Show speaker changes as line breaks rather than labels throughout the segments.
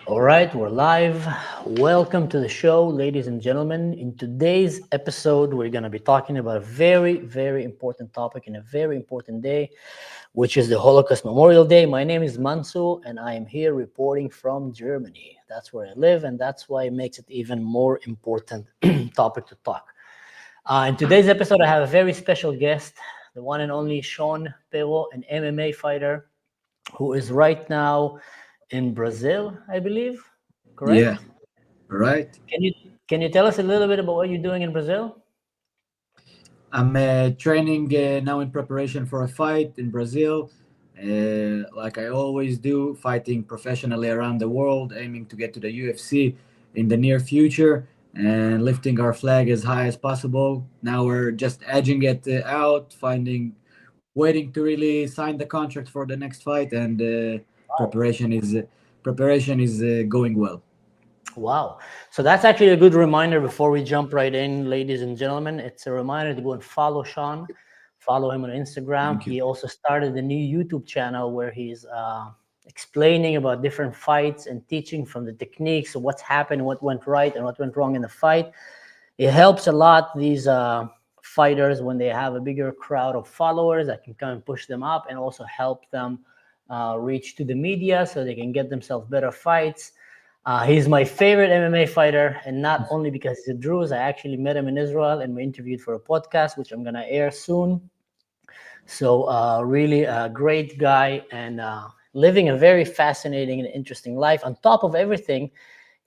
All right, we're live. Welcome to the show, ladies and gentlemen. In today's episode, we're going to be talking about a very, very important topic in a very important day, which is the Holocaust Memorial Day. My name is Mansur, and I am here reporting from Germany. That's where I live, and that's why it makes it even more important topic to talk. In today's episode, I have a very special guest, the one and only Sean Pero, an MMA fighter who is right now in Brazil, I believe.
Yeah,
Correct?
right.
Can you can you tell us a little bit about what you're doing in Brazil?
I'm training now in preparation for a fight in Brazil. Like I always do, fighting professionally around the world, aiming to get to the UFC in the near future and lifting our flag as high as possible. Now we're just edging it out, waiting to really sign the contract for the next fight, and preparation is going well.
Wow. So that's actually a good reminder before we jump right in, ladies and gentlemen. It's a reminder to go and follow Sean, follow him on Instagram.
Thank you.
He also started a new YouTube channel where he's explaining about different fights and teaching from the techniques of what's happened, what went right, and what went wrong in the fight. It helps a lot these fighters when they have a bigger crowd of followers that can come and push them up and also help them reach to the media so they can get themselves better fights. He's my favorite MMA fighter, and not only because he's a Druze. I actually met him in Israel and we interviewed for a podcast, which I'm gonna air soon. So, really a great guy and living a very fascinating and interesting life. On top of everything,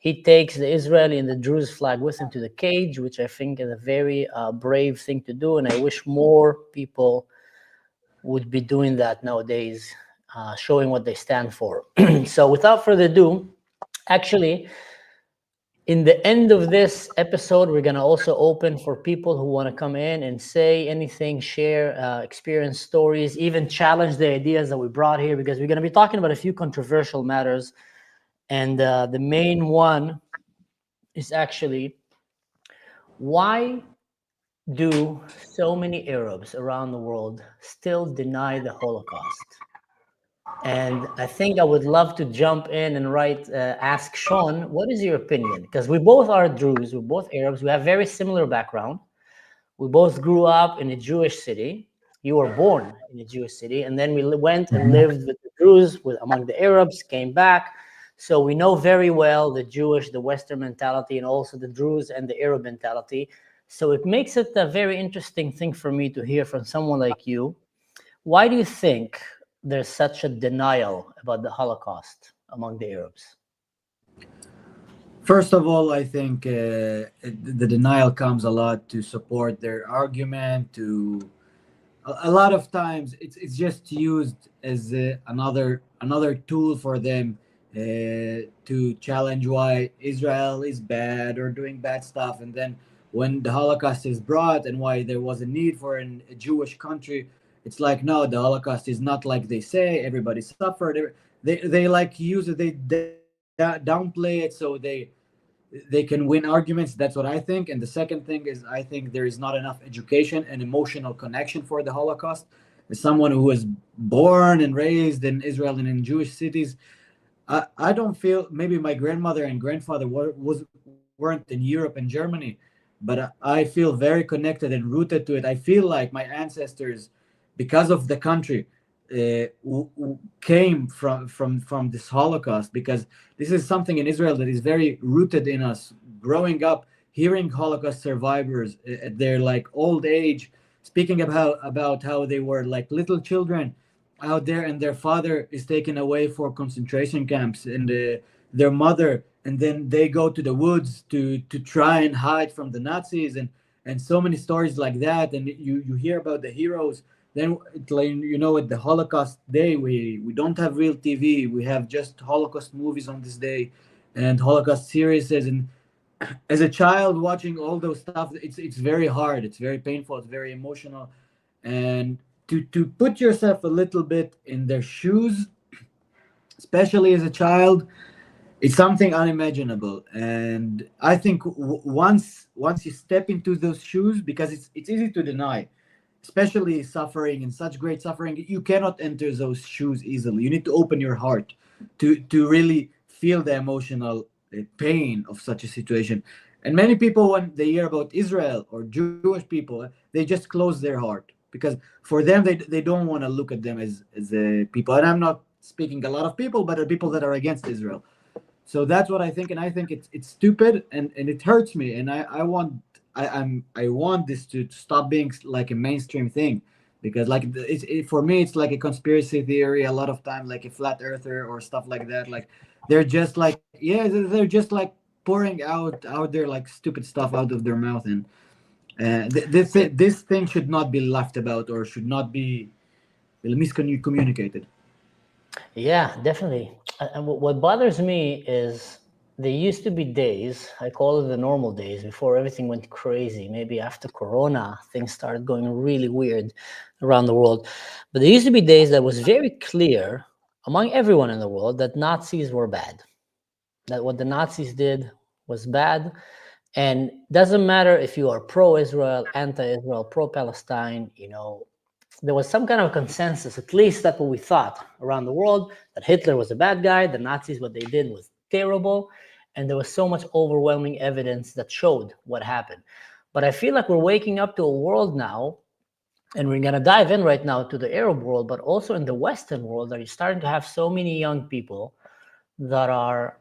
he takes the Israeli and the Druze flag with him to the cage, which I think is a very brave thing to do. And I wish more people would be doing that nowadays, showing what they stand for. So, without further ado, actually, in the end of this episode, we're going to also open for people who want to come in and say anything, share experience stories, even challenge the ideas that we brought here, because we're going to be talking about a few controversial matters. And the main one is actually, why do so many Arabs around the world still deny the Holocaust? And I think I would love to jump in and ask Sean, what is your opinion? Because we both are Druze, we're both Arabs, we have very similar background. We both grew up in a Jewish city. You were born in a Jewish city, and then we went and lived with the Druze, among the Arabs, came back. So we know very well the Jewish, the Western mentality, and also the Druze and the Arab mentality. So it makes it a very interesting thing for me to hear from someone like you. Why do you think there's such a denial about the Holocaust among the Arabs?
First of all, I think the denial comes a lot to support their argument. A lot of times, it's just used as another tool for them to challenge why Israel is bad or doing bad stuff. And then when the Holocaust is brought and why there was a need for a Jewish country, it's like, no, the Holocaust is not like they say. Everybody suffered. They like use it. Downplay it so they can win arguments. That's what I think. And the second thing is, I think there is not enough education and emotional connection for the Holocaust. As someone who was born and raised in Israel and in Jewish cities, I don't feel, maybe my grandmother and grandfather weren't in Europe and Germany, but I feel very connected and rooted to it. I feel like my ancestors, because of the country, came from this Holocaust, because this is something in Israel that is very rooted in us. Growing up, hearing Holocaust survivors at their like old age speaking about how they were like little children out there, and their father is taken away for concentration camps, and their mother, and then they go to the woods to try and hide from the Nazis, and so many stories like that. And you hear about the heroes. Then like, at the Holocaust day, we don't have real TV. We have just Holocaust movies on this day and Holocaust series. And as a child watching all those stuff, it's very hard. It's very painful. It's very emotional. And to put yourself a little bit in their shoes, especially as a child, it's something unimaginable. And I think once you step into those shoes, because it's easy to deny, especially suffering and such great suffering, you cannot enter those shoes easily. You need to open your heart to really feel the emotional pain of such a situation. And many people, when they hear about Israel or Jewish people, they just close their heart, because for them, they don't want to look at them as people. And I'm not speaking a lot of people, but the people that are against Israel. So that's what I think, and I think it's stupid, and it hurts me, and I want this to stop being like a mainstream thing, because like for me it's like a conspiracy theory a lot of time, like a flat earther or stuff like that. Like they're just like, yeah, they're just like pouring out their like stupid stuff out of their mouth, and this thing should not be laughed about or should not be miscommunicated.
Yeah, definitely. And what bothers me is there used to be days, I call it the normal days, before everything went crazy. Maybe after Corona, things started going really weird around the world. But there used to be days that was very clear among everyone in the world that Nazis were bad, that what the Nazis did was bad. And doesn't matter if you are pro-Israel, anti-Israel, pro-Palestine, there was some kind of consensus, at least that's what we thought around the world, that Hitler was a bad guy, the Nazis, what they did was terrible, and there was so much overwhelming evidence that showed what happened. But I feel like we're waking up to a world now, and we're going to dive in right now to the Arab world, but also in the Western world, that you're starting to have so many young people that are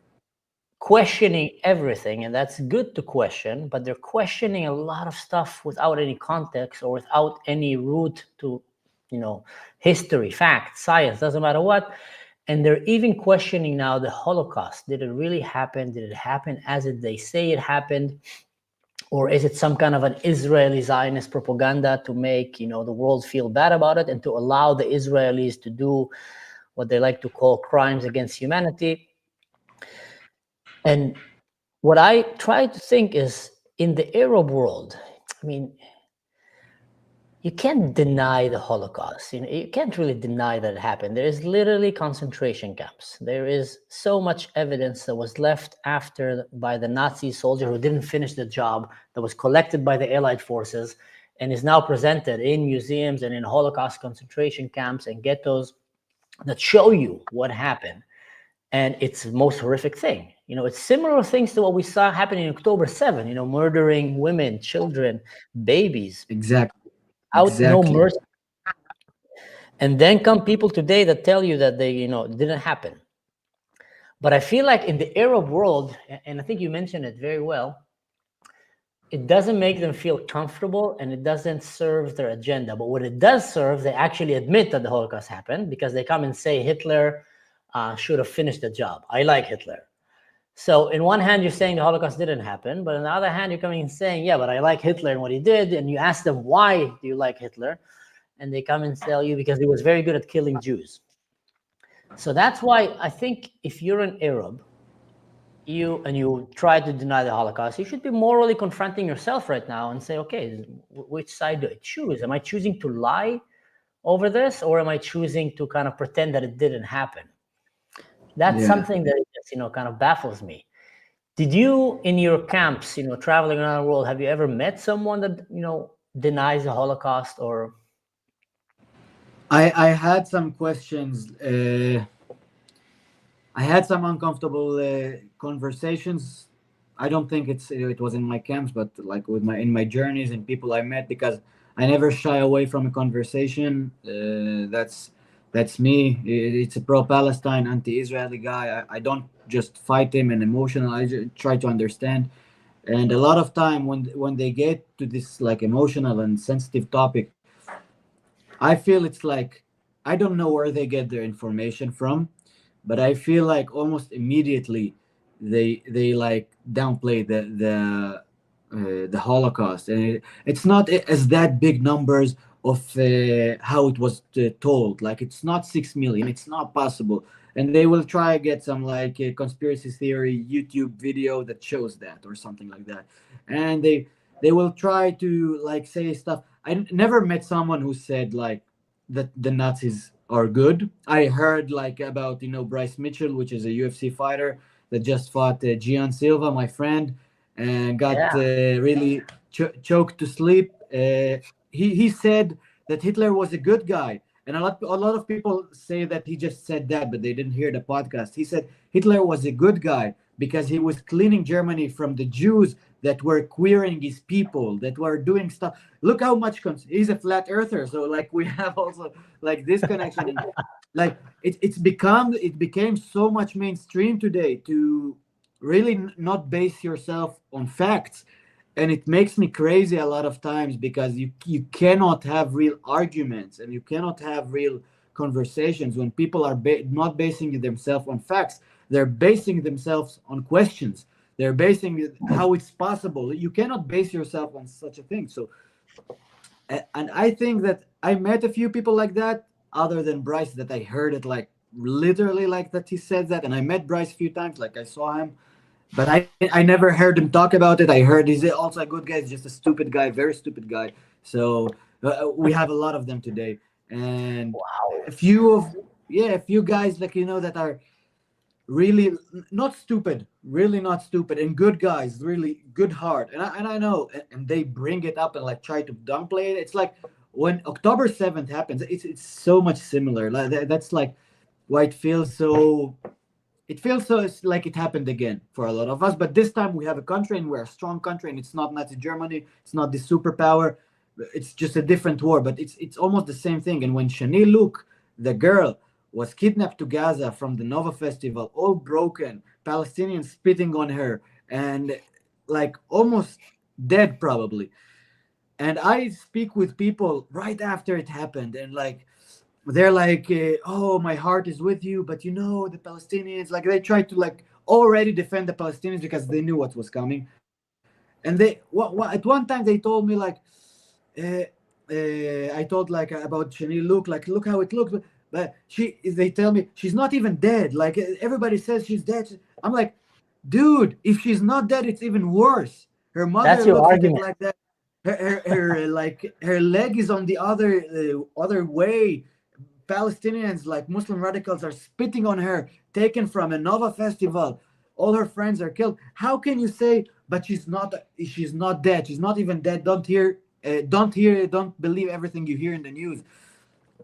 questioning everything, and that's good to question, but they're questioning a lot of stuff without any context or without any root to history, fact, science, doesn't matter what. And they're even questioning now the Holocaust. Did it really happen? Did it happen as they say it happened? Or is it some kind of an Israeli Zionist propaganda to make the world feel bad about it and to allow the Israelis to do what they like to call crimes against humanity? And what I try to think is, in the Arab world, I mean, you can't deny the Holocaust. You can't really deny that it happened. There is literally concentration camps. There is so much evidence that was left after by the Nazi soldier who didn't finish the job, that was collected by the Allied forces and is now presented in museums and in Holocaust concentration camps and ghettos that show you what happened. And it's the most horrific thing. It's similar things to what we saw happen in October 7, murdering women, children, babies.
Exactly.
Out no
Exactly.
mercy. And then come people today that tell you that they, it didn't happen. But I feel like in the Arab world, and I think you mentioned it very well, it doesn't make them feel comfortable and it doesn't serve their agenda. But what it does serve, they actually admit that the Holocaust happened, because they come and say Hitler should have finished the job. I like Hitler. So in one hand, you're saying the Holocaust didn't happen, but on the other hand, you're coming and saying, yeah, but I like Hitler and what he did. And you ask them, why do you like Hitler? And they come and tell you, because he was very good at killing Jews. So that's why I think if you're an Arab, you try to deny the Holocaust, you should be morally confronting yourself right now and say, okay, which side do I choose? Am I choosing to lie over this, or am I choosing to kind of pretend that it didn't happen? That's something that just, kind of baffles me. Did you, in your camps, traveling around the world, have you ever met someone that, denies the Holocaust? Or
I had some questions. I had some uncomfortable conversations. I don't think it was in my camps, but like in my journeys and people I met, because I never shy away from a conversation. That's me. It's a pro-Palestine, anti-Israeli guy. I don't just fight him and emotional. I just try to understand. And a lot of time when they get to this like emotional and sensitive topic, I feel it's like I don't know where they get their information from, but I feel like almost immediately they like downplay the Holocaust, and it's not as that big numbers of how it was told. Like it's not 6 million. It's not possible, and they will try to get some like a conspiracy theory YouTube video that shows that or something like that, and they will try to like say stuff. I never met someone who said like that the Nazis are good. I heard like about Bryce Mitchell, which is a UFC fighter that just fought Gian Silva, my friend, and got really choked to sleep. He said that Hitler was a good guy, And a lot of people say that he just said that, but they didn't hear the podcast. He said Hitler was a good guy because he was cleaning Germany from the Jews that were queering his people, that were doing stuff. Look how much he's a flat earther, so like we have also like this connection. And, like it became so much mainstream today to really not base yourself on facts, and it makes me crazy a lot of times because you cannot have real arguments and you cannot have real conversations when people are not basing themselves on facts. They're basing themselves on questions. They're basing how it's possible. You cannot base yourself on such a thing. So and I think that I met a few people like that, other than Bryce, that I heard it like literally like that he said that. And I met Bryce a few times, like I saw him, but I never heard him talk about it. I heard he's also a good guy. He's just a stupid guy, very stupid guy. So we have a lot of them today, and
Wow.
a few guys like that are really not stupid, really not stupid, and good guys, really good heart. And I know, and they bring it up and like try to downplay it. It's like when October 7th happens, it's so much similar. Like that's like why it feels so like it happened again for a lot of us. But this time we have a country, and we're a strong country, and it's not Nazi Germany, it's not the superpower, it's just a different war, but it's almost the same thing. And when Shani Luke, the girl, was kidnapped to Gaza from the Nova Festival, all broken, Palestinians spitting on her, and like almost dead probably. And I speak with people right after it happened, and like they're like, "Oh, my heart is with you," but the Palestinians, like they tried to like already defend the Palestinians because they knew what was coming. And at one time they told me like, uh, I told like about Shani Luke, like look how it looks, but they tell me she's not even dead. Like everybody says she's dead. I'm like, dude, if she's not dead, it's even worse. Her
That's
mother
your
looks at it
argument.
like that. Her like her leg is on the other way. Palestinians, like Muslim radicals, are spitting on her, taken from a Nova festival. All her friends are killed. How can you say, but she's not dead. She's not even dead. Don't believe everything you hear in the news.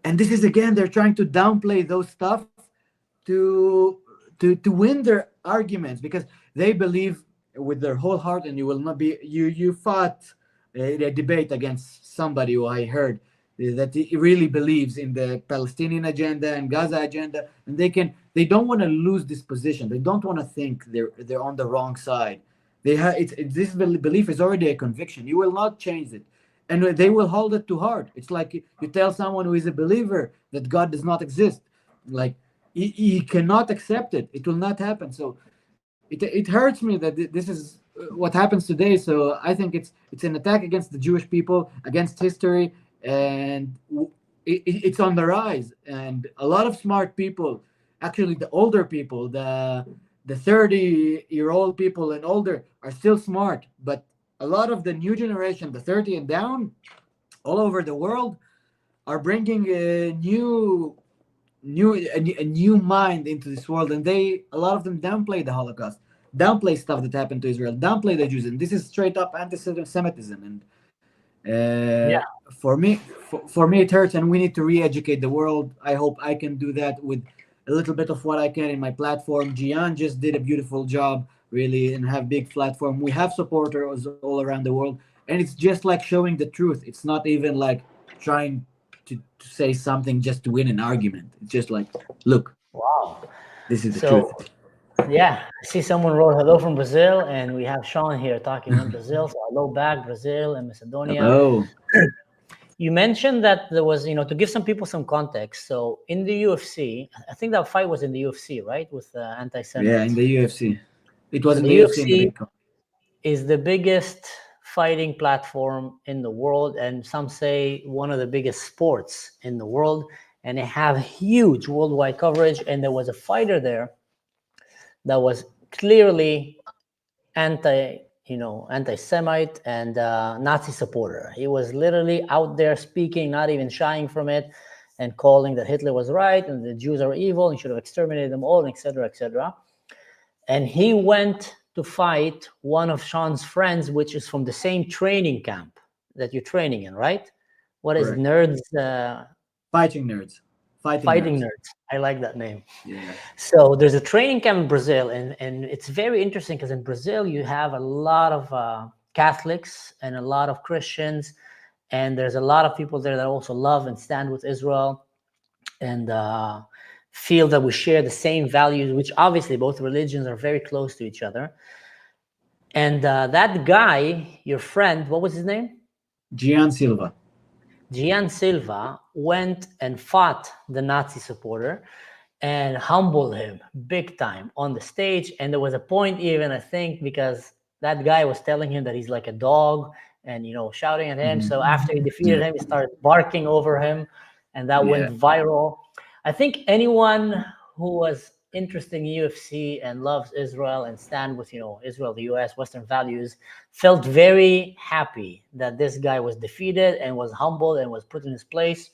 And this is again, they're trying to downplay those stuff to to win their arguments, because they believe with their whole heart. And you will not be you fought a debate against somebody who I heard that he really believes in the Palestinian agenda and Gaza agenda, and they don't want to lose this position. They don't want to think they're on the wrong side. They have this belief is already a conviction. You will not change it, and they will hold it to heart. It's like you tell someone who is a believer that God does not exist, like he cannot accept it. It will not happen. So it hurts me that this is what happens today. So I think it's an attack against the Jewish people, against history, and it's on the rise. And a lot of smart people, actually the older people, the 30-year-old people and older, are still smart, but a lot of the new generation, the 30 and down, all over the world, are bringing a new mind into this world. And a lot of them downplay the Holocaust, downplay stuff that happened to Israel, downplay the Jews, and this is straight up anti-Semitism. And
Yeah.
for me it hurts, and we need to re-educate the world. I hope I can do that with a little bit of what I can in my platform. Gian just did a beautiful job, really, and have big platform. We have supporters all around the world, and it's just like showing the truth. It's not even like trying to say something just to win an argument. It's just like, look,
Wow.
this is the truth.
So yeah, I see someone wrote hello from Brazil, and we have Sean here talking in Brazil. So hello back, Brazil and Macedonia.
Hello.
You mentioned that there was, to give some people some context. So in the UFC, I think that fight was in the UFC, right? With anti-Semites.
Yeah, in the UFC. It was
So
in
the
the UFC in the
UFC
big
is the biggest fighting platform in the world, and some say one of the biggest sports in the world, and they have huge worldwide coverage. And there was a fighter there that was clearly anti-Semite and Nazi supporter. He was literally out there speaking, not even shying from it, and calling that Hitler was right and the Jews are evil and should have exterminated them all, etc., etc. And he went to fight one of Sean's friends, which is from the same training camp that you're training in, right? What is
Correct.
Nerds
Fighting nerds. Fighting
Fighting
nerds.
nerds. I like that name.
Yeah.
So there's a training camp in Brazil, and it's very interesting because in Brazil you have a lot of Catholics and a lot of Christians, and there's a lot of people there that also love and stand with Israel, and feel that we share the same values, which obviously both religions are very close to each other. And that guy, your friend, what was his name?
Gian Silva.
Gian Silva went and fought the Nazi supporter and humbled him big time on the stage. And there was a point even, I think, because that guy was telling him that he's like a dog and, shouting at him. So after he defeated him, he started barking over him, and that went viral. I think anyone who was interested in UFC and loves Israel and stand with, Israel, the US, Western values, felt very happy that this guy was defeated and was humbled and was put in his place.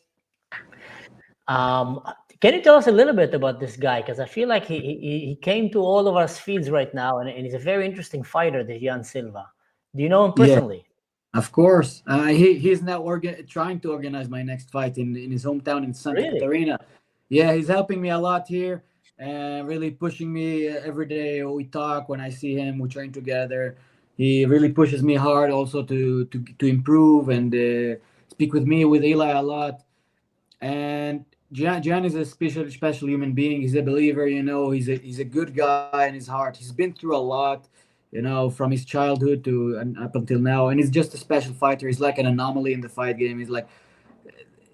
Can you tell us a little bit about this guy? Because I feel like he came to all of our feeds right now, and he's a very interesting fighter, this Gian Silva. Do you know him personally?
Of course. He's now trying to organize my next fight in his hometown in Santa Catarina. Yeah, he's helping me a lot here and really pushing me every day. We talk when I see him. We train together. He really pushes me hard also to improve and speak with me, with Eli a lot. And Gian is a special human being. He's a believer, he's a good guy in his heart. He's been through a lot, from his childhood to and up until now. And he's just a special fighter. He's like an anomaly in the fight game. He's like,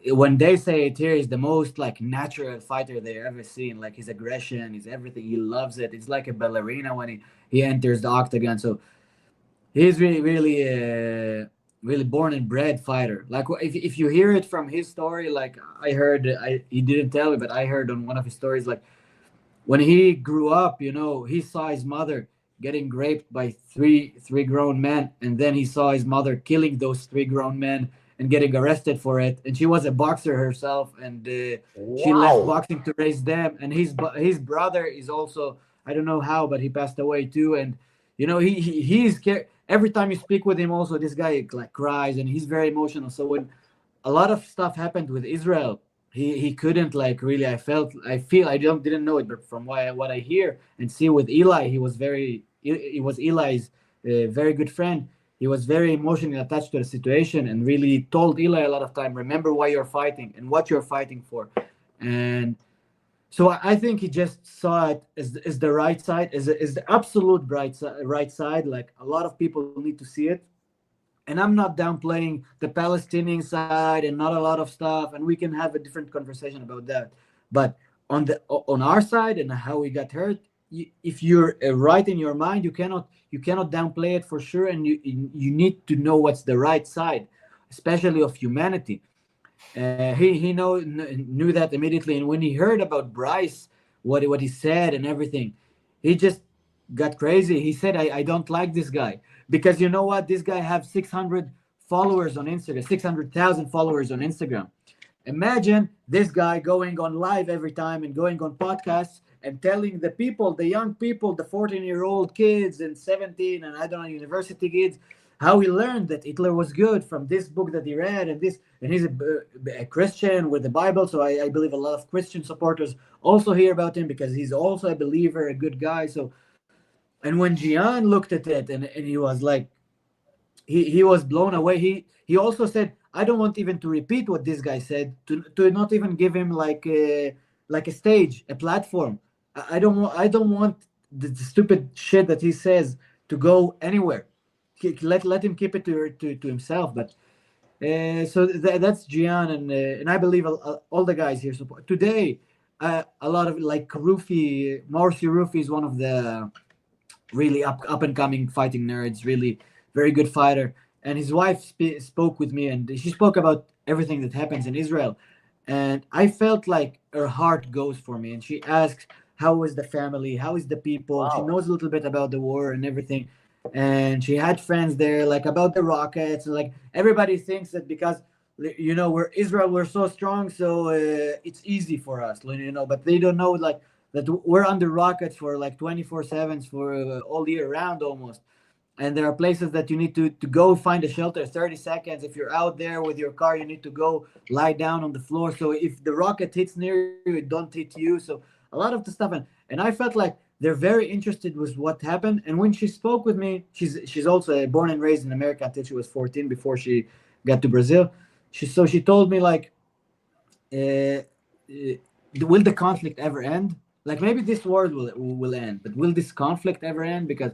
when they say it here, he's the most like natural fighter they ever seen. Like his aggression, his everything. He loves it. It's like a ballerina when he enters the octagon. So he's really born and bred fighter. Like if you hear it from his story, like he didn't tell me, but I heard on one of his stories, like when he grew up, he saw his mother getting raped by three grown men, and then he saw his mother killing those three grown men and getting arrested for it. And she was a boxer herself, and she left boxing to raise them. And his brother is also, I don't know how, but he passed away too. And he's every time you speak with him, also this guy like cries and he's very emotional. So when a lot of stuff happened with Israel, he couldn't like really. I didn't know it, but from what I hear and see with Eli, he was Eli's very good friend. He was very emotionally attached to the situation and really told Eli a lot of time, remember why you're fighting and what you're fighting for. And so I think he just saw it as the right side, as the absolute right side. Like a lot of people need to see it. And I'm not downplaying the Palestinian side and not a lot of stuff. And we can have a different conversation about that. But on our side and how we got hurt, if you're right in your mind, you cannot downplay it for sure. And you need to know what's the right side, especially of humanity. He knew that immediately, and when he heard about Bryce, what he said and everything, he just got crazy. He said, I don't like this guy, because you know what, this guy have 600 followers on Instagram, 600,000 followers on Instagram. Imagine this guy going on live every time and going on podcasts and telling the people, the young people, the 14-year-old kids and 17 and I don't know, university kids, how he learned that Hitler was good from this book that he read, and he's a Christian with the Bible. So I believe a lot of Christian supporters also hear about him because he's also a believer, a good guy. So, and when Gian looked at it and he was like, he was blown away. He also said, I don't want even to repeat what this guy said, to not even give him like a stage, a platform. I don't want the stupid shit that he says to go anywhere. Let him keep it to himself. But so that's Gian, and I believe all the guys here support today. A lot of like Marcy Rufi is one of the really up and coming fighting nerds, really very good fighter. And his wife spoke with me, and she spoke about everything that happens in Israel. And I felt like her heart goes for me. And she asks, how is the family? How is the people? She knows a little bit about the war and everything. And she had friends there, like about the rockets. Like everybody thinks that because, we're Israel, we're so strong, so it's easy for us, but they don't know that we're under rockets for like 24/7 for all year round almost. and there are places that you need to go find a shelter 30 seconds. If you're out there with your car, you need to go lie down on the floor. So if the rocket hits near you, it don't hit you. So a lot of the stuff. And I felt like they're very interested with what happened. And when she spoke with me, she's also born and raised in America until she was 14 before she got to Brazil. She told me like, will the conflict ever end? Like maybe this war will end, but will this conflict ever end? Because,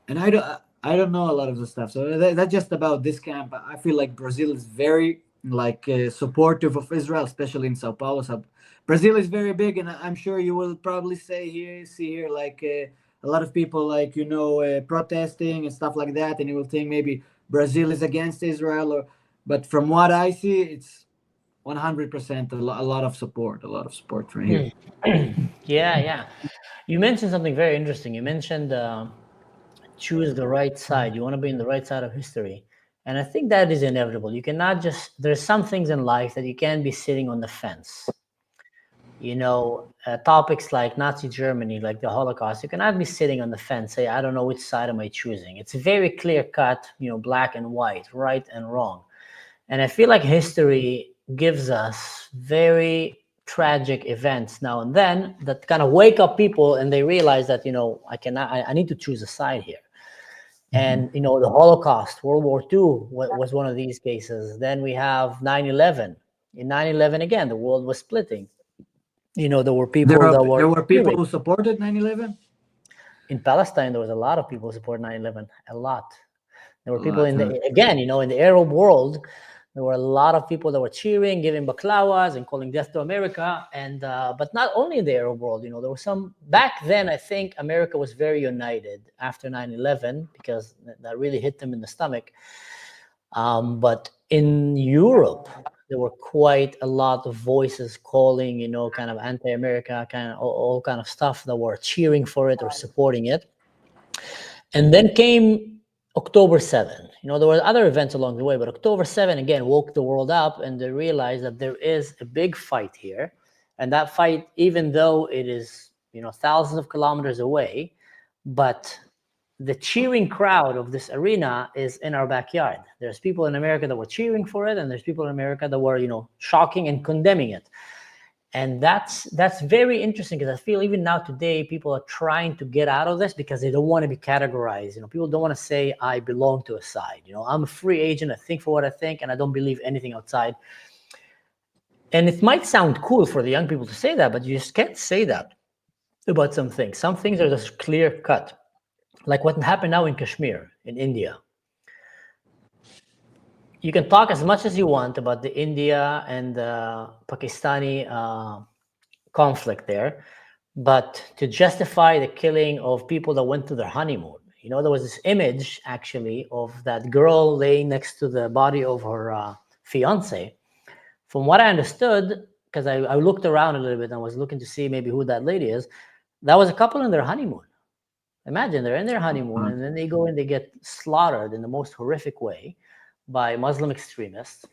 and I don't know a lot of the stuff. So that's just about this camp. I feel like Brazil is very like supportive of Israel, especially in Sao Paulo. So Brazil is very big, and I'm sure you will probably see here like a lot of people like protesting and stuff like that, and you will think maybe Brazil is against Israel, but from what I see, it's 100% a lot of support from here.
Yeah. You mentioned something very interesting. You mentioned choose the right side. You want to be in the right side of history. And I think that is inevitable. You cannot there's some things in life that you can't be sitting on the fence. Topics like Nazi Germany, like the Holocaust, you cannot be sitting on the fence, say, I don't know which side am I choosing. It's very clear cut, black and white, right and wrong. And I feel like history gives us very tragic events now and then that kind of wake up people, and they realize that, I need to choose a side here. And, the Holocaust, World War II was one of these cases. Then we have 9/11. In 9/11, again, the world was splitting. There were people
there were people who supported 9/11.
In Palestine, there was a lot of people who supported 9/11. A lot. There were people in the Arab world. There were a lot of people that were cheering, giving baklawas and calling death to America. And but not only in the Arab world, there were some back then. I think America was very united after 9/11 because that really hit them in the stomach. But in Europe, there were quite a lot of voices calling, kind of anti-America, kind of all kind of stuff that were cheering for it or supporting it. And then came October 7. There were other events along the way, but October 7 again woke the world up, and they realized that there is a big fight here. And that fight, even though it is, thousands of kilometers away, but the cheering crowd of this arena is in our backyard. There's people in America that were cheering for it, and there's people in America that were, shocking and condemning it. And that's very interesting, because I feel even now today, people are trying to get out of this because they don't want to be categorized. People don't want to say, I belong to a side. I'm a free agent. I think for what I think, and I don't believe anything outside. And it might sound cool for the young people to say that, but you just can't say that about some things. Some things are just clear cut. Like what happened now in Kashmir, in India. You can talk as much as you want about the India and the Pakistani conflict there, but to justify the killing of people that went to their honeymoon, there was this image actually of that girl laying next to the body of her fiance. From what I understood, because I looked around a little bit and was looking to see maybe who that lady is, that was a couple in their honeymoon. Imagine they're in their honeymoon, and then they go and they get slaughtered in the most horrific way by Muslim extremists.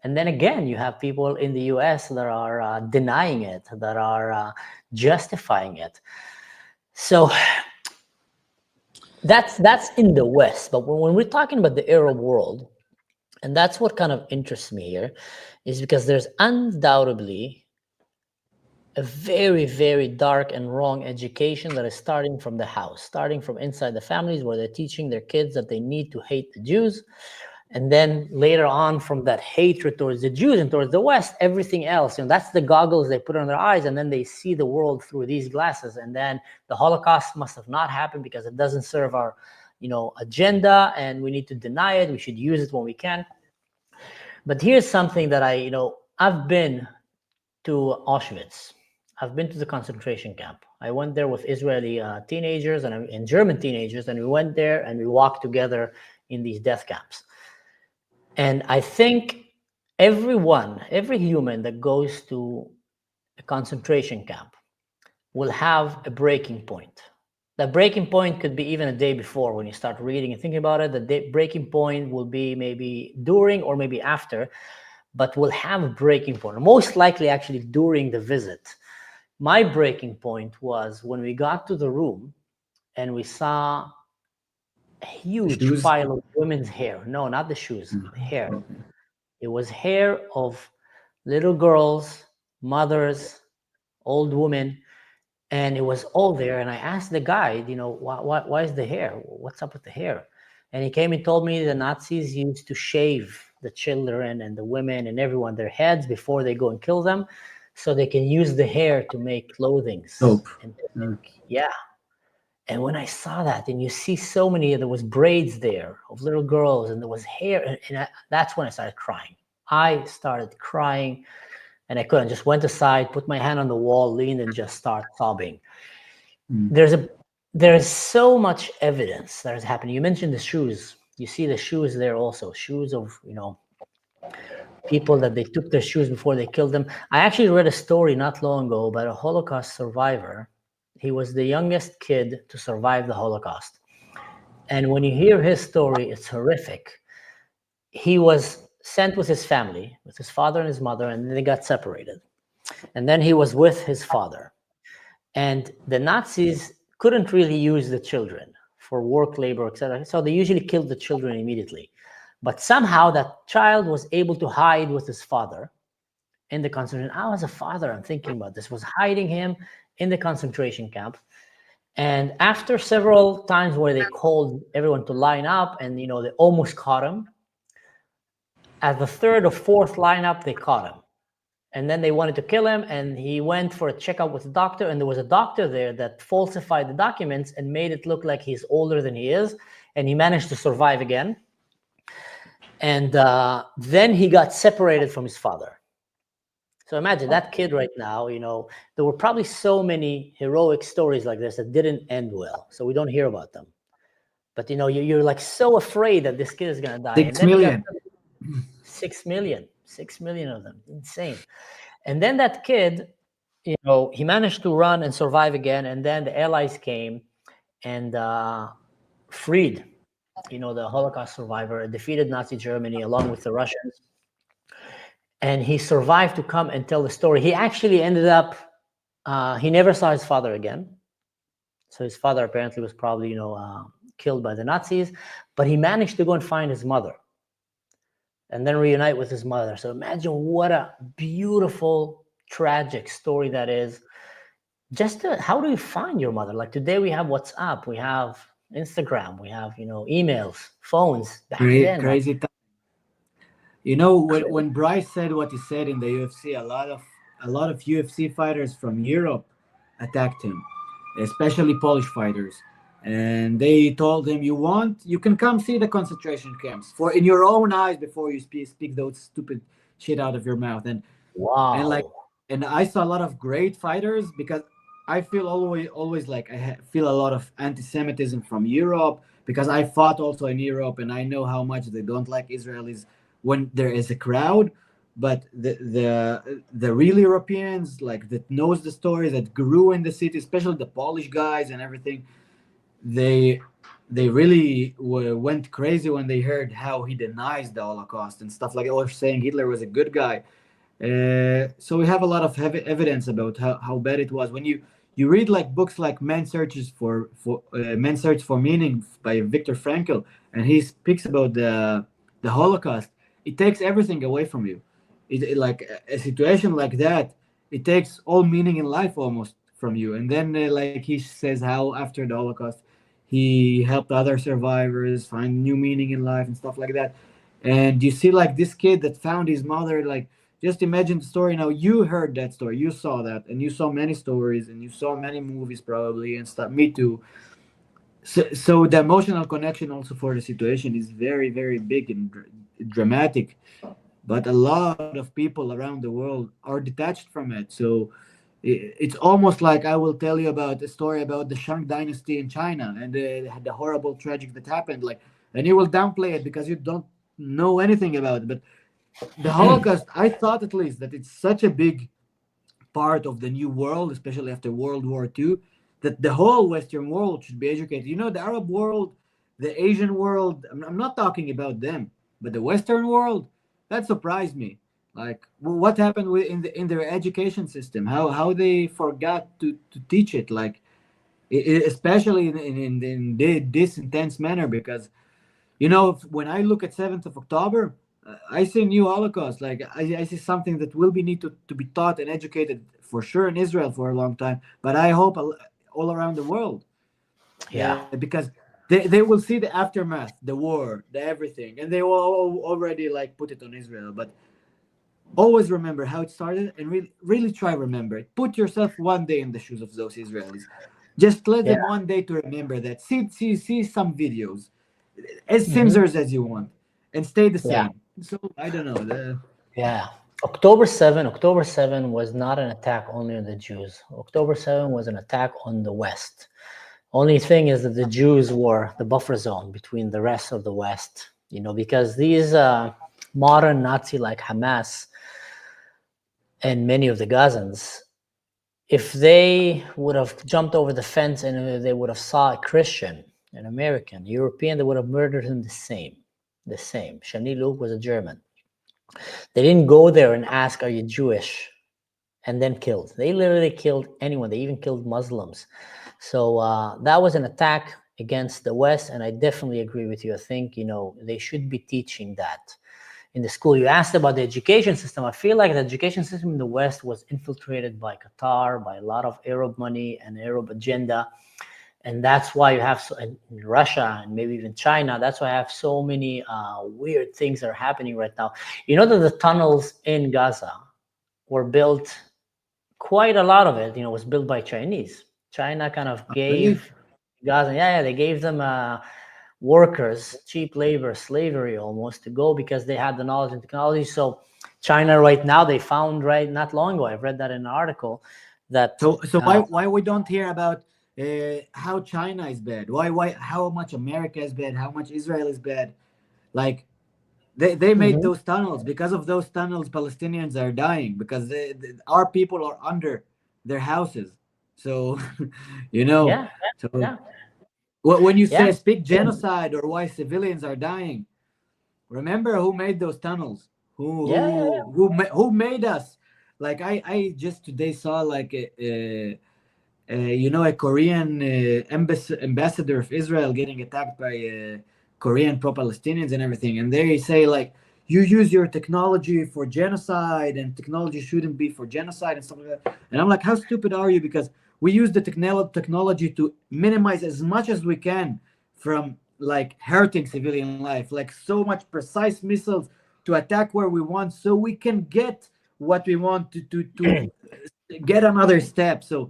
And then again, you have people in the US that are denying it, that are justifying it. So that's in the West. But when we're talking about the Arab world, and that's what kind of interests me here, is because there's undoubtedly a very, very dark and wrong education that is starting from the house, starting from inside the families, where they're teaching their kids that they need to hate the Jews. And then later on, from that hatred towards the Jews and towards the West, everything else, that's the goggles they put on their eyes, and then they see the world through these glasses. And then the Holocaust must have not happened because it doesn't serve our, agenda, and we need to deny it. We should use it when we can. But here's something that I've been to Auschwitz. I've been to the concentration camp. I went there with Israeli teenagers and German teenagers, and we went there and we walked together in these death camps. And I think every human that goes to a concentration camp will have a breaking point. That breaking point could be even a day before when you start reading and thinking about it. The breaking point will be maybe during or maybe after, but we'll have a breaking point, most likely actually during the visit. My breaking point was when we got to the room and we saw a huge
Shoes?
pile of women's hair. No, not the shoes, hair.
Okay.
It was hair of little girls, mothers, old women, and it was all there. And I asked the guide, why is the hair? What's up with the hair? And he came and told me the Nazis used to shave the children and the women and everyone their heads before they go and kill them, so they can use the hair to make clothing.
Soap.
And yeah. And when I saw that, and you see so many, there was braids there of little girls, and there was hair, and that's when I started crying. I started crying, and I couldn't. Just went aside, put my hand on the wall, leaned, and just started sobbing. There's so much evidence that is happening. You mentioned the shoes. You see the shoes there also. Shoes of people that they took their shoes before they killed them. I actually read a story not long ago about a Holocaust survivor. He was the youngest kid to survive the Holocaust. And when you hear his story, it's horrific. He was sent with his family, with his father and his mother, and then they got separated. And then he was with his father. And the Nazis couldn't really use the children for work, labor, etc. So they usually killed the children immediately. But somehow that child was able to hide with his father in the concentration. I was a father, I'm thinking about this, was hiding him in the concentration camp. And after several times where they called everyone to line up and they almost caught him, at the third or fourth lineup, they caught him. And then they wanted to kill him, and he went for a checkup with a doctor, and there was a doctor there that falsified the documents and made it look like he's older than he is, and he managed to survive again. And then he got separated from his father. So imagine that kid right now, there were probably so many heroic stories like this that didn't end well, so we don't hear about them. But you're like so afraid that this kid is going to die.
6 million.
6 million. 6 million of them. Insane. And then that kid, he managed to run and survive again. And then the Allies came and freed, the Holocaust survivor, defeated Nazi Germany along with the Russians. And he survived to come and tell the story. He actually ended up, he never saw his father again. So his father apparently was probably, killed by the Nazis. But he managed to go and find his mother and then reunite with his mother. So imagine what a beautiful, tragic story that is. How do you find your mother? Like today we have WhatsApp, we have Instagram, we have, emails, phones. Back then,
crazy time. When Bryce said what he said in the UFC, a lot of UFC fighters from Europe attacked him, especially Polish fighters. And they told him, you can come see the concentration camps in your own eyes before you speak those stupid shit out of your mouth. And
wow.
And I saw a lot of great fighters, because I feel always like I feel a lot of anti-Semitism from Europe, because I fought also in Europe and I know how much they don't like Israelis when there is a crowd. But the real Europeans, like that knows the story, that grew in the city, especially the Polish guys and everything, they really went crazy when they heard how he denies the Holocaust and stuff like that, or saying Hitler was a good guy. So we have a lot of evidence about how bad it was. When you read like books like Man's Search for Meaning by Viktor Frankl, and he speaks about the Holocaust, it takes everything away from you. Like a situation like that, it takes all meaning in life almost from you. And then like he says how after the Holocaust he helped other survivors find new meaning in life and stuff like that. And you see like this kid that found his mother, like just imagine the story. Now you heard that story, you saw that, and you saw many stories, and you saw many movies probably and stuff. Me too. So the emotional connection also for the situation is very, very big and dramatic. But a lot of people around the world are detached from it. So it's almost like I will tell you about a story about the Shang dynasty in China and the horrible tragic that happened. Like, and you will downplay it because you don't know anything about it. But the Holocaust, I thought at least that it's such a big part of the new world, especially after World War II, that the whole Western world should be educated. The Arab world, the Asian world, I'm not talking about them, but the Western world, that surprised me. Like what happened in their education system, how they forgot to teach it. Like especially in this intense manner, because when I look at 7th of October, I see new Holocaust. Like I see something that will be need to be taught and educated for sure in Israel for a long time, but I hope all around the world,
Yeah.
because they will see the aftermath, the war, the everything, and they will already like put it on Israel. But always remember how it started, and really try remember it. Put yourself one day in the shoes of those Israelis. Just let
Yeah.
them one day to remember that. See some videos, as
Hmm.
censored as you want, and stay the
Yeah.
same. So I don't know.
Yeah. October 7 was not an attack only on the Jews. October 7 was an attack on the West. Only thing is that the Jews were the buffer zone between the rest of the West, because these modern Nazi like Hamas and many of the Gazans, if they would have jumped over the fence and they would have saw a Christian, an American, European, they would have murdered him the same. Shani Luke was a German. They didn't go there and ask, "Are you Jewish?" and then killed. They literally killed anyone. They even killed Muslims. So that was an attack against the West, and I definitely agree with you. I think they should be teaching that in the school. You asked about the education system. I feel like the education system in the West was infiltrated by Qatar, by a lot of Arab money and Arab agenda. And that's why you have in Russia and maybe even China, that's why I have so many weird things that are happening right now. You know that the tunnels in Gaza were built, quite a lot of it, was built by Chinese. China kind of
Really?
gave Gaza, they gave them workers, cheap labor, slavery almost, to go because they had the knowledge and technology. So China right now, they found not long ago, I've read that in an article, that
So why we don't hear about how China is bad? Why how much America is bad? How much Israel is bad? Like they made
Mhm.
those tunnels. Because of those tunnels, Palestinians are dying because our people are under their houses. So you know.
Yeah,
So
yeah,
when you
yeah,
say speak genocide or why civilians are dying, remember who made those tunnels?
yeah, yeah,
Who made us? Like I just today saw like a Korean ambassador of Israel getting attacked by Korean pro-Palestinians and everything, and they say like, you use your technology for genocide, and technology shouldn't be for genocide and stuff like that. And I'm like, how stupid are you? Because we use the technology to minimize as much as we can from like hurting civilian life, like so much precise missiles to attack where we want, so we can get what we want to get another step. So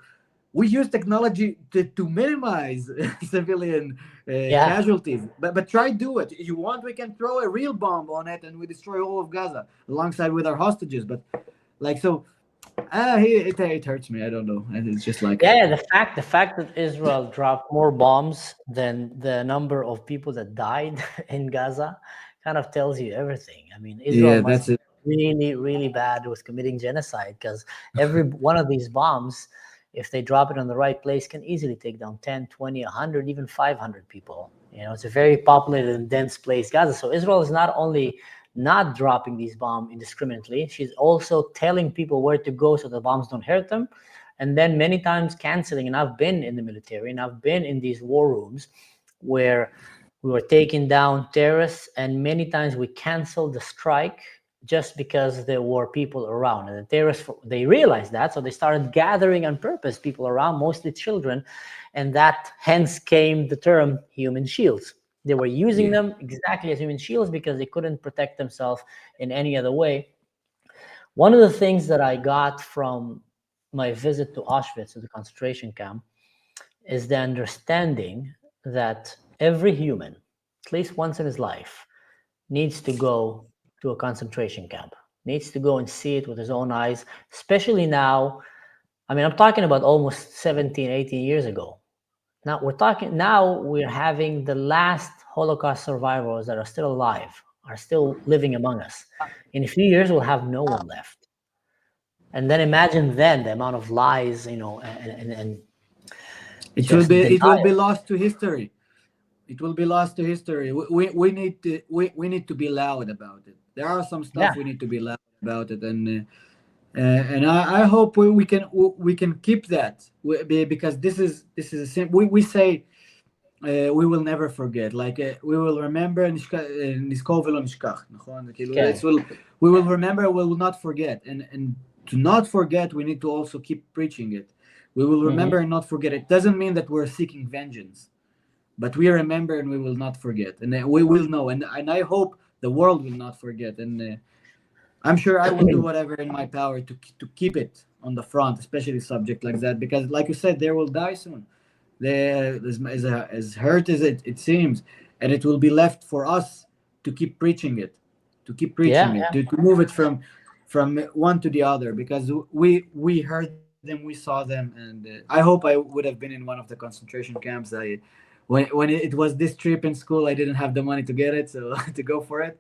we use technology to minimize civilian
yeah.
casualties, but try do it. You want, we can throw a real bomb on it and we destroy all of Gaza alongside with our hostages. But like, so it hurts me. I don't know, and it's just like,
Yeah, the fact that Israel dropped more bombs than the number of people that died in Gaza kind of tells you everything. I mean, Israel
yeah,
must
that's
be
it.
really, really bad with committing genocide, because every one of these bombs, if they drop it on the right place, can easily take down 10, 20, 100, even 500 people. It's a very populated and dense place, Gaza. So Israel is not only not dropping these bombs indiscriminately, she's also telling people where to go so the bombs don't hurt them, and then many times canceling. And I've been in the military and I've been in these war rooms where we were taking down terrorists, and many times we canceled the strike just because there were people around, and the terrorists, they realized that, so they started gathering on purpose people around, mostly children, and that hence came the term human shields. They were using
Yeah,
them exactly as human shields because they couldn't protect themselves in any other way. One of the things that I got from my visit to Auschwitz, to the concentration camp, is the understanding that every human, at least once in his life, needs to go to a concentration camp, needs to go and see it with his own eyes, especially now. I mean, I'm talking about almost 17, 18 years ago. Now we're having the last Holocaust survivors that are still alive, are still living among us. In a few years, we'll have no one left. And then imagine then the amount of lies, and just
it will be
denial.
lost to history. It will be lost to history. We need to we need to be loud about it. There are some
Yeah,
stuff we need to be loud about it, and And I hope we can keep that, because this is we say, we will never forget, like, we will remember, נזכור ולא נשכח, נכון? כאילו,
Okay.
we will remember, we will not forget, and to not forget, we need to also keep preaching it. We will remember and not forget. It doesn't mean that we're seeking vengeance, but we remember and we will not forget, and we will know, and I hope the world will not forget, and I'm sure I will do whatever in my power to keep it on the front, especially a subject like that, because, like you said, they will die soon. As hurt as it seems, and it will be left for us to keep preaching it, to move it from one to the other, because we heard them, we saw them, and I hope I would have been in one of the concentration camps. When it was this trip in school, I didn't have the money to get it, so to go for it.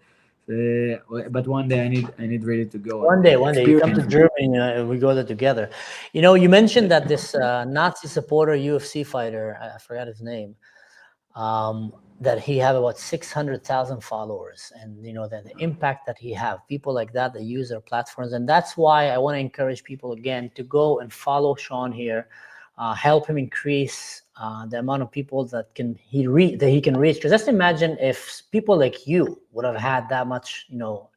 But one day I need really to go.
One day you come to Germany and we go there together. You know, you mentioned that this Nazi supporter, UFC fighter, I forgot his name, that he have about 600,000 followers, and you know that the impact that he have, people like that use their platforms, and that's why I want to encourage people again to go and follow Sean here, help him increase the amount of people that he can reach. Because just imagine if people like you would have had that much, you know,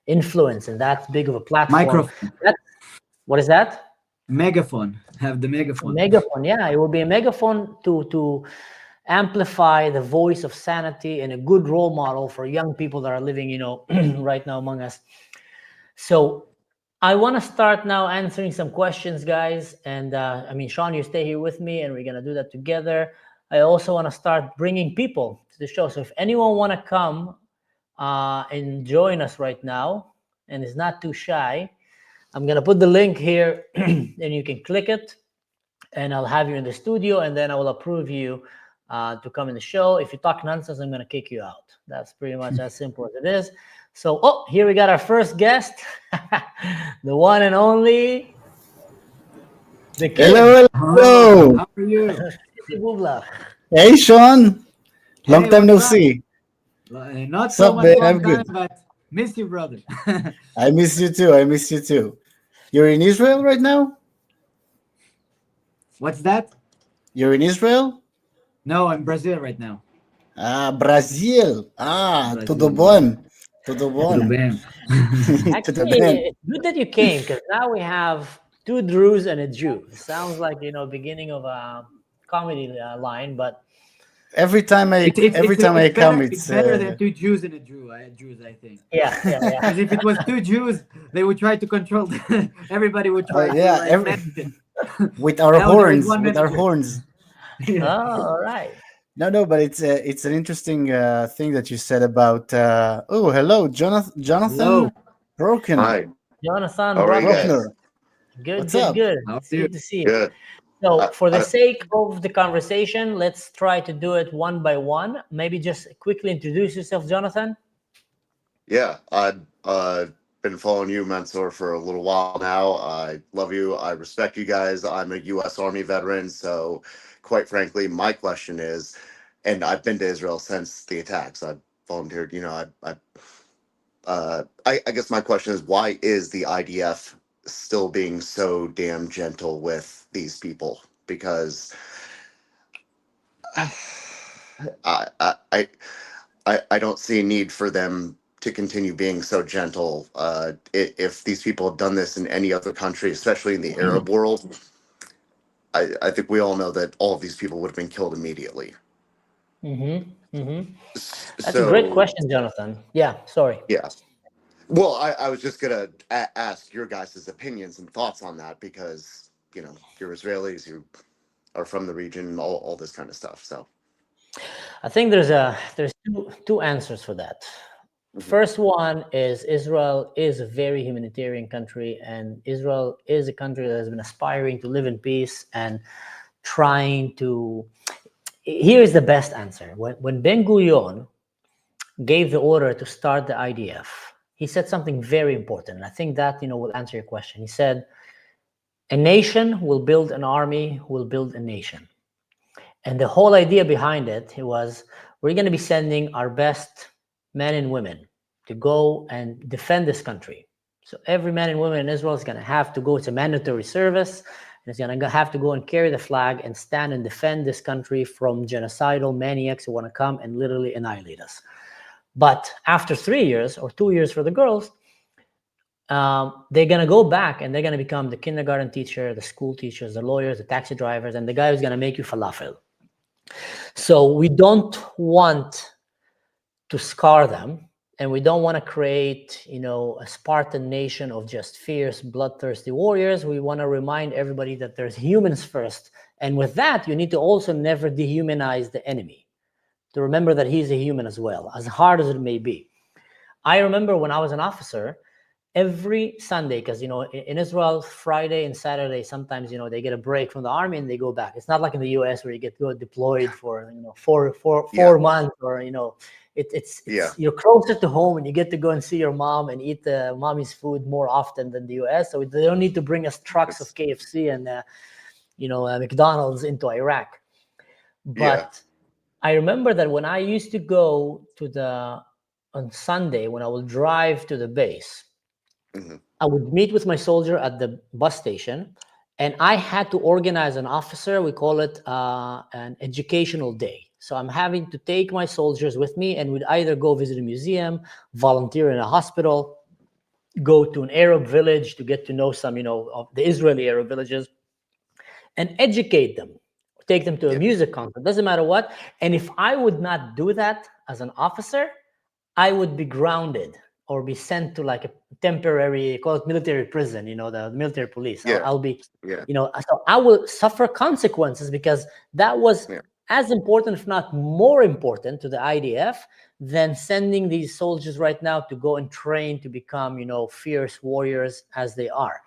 influence and that big of a platform.
Microphone.
What is that?
Megaphone. Have the megaphone.
Megaphone, yeah, it will be a megaphone to amplify the voice of sanity and a good role model for young people that are living, you know, right now among us. So I want to start now answering some questions, guys. And I mean, Sean, you stay here with me and we're going to do that together. I also want to start bringing people to the show. So if anyone want to come and join us right now and is not too shy, I'm going to put the link here and you can click it and I'll have you in the studio, and then I will approve you to come in the show. If you talk nonsense, I'm going to kick you out. That's pretty much as simple as it is. So, here we got our first guest, the one and only, the kid.
Hello.
How are you?
Hey, Sean. Long
Hey,
time no
what's up?
see.
Not
What's
so
up,
much
man?
long
I'm
time,
good.
but miss you, brother.
I miss you too. You're in Israel right now?
What's that?
You're in Israel?
No, I'm Brazil right now.
Brazil. Tudo
Brazil.
bom. Tudo
Tudo
bom.
bem.
Tudo
Actually,
bem.
it's good that you came, because now we have two Druze and a Jew. It sounds like, you know, beginning of a comedy line, but
Every time I
It's
come,
better than two Jews and a Jews, I think.
yeah.
Because if it was two Jews, they would try to control. Everybody would try to manage it.
with our
Now there is
horns,
one
with our
manager.
horns.
Yeah.
Oh, all right.
No, but it's an interesting thing that you said about. Hello, Jonathan
Hello.
Broken.
Hi,
Jonathan
how are you guys?
Brockner.
Good,
What's
good,
up?
good.
How are
It's
you?
good to see you.
Good.
So, for the
I,
sake of the conversation, let's try to do it one by one. Maybe just quickly introduce yourself, Jonathan.
yeah, I've been following you, Mansur, for a little while now. I love you. I respect you guys. I'm a U.S. Army veteran, so quite frankly, my question is, and I've been to Israel since the attacks. I've volunteered. You know, I guess my question is, why is the IDF still being so damn gentle with these people? Because I, I, I I don't see a need for them to continue being so gentle. If these people have done this in any other country, especially in the Arab world, I think we all know that all of these people would have been killed immediately.
That's a great
So,
question, Jonathan. Yeah, sorry.
yeah. Well, I was just going to ask your guys' opinions and thoughts on that because, you know, you're Israelis, you are from the region, all this kind of stuff. So,
I think there's two answers for that. First one is Israel is a very humanitarian country, and Israel is a country that has been aspiring to live in peace and trying to. Here is the best answer. When Ben Gurion gave the order to start the IDF, he said something very important. And I think that, you know, will answer your question. He said, a nation will build an army, will build a nation. And the whole idea behind it was, we're going to be sending our best men and women to go and defend this country. So every man and woman in Israel is going to have to go. It's a mandatory service. And it's going to have to go and carry the flag and stand and defend this country from genocidal maniacs who want to come and literally annihilate us. But after 3 years or 2 years for the girls, they're going to go back and they're going to become the kindergarten teacher, the school teachers, the lawyers, the taxi drivers, and the guy who's going to make you falafel. So we don't want to scar them, and we don't want to create, a Spartan nation of just fierce, bloodthirsty warriors. We want to remind everybody that there's humans first. And with that, you need to also never dehumanize the enemy, to remember that he's a human as well, as hard as it may be. I remember when I was an officer, every Sunday, because in Israel, Friday and Saturday, sometimes they get a break from the army and they go back. It's not like in the US where you get deployed for four months, or it's you're closer to home and you get to go and see your mom and eat the mommy's food more often than the US. So they don't need to bring us trucks of KFC and McDonald's into Iraq. But I remember that when I used to go on Sunday, when I would drive to the base, I would meet with my soldier at the bus station, and I had to organize an officer. We call it an educational day. So I'm having to take my soldiers with me, and we'd either go visit a museum, volunteer in a hospital, go to an Arab village to get to know some, of the Israeli Arab villages, and educate them, take them to a music concert, doesn't matter what. And if I would not do that as an officer, I would be grounded or be sent to like a temporary, call it military prison, the military police. I'll be, so I will suffer consequences, because that was as important, if not more important, to the IDF than sending these soldiers right now to go and train to become, fierce warriors as they are.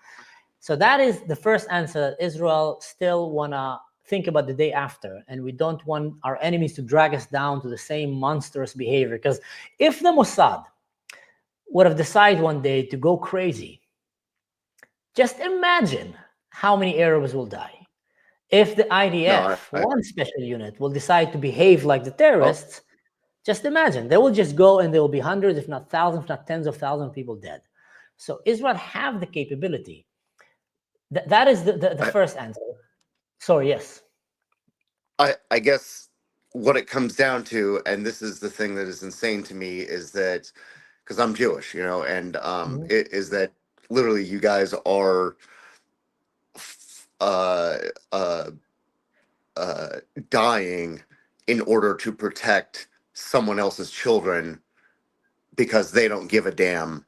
So that is the first answer, that Israel still want to think about the day after, and we don't want our enemies to drag us down to the same monstrous behavior. Because if the Mossad would have decided one day to go crazy, just imagine how many Arabs will die. If the IDF, one special unit, will decide to behave like the terrorists, just imagine. They will just go and there will be hundreds, if not thousands, if not tens of thousands of people dead. So Israel have the capability. That is the first answer. Sorry, yes.
I guess what it comes down to, and this is the thing that is insane to me, is that, because I'm Jewish, and it is that literally you guys are dying in order to protect someone else's children, because they don't give a damn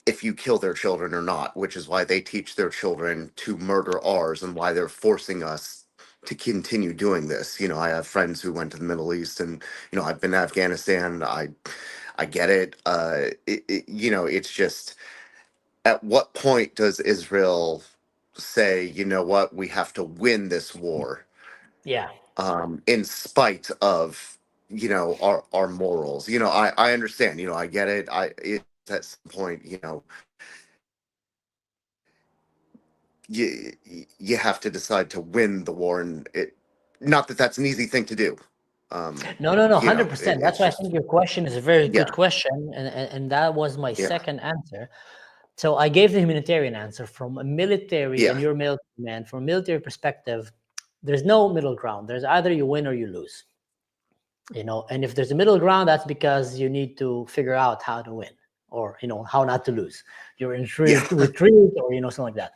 if you kill their children or not, which is why they teach their children to murder ours, and why they're forcing us to continue doing this. I have friends who went to the Middle East, and I've been to Afghanistan. I get it. It's just, at what point does Israel say, you know what, we have to win this war? In spite of our morals. I understand. I get it. At some point, you have to decide to win the war, and not that that's an easy thing to do.
No, 100%. That's why I think your question is a very good question, and that was my second answer. So I gave the humanitarian answer from a military, and you're a military man. From a military perspective, there's no middle ground. There's either you win or you lose. And if there's a middle ground, that's because you need to figure out how to win, or how not to lose. You're in retreat, or something like that.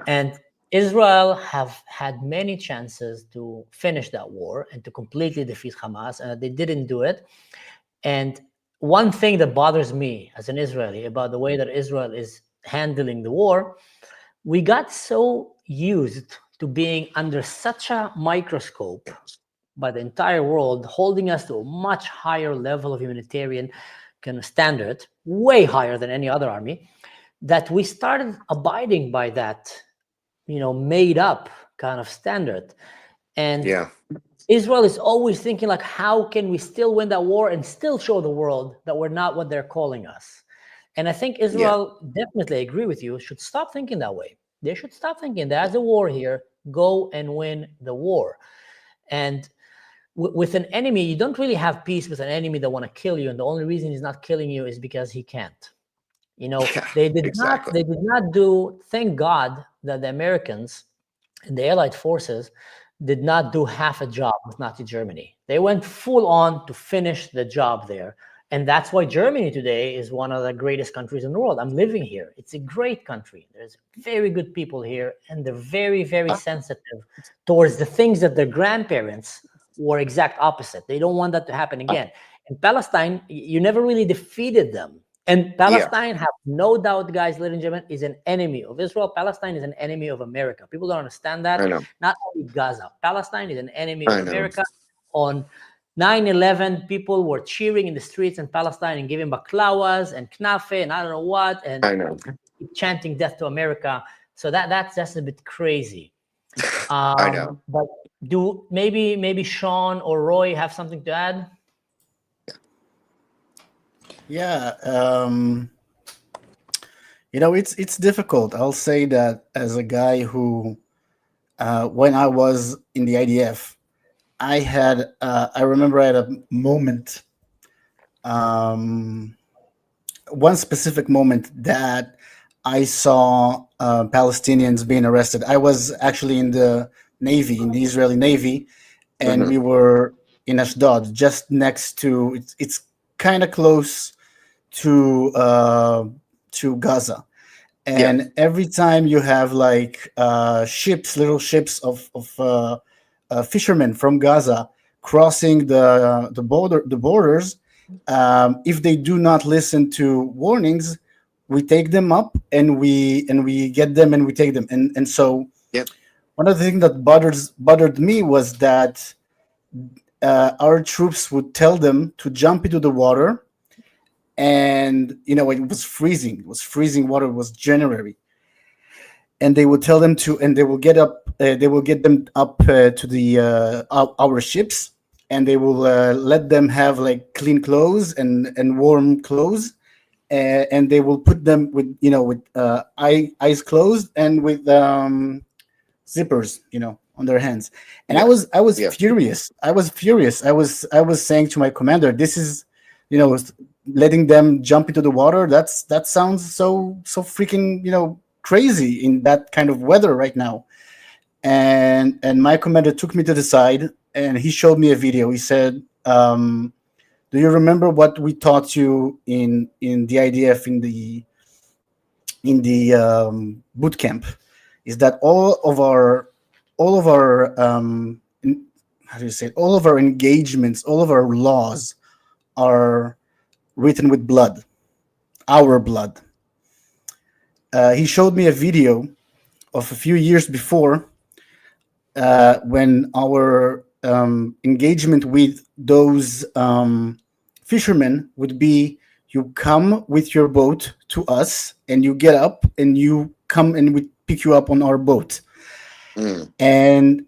And Israel have had many chances to finish that war and to completely defeat Hamas, and they didn't do it. And one thing that bothers me as an Israeli about the way that Israel is handling the war, we got so used to being under such a microscope by the entire world, holding us to a much higher level of humanitarian kind of standard, way higher than any other army, that we started abiding by that, made up kind of standard. And Israel is always thinking like, how can we still win that war and still show the world that we're not what they're calling us? And I think Israel, definitely agree with you, should stop thinking that way. They should stop thinking there's a war here, go and win the war. And with an enemy, you don't really have peace with an enemy that want to kill you, and the only reason he's not killing you is because he can't. You know,
Yeah,
they did
exactly.
not do, thank God that the Americans and the Allied forces did not do half a job with Nazi Germany. They went full on to finish the job there. And that's why Germany today is one of the greatest countries in the world. I'm living here. It's a great country. There's very good people here, and they're very, very sensitive towards the things that their grandparents were exact opposite. They don't want that to happen again. In Palestine, you never really defeated them. And
Yeah,
Palestine, have no doubt, guys, ladies and gentlemen, is an enemy of Israel. Palestine is an enemy of America. People don't understand
I
that.
know.
Not only Gaza. Palestine is an enemy of
I know.
America. On 9/11, people were cheering in the streets in Palestine and giving baklawas and knafe and I don't know what, and
I know.
chanting "Death to America." So that's a bit crazy.
I know.
But do maybe Sean or Roy have something to add?
Yeah, you know, it's difficult. I'll say that as a guy who, when I was in the IDF, I remember I had a moment, um, one specific moment that I saw Palestinians being arrested. I was actually in the Navy, in the Israeli Navy, and
Hmm.
we were in Ashdod, just next to. It's kind of close to Gaza.
Yeah,
And every time you have like ships, little ships of fishermen from Gaza crossing the borders, if they do not listen to warnings, we take them up and we get them and we take them. And so
yeah,
one of the things that bothered me was that our troops would tell them to jump into the water, and you know, it was freezing water. It was January, and they would tell them to, and they will get up, they will get them up to the our ships, and they will let them have like clean clothes and warm clothes, and they will put them with, you know, with eyes closed and with zippers, you know, on their hands. And
yeah,
I was
yeah,
furious. I was saying to my commander, this is, you know, letting them jump into the water. That sounds so freaking, you know, crazy in that kind of weather right now. And my commander took me to the side and he showed me a video. He said, "Do you remember what we taught you in the IDF in the boot camp? Is that all of our how do you say it? All of our engagements, all of our laws are written with blood, our blood." He showed me a video of a few years before, when our engagement with those fishermen would be, you come with your boat to us and you get up and you come and we pick you up on our boat.
mm.
And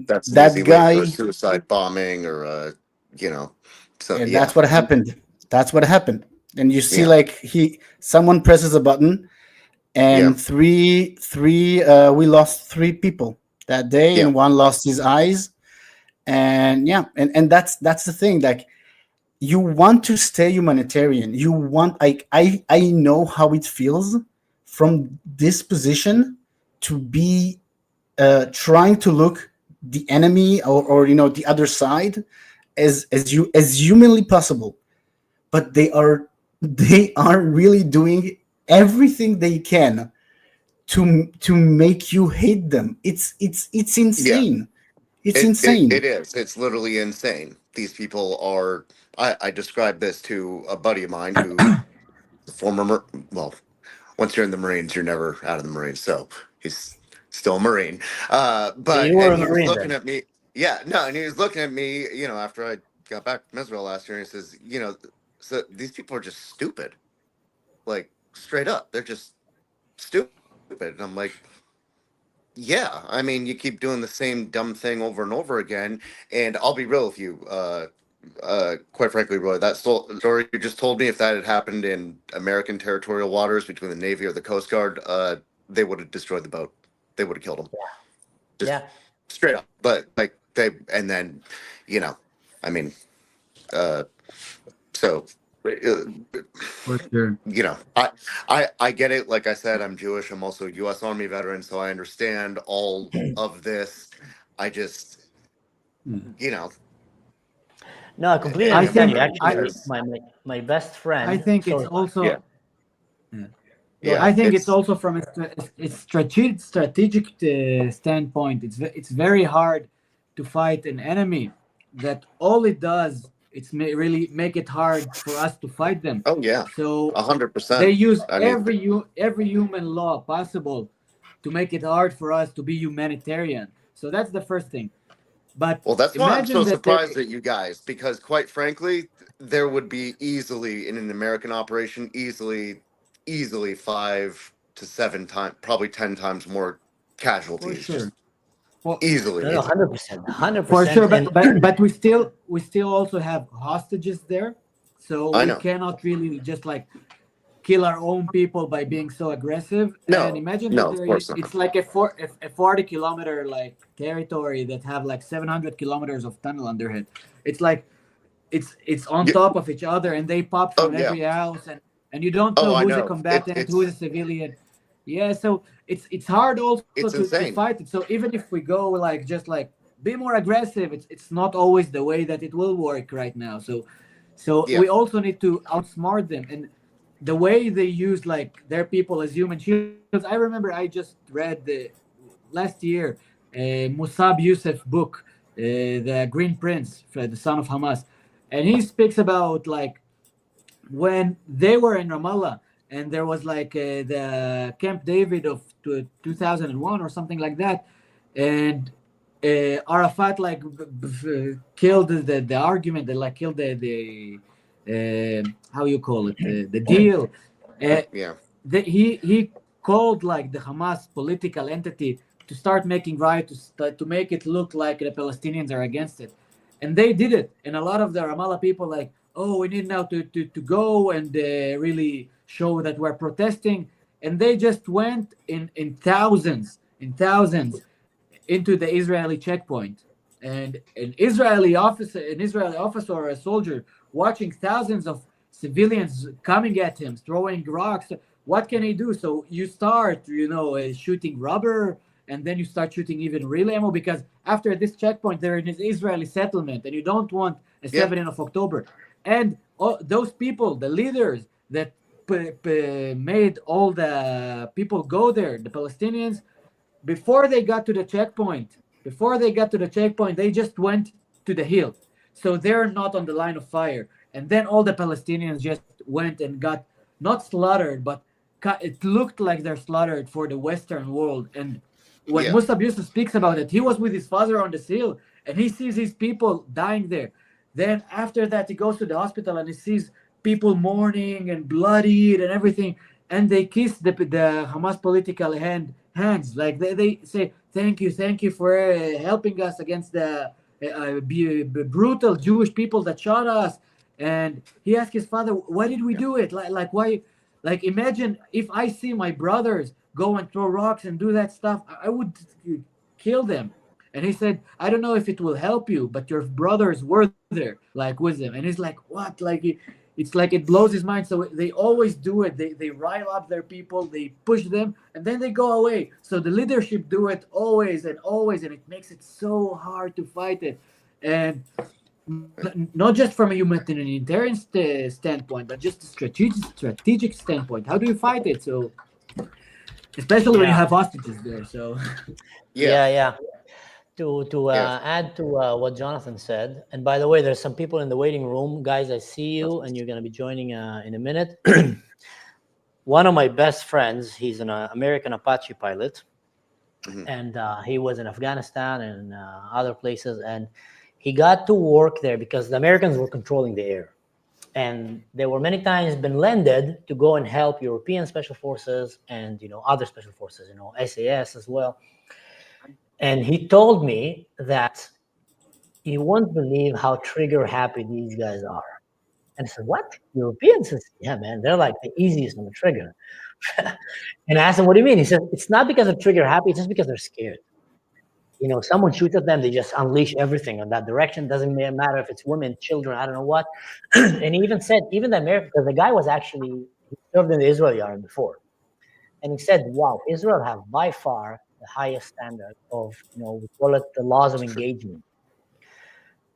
That's an easy
that
way for a
guy,
suicide bombing or you know. So
and
yeah,
that's what happened. That's what happened. And you see,
yeah,
like, someone presses a button,
yeah,
and we lost three people that day,
yeah,
and one lost his eyes. And yeah, and that's the thing. Like, you want to stay humanitarian. You want, like, I know how it feels from this position to be trying to look the enemy, or you know, the other side, as humanly possible. But they are really doing everything they can to make you hate them. It's
yeah.
insane. It's
It
insane.
is. It's literally insane. These people are. I described this to a buddy of mine who former well, once you're in the Marines, you're never out of the Marines. So he's still a Marine.
So
But
you were
and
a
he was
Marine
looking
then.
at me. Yeah, no, and he was looking at me. You know, after I got back from Israel last year, and he says, you know, so these people are just stupid. Like straight up, they're just stupid. And I'm like, yeah. I mean, you keep doing the same dumb thing over and over again. And I'll be real with you. Quite frankly, Roy, that story you just told me, if that had happened in American territorial waters between the Navy or the Coast Guard, they would have destroyed the boat. They would have killed them, just
Yeah.
straight up. But like they, and then, you know, I mean, uh, so
For sure.
You know, I get it. Like I said, I'm Jewish. I'm also a U.S. Army veteran, so I understand all of this. I just, you know,
No, I completely
I
understand
think
you. Actually,
there's,
my best
I
friend.
think it's
Sorry,
also
yeah,
yeah.
go
I
yeah,
ahead.
think it's also from a strategic standpoint. It's very hard to fight an enemy that all it does it's really make it hard for us to fight them.
oh yeah,
So they
100%.
use
I mean,
every human law possible to make it hard for us to be humanitarian. So that's the first thing. But
well, that's why I'm
imagine
so
that
surprised at you guys, because quite frankly, there would be easily in an American operation, easily 5 to 7 times, probably 10 times more
for
casualties, just
sure. Well,
No, no,
easily.
100%, hundred
for
percent,
sure,
and
but we still also have hostages there, so
I
we
know.
cannot really just like kill our own people by being so aggressive. And
No,
imagine that
no, of course not.
it's like a 40 kilometer like territory that have like 700 kilometers of tunnel under it. It's like it's on
Yeah.
top of each other, and they pop
Oh
from
yeah.
every house, and you don't
Oh,
know
I
who's a
know.
combatant, who's a civilian. Yeah, so it's hard also
It's
to
insane.
fight it. So even if we go like just like be more aggressive, it's not always the way that it will work right now. So
Yeah.
we also need to outsmart them, and the way they use like their people as human shields. I remember I just read the last year Musab Youssef book, the Green Prince, the son of Hamas, and he speaks about like when they were in Ramallah and there was like the Camp David of 2001 or something like that, and Arafat like killed the argument, they like killed the how you call it the deal. Uh,
Yeah.
he called like the Hamas political entity to start making right to make it look like the Palestinians are against it, and they did it. And a lot of the Ramallah people like, oh, we need now to go and really show that we're protesting, and they just went in thousands into the Israeli checkpoint, and an Israeli officer or a soldier watching thousands of civilians coming at him, throwing rocks. What can he do? So you start, shooting rubber, and then you start shooting even real ammo because after this checkpoint, there is an Israeli settlement, and you don't want a
Yeah.
7th of October. And those people, the leaders that made all the people go there, the Palestinians, before they got to the checkpoint, they just went to the hill. So they're not on the line of fire. And then all the Palestinians just went and got not slaughtered, but it looked like they're slaughtered for the Western world. And when
Yeah.
Musab Yusuf speaks about it, he was with his father on the hill and he sees his people dying there. Then after that, he goes to the hospital and he sees people mourning and bloodied and everything. And they kiss the Hamas political hands. Like they say, thank you for helping us against the brutal Jewish people that shot us. And he asked his father, why did we do it? Like why? Like imagine if I see my brothers go and throw rocks and do that stuff, I would kill them. And he said, I don't know if it will help you, but your brothers were there, like with them. And he's like, what? Like it's like it blows his mind. So they always do it. They rile up their people, they push them, and then they go away. So the leadership do it always and always, and it makes it so hard to fight it. And not just from a humanitarian standpoint, but just a strategic standpoint. How do you fight it? So especially when you have hostages there. So
Yeah.
yeah. To
Yeah.
add to what Jonathan said, and by the way, there's some people in the waiting room, guys. I see you, and you're going to be joining in a minute. One of my best friends, he's an American Apache pilot, and he was in Afghanistan and other places, and he got to work there because the Americans were controlling the air, and there were many times been landed to go and help European special forces and other special forces, SAS as well. And he told me that you won't believe how trigger happy these guys are. And I said, what? Europeans? Says, yeah, man, they're like the easiest on the trigger. And I asked him, what do you mean? He said, it's not because they're trigger happy, it's just because they're scared. someone shoots at them, they just unleash everything in that direction. Doesn't matter if it's women, children, I don't know what. And he even said, even the American, because the guy was actually, he served in the Israeli army before. And he said, wow, Israel have by far the highest standard of, we call it the laws of engagement.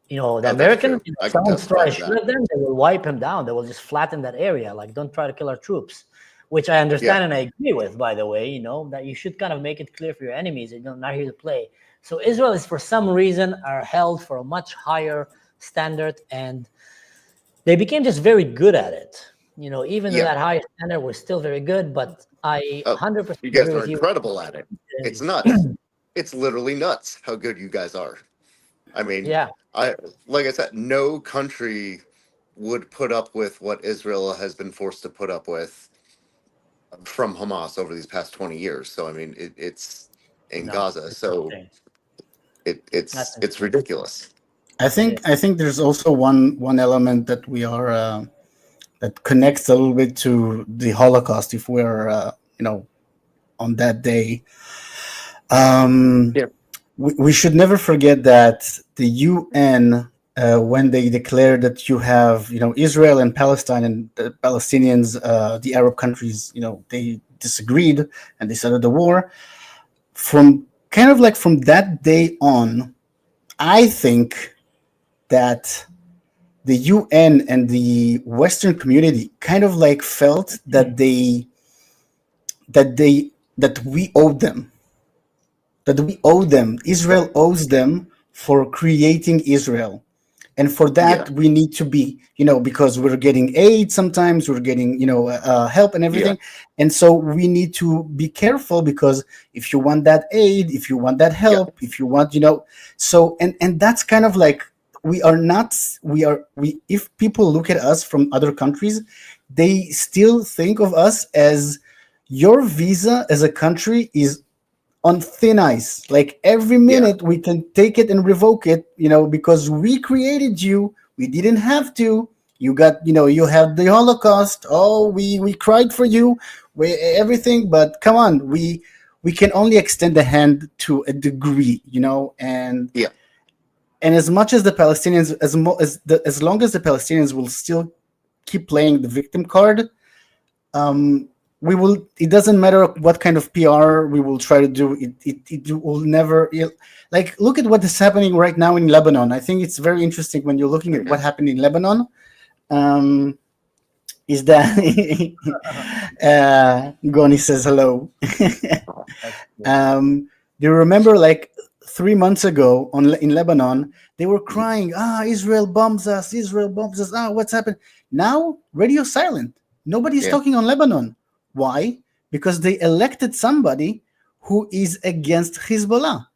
The
Oh, that's
American,
true.
if
I can
someone's
testify
trying
to
to
that.
shoot at them, they will wipe him down. They will just flatten that area. Like, don't try to kill our troops, which I understand and I agree with, by the way, that you should kind of make it clear for your enemies that you're not here to play. So Israel is, for some reason, are held for a much higher standard, and they became just very good at it. Even though
Yeah.
that high standard was still very good, but I
Oh,
100%
you
agree
guys are
with you.
incredible at it. It's nuts. It's literally nuts how good you guys are. I mean,
Yeah.
like I said, no country would put up with what Israel has been forced to put up with from Hamas over these past 20 years. So I mean, it's in
No,
Gaza.
it's
So
insane. That's
it's
insane.
ridiculous.
I think there's also one element that we are that connects a little bit to the Holocaust. If we're on that day,
Yeah.
we should never forget that the UN, when they declared that you have Israel and Palestine, and the Palestinians, the Arab countries, they disagreed and they started the war. From that day on, I think that the UN and the Western community kind of like felt that that we owed them, Israel owes them for creating Israel. And for
Yeah.
that, we need to be, because we're getting aid sometimes, we're getting, help and everything. And so we need to be careful, because if you want that aid, if you want that
Yeah.
help, if you want, so, and that's kind of like, if people look at us from other countries, they still think of us as, your visa as a country is on thin ice. Like every
Yeah.
minute we can take it and revoke it, because we created you. We didn't have to. You got, you had the Holocaust. Oh, we cried for you, everything. But come on, we can only extend the hand to a degree, and
Yeah.
and as much as the Palestinians, as long as the Palestinians will still keep playing the victim card, we will. It doesn't matter what kind of PR we will try to do. It will never. Like, look at what is happening right now in Lebanon. I think it's very interesting when you're looking at what happened in Lebanon. Is that Goni says hello. Do you remember, like 3 months ago in Lebanon, they were crying, Israel bombs us, what's happened? Now, radio silent. Nobody's
Yeah.
talking on Lebanon. Why? Because they elected somebody who is against Hezbollah.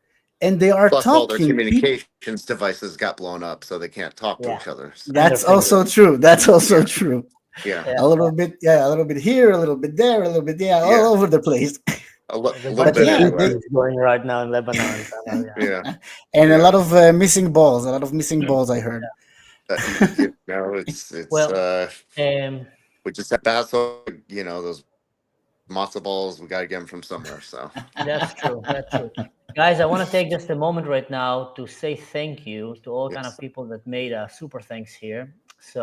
And they are
Plus, all their
talking.
communications devices got blown up, so they can't talk to each other. So,
That's also true. That's also true.
yeah.
A little bit here, a little bit there, a little bit all over the place.
A little
But
bit
yeah,
everywhere.
Is going right now in Lebanon. So,
Yeah.
And
Yeah.
a lot of missing balls. I heard.
It's
well,
we just have basso, those matzo balls. We got to get them from somewhere. So
that's true. That's true. Guys, I want to take just a moment right now to say thank you to all kind of people that made super thanks here. So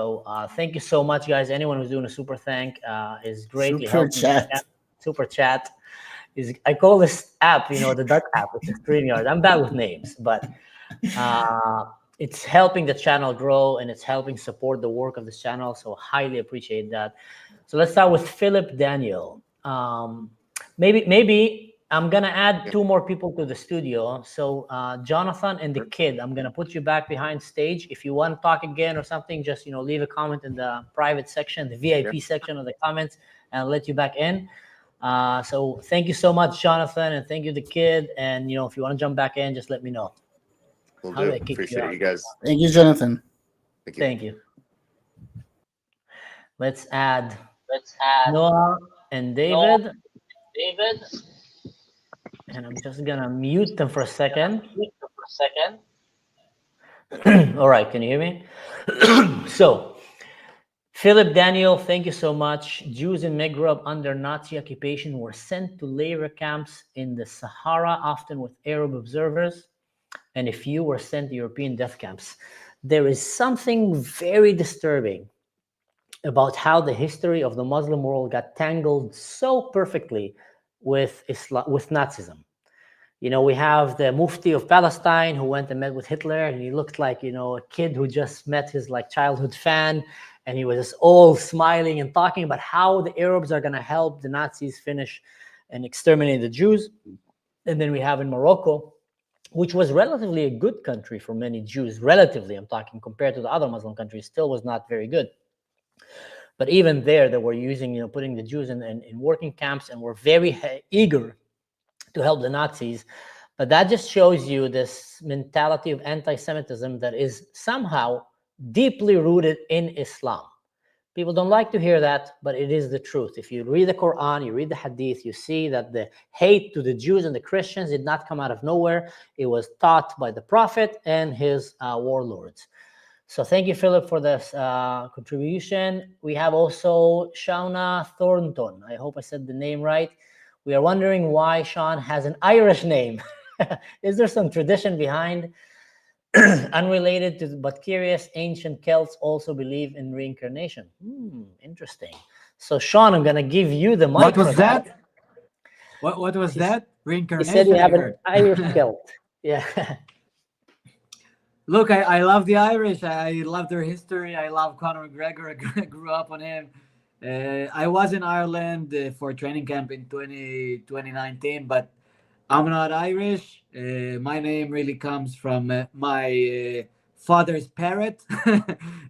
thank you so much, guys. Anyone who's doing a super thank is greatly helping. Super chat is, I call this app, the Duck app, which is StreamYard. I'm bad with names, but it's helping the channel grow and it's helping support the work of this channel. So highly appreciate that. So let's start with Philip Daniel. Maybe I'm gonna add 2 more people to the studio. So Jonathan and the kid, I'm gonna put you back behind stage. If you want to talk again or something, just leave a comment in the private section, the VIP section of the comments, and I'll let you back in. So thank you so much, Jonathan, and thank you, the kid. And if you want to jump back in, just let me know.
we'll do. Appreciate you guys.
Thank you, Jonathan.
Thank you. Let's add Noah and David. And I'm just gonna mute them for a second. All right, can you hear me? So, Philip Daniel, thank you so much. Jews in Maghreb under Nazi occupation were sent to labor camps in the Sahara, often with Arab observers. and if you were sent to European death camps, there is something very disturbing about how the history of the Muslim world got tangled so perfectly with with Nazism. You know, we have the Mufti of Palestine who went and met with Hitler, and he looked like, you know, a kid who just met his like childhood fan, and he was just all smiling and talking about how the Arabs are going to help the Nazis finish and exterminate the Jews. And then we have in Morocco, which was relatively a good country for many Jews, relatively, I'm talking, compared to the other Muslim countries, still was not very good. But even there, they were using, you know, putting the Jews in working camps, and were very eager to help the Nazis. But that just shows you this mentality of anti-Semitism that is somehow deeply rooted in Islam. People don't like to hear that, but it is the truth. If you read the Quran, you read the Hadith, you see that the hate to the Jews and the Christians did not come out of nowhere. It was taught by the Prophet and his warlords. So thank you, Philip, for this contribution. We have also Shauna Thornton. I hope I said the name right. We are wondering why Sean has an Irish name. Is there some tradition behind? Unrelated to, but curious, ancient Celts also believe in reincarnation. Interesting. So Sean, I'm going to give you the mic.
What was that? What was that?
He
Reincarnation?
said you have an Irish Celt. Yeah.
Look, I love the Irish. I love their history. I love Conor McGregor. I grew up on him. I was in Ireland for training camp in 2019, but I'm not Irish. My name really comes from my father's parrot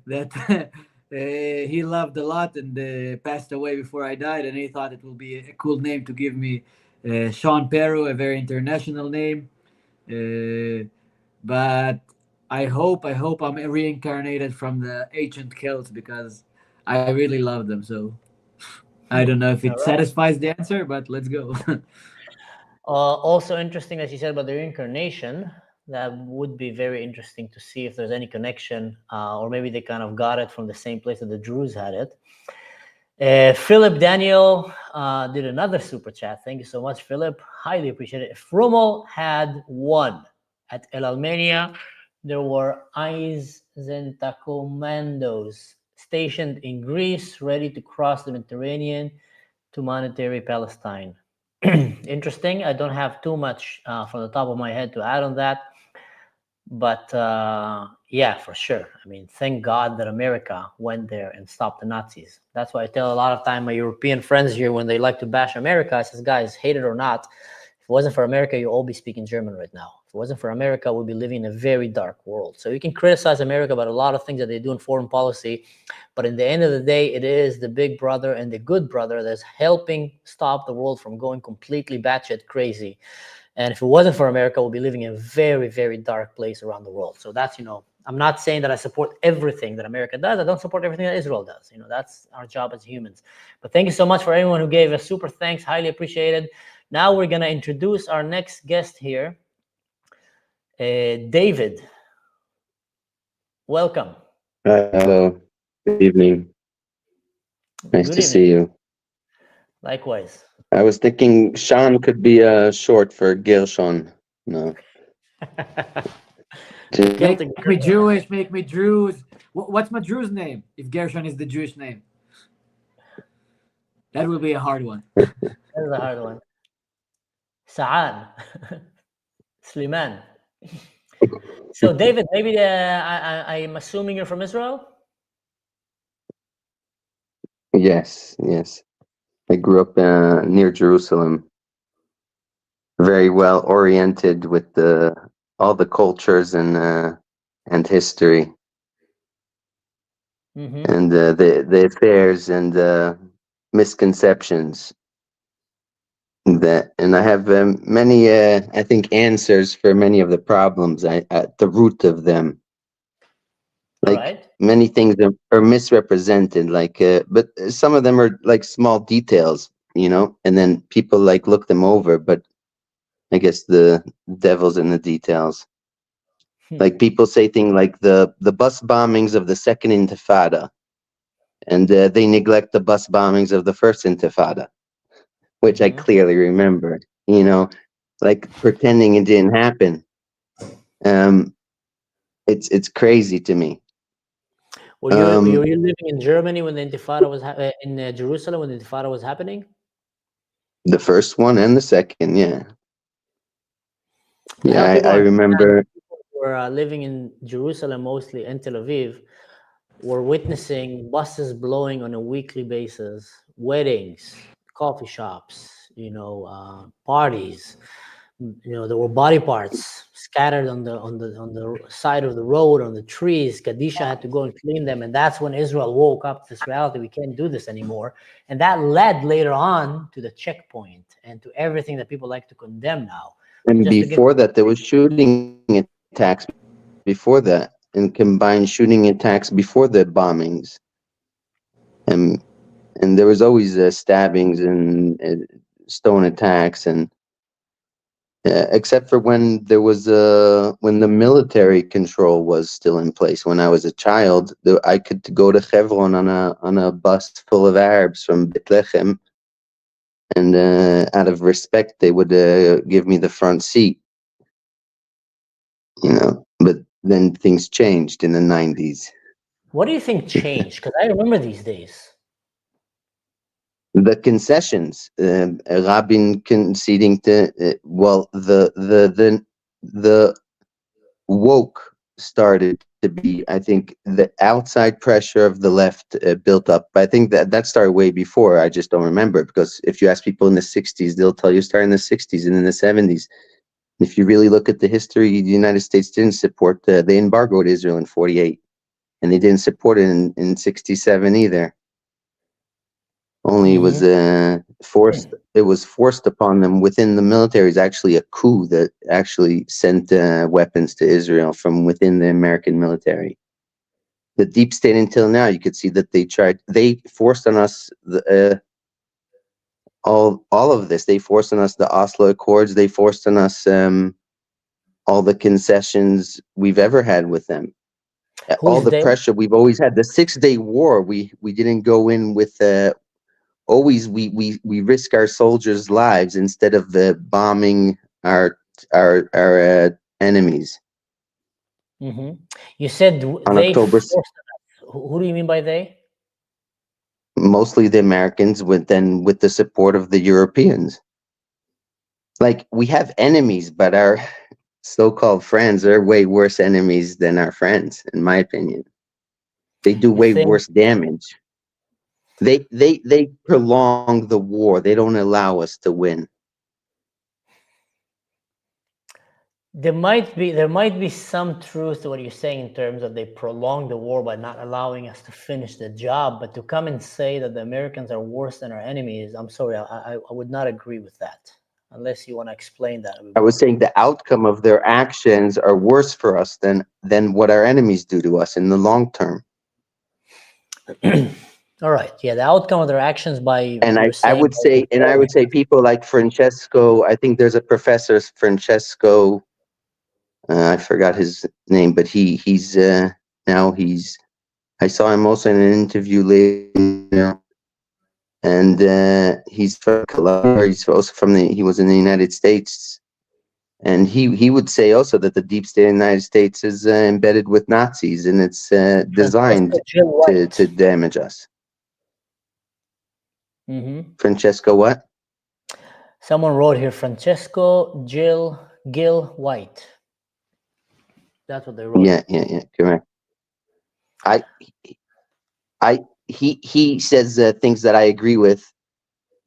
that he loved a lot, and passed away before I died, and he thought it would be a cool name to give me, Sean Peru, a very international name. But I hope I'm reincarnated from the ancient Celts, because I really love them. So I don't know if it satisfies the answer, but let's go.
Also interesting, as you said about the reincarnation, that would be very interesting to see if there's any connection, or maybe they kind of got it from the same place that the Druze had it. Philip Daniel did another super chat. Thank you so much, Philip. Highly appreciate it. If Rommel had won at El Almeria, there were Eisenhower commandos stationed in Greece, ready to cross the Mediterranean to monetary Palestine. Interesting. I don't have too much from the top of my head to add on that. But yeah, for sure. I mean, thank God that America went there and stopped the Nazis. That's why I tell a lot of time my European friends here, when they like to bash America, I says, guys, hate it or not, if it wasn't for America, you'd all be speaking German right now. If it wasn't for America, we'd be living in a very dark world. So you can criticize America about a lot of things that they do in foreign policy, but in the end of the day, it is the big brother and the good brother that's helping stop the world from going completely batshit crazy. And if it wasn't for America, we'll be living in a very, very dark place around the world. So that's, you know, I'm not saying that I support everything that America does. I don't support everything that Israel does. You know, that's our job as humans. But thank you so much for everyone who gave us super thanks. Highly appreciated. Now we're going to introduce our next guest here. David, welcome.
Hello. Good evening. Nice to see you.
Likewise.
I was thinking Sean could be short for Gershon. No.
Make me Jewish, make me Druze. What's my Druze name if Gershon is the Jewish name? That will be a hard one.
That is a hard one. Sa'an. Sliman. So, David, maybe I'm assuming you're from Israel?
Yes. I grew up near Jerusalem. Very well oriented with all the cultures and history, and the affairs and misconceptions. And I have many, I think, answers for many of the problems at the root of them. Like many things are misrepresented, but some of them are like small details, and then people like look them over, but I guess the devil's in the details. Like people say things like the bus bombings of the Second Intifada, and they neglect the bus bombings of the First Intifada, which I clearly remember, like pretending it didn't happen. It's crazy to me.
Were you living in Germany when the Intifada was in Jerusalem when the Intifada was happening?
The first one and the second, yeah. Yeah, I remember.
People who were living in Jerusalem, mostly in Tel Aviv, were witnessing buses blowing on a weekly basis, weddings, coffee shops, parties. There were body parts scattered on the side of the road, on the trees. Kadisha had to go and clean them, and that's when Israel woke up to this reality: we can't do this anymore. And that led later on to the checkpoint and to everything that people like to condemn now.
And before that, there was shooting attacks before that, and combined shooting attacks before the bombings. And there was always stabbings and stone attacks, and except for when there was when the military control was still in place. When I was a child, I could go to Hebron on a bus full of Arabs from Bethlehem, and out of respect, they would give me the front seat. But then things changed in the 90s.
What do you think changed? Because I remember these days.
The concessions, Rabin conceding to the woke started to be. I think the outside pressure of the left built up. I think that started way before. I just don't remember, because if you ask people in the 60s, they'll tell you it started in the 60s and in the 70s. If you really look at the history, the United States didn't support they embargoed Israel in 48, and they didn't support it in 67 either. Only it was forced. It was forced upon them within the military. Is actually a coup that actually sent weapons to Israel from within the American military. The deep state, until now, you could see that they forced on us all of this. They forced on us the Oslo Accords. They forced on us all the concessions we've ever had with them. All the pressure we've always had. The 6-day war, we didn't go in with. Always we risk our soldiers' lives instead of bombing our enemies.
Mm-hmm. You said they forced us. Who do you mean by they?
Mostly the Americans, with the support of the Europeans. Like, we have enemies, but our so-called friends are way worse enemies than our friends, in my opinion. They do way worse damage. They prolong the war. They don't allow us to win.
There might be some truth to what you're saying in terms of they prolong the war by not allowing us to finish the job, but to come and say that the Americans are worse than our enemies, I'm sorry, I would not agree with that, unless you want to explain that.
I was saying the outcome of their actions are worse for us than what our enemies do to us in the long term.
All right. Yeah, the outcome of their actions by.
And I would say people like Francesco. I think there's a professor, Francesco. I forgot his name, but he's now he's. I saw him also in an interview later, and he's from Colombia. He's also he was in the United States, and he would say also that the deep state of the United States is embedded with Nazis, and it's designed to damage us.
Mm-hmm.
Francesco what?
Someone wrote here, Francesco Gil White. That's what they wrote.
Yeah, correct. He says things that I agree with,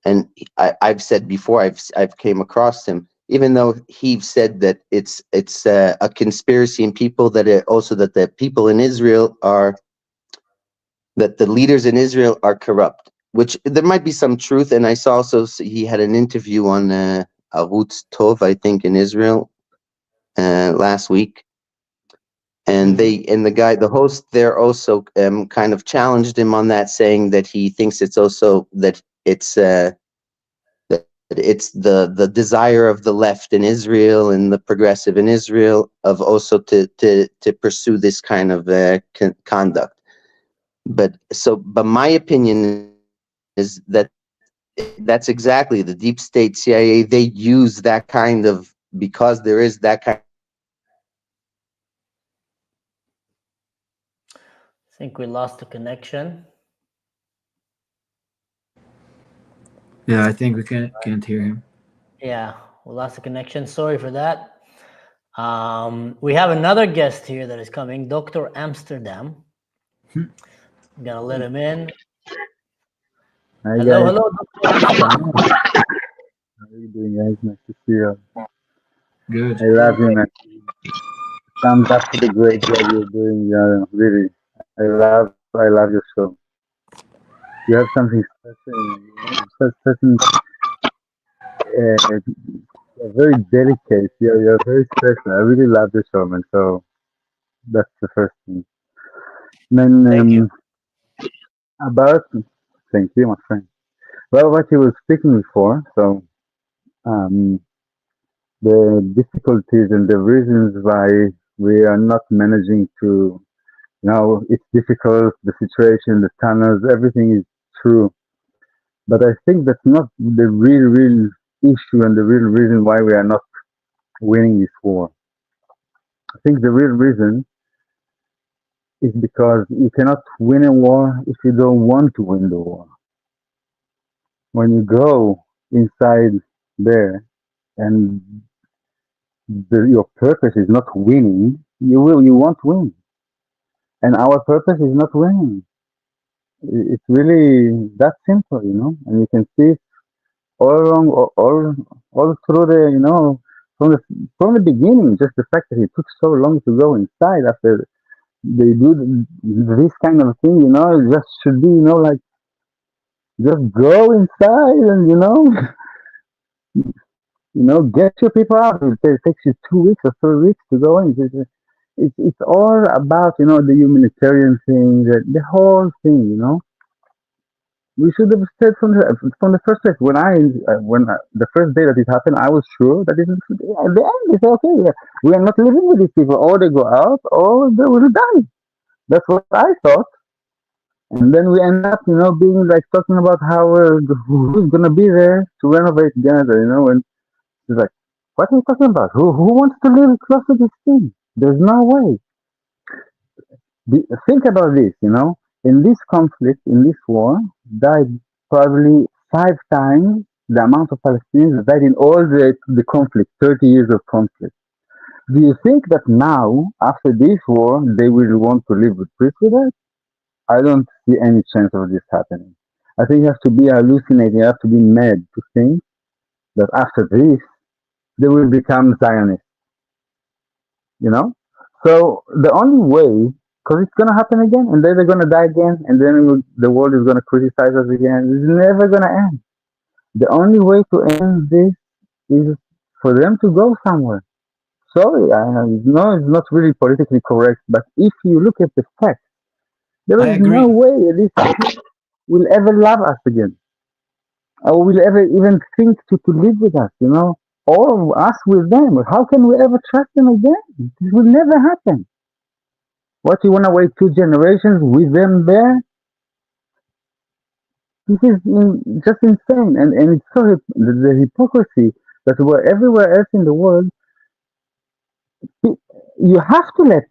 and I've said before. I've came across him, even though he said that it's a conspiracy, and people that also that the people in Israel are, that the leaders in Israel are corrupt, which there might be some truth. And I saw also he had an interview on Arutz Tov, I think, in Israel last week. And the host there also kind of challenged him on that, saying that he thinks it's also that it's the desire of the left in Israel and the progressive in Israel of also to pursue this kind of conduct. But my opinion is that that's exactly the deep state CIA. They use that kind of, because there is that kind
think we lost the connection.
Yeah, I think we can't hear him.
Yeah, we lost the connection. Sorry for that. We have another guest here that is coming, Dr. Amsterdam. I'm gonna let him in.
Hi
Hello,
guys.
hello, Dr. Amsterdam.
How are you doing, guys? Nice to see you.
Good.
I love you, man. Thumbs up to the great job you're doing. Really, I love your show. You have something special. Something very delicate. You're very special. I really love the show, man. So that's the first thing. Then
Thank you.
about thank you, my friend. Well, what you were speaking before. So um, the difficulties and the reasons why we are not managing to. Now it's difficult, the situation, the tunnels, everything is true. But I think that's not the real issue and the real reason why we are not winning this war. I think the real reason is because you cannot win a war if you don't want to win the war. When you go inside there and your purpose is not winning, you won't win. And our purpose is not winning. It's really that simple, and you can see all along, all through the, from the beginning, just the fact that it took so long to go inside after they do this kind of thing, it just should be, like, just go inside and, get your people out. It takes you 2 weeks or 3 weeks to go in. It's all about, the humanitarian thing, the whole thing, We should have said from the first place. When the first day that it happened, I was sure that at the end it's okay. Yeah. We are not living with these people. Or they go out, or they will die. That's what I thought. And then we end up, being like talking about how who's gonna be there to renovate Gaza. And it's like, what are you talking about? Who wants to live close to this thing? There's no way. Think about this, in this conflict, in this war, died probably 5 times the amount of Palestinians that died in all the conflict, 30 years of conflict. Do you think that now, after this war, they will want to live with peace with us? I don't see any chance of this happening. I think you have to be hallucinating, you have to be mad to think that after this, they will become Zionists, So the only way, because it's going to happen again, and then they're going to die again, and then the world is going to criticize us again. It's never going to end. The only way to end this is for them to go somewhere. Sorry, I know it's not really politically correct, but if you look at the facts, there
I
is
agree.
no way this people will ever love us again, or will ever even think to live with us, or us with them. How can we ever trust them again? This will never happen. What, you want to wait 2 generations with them there? This is just insane, and it's so the hypocrisy that we're everywhere else in the world. You have to let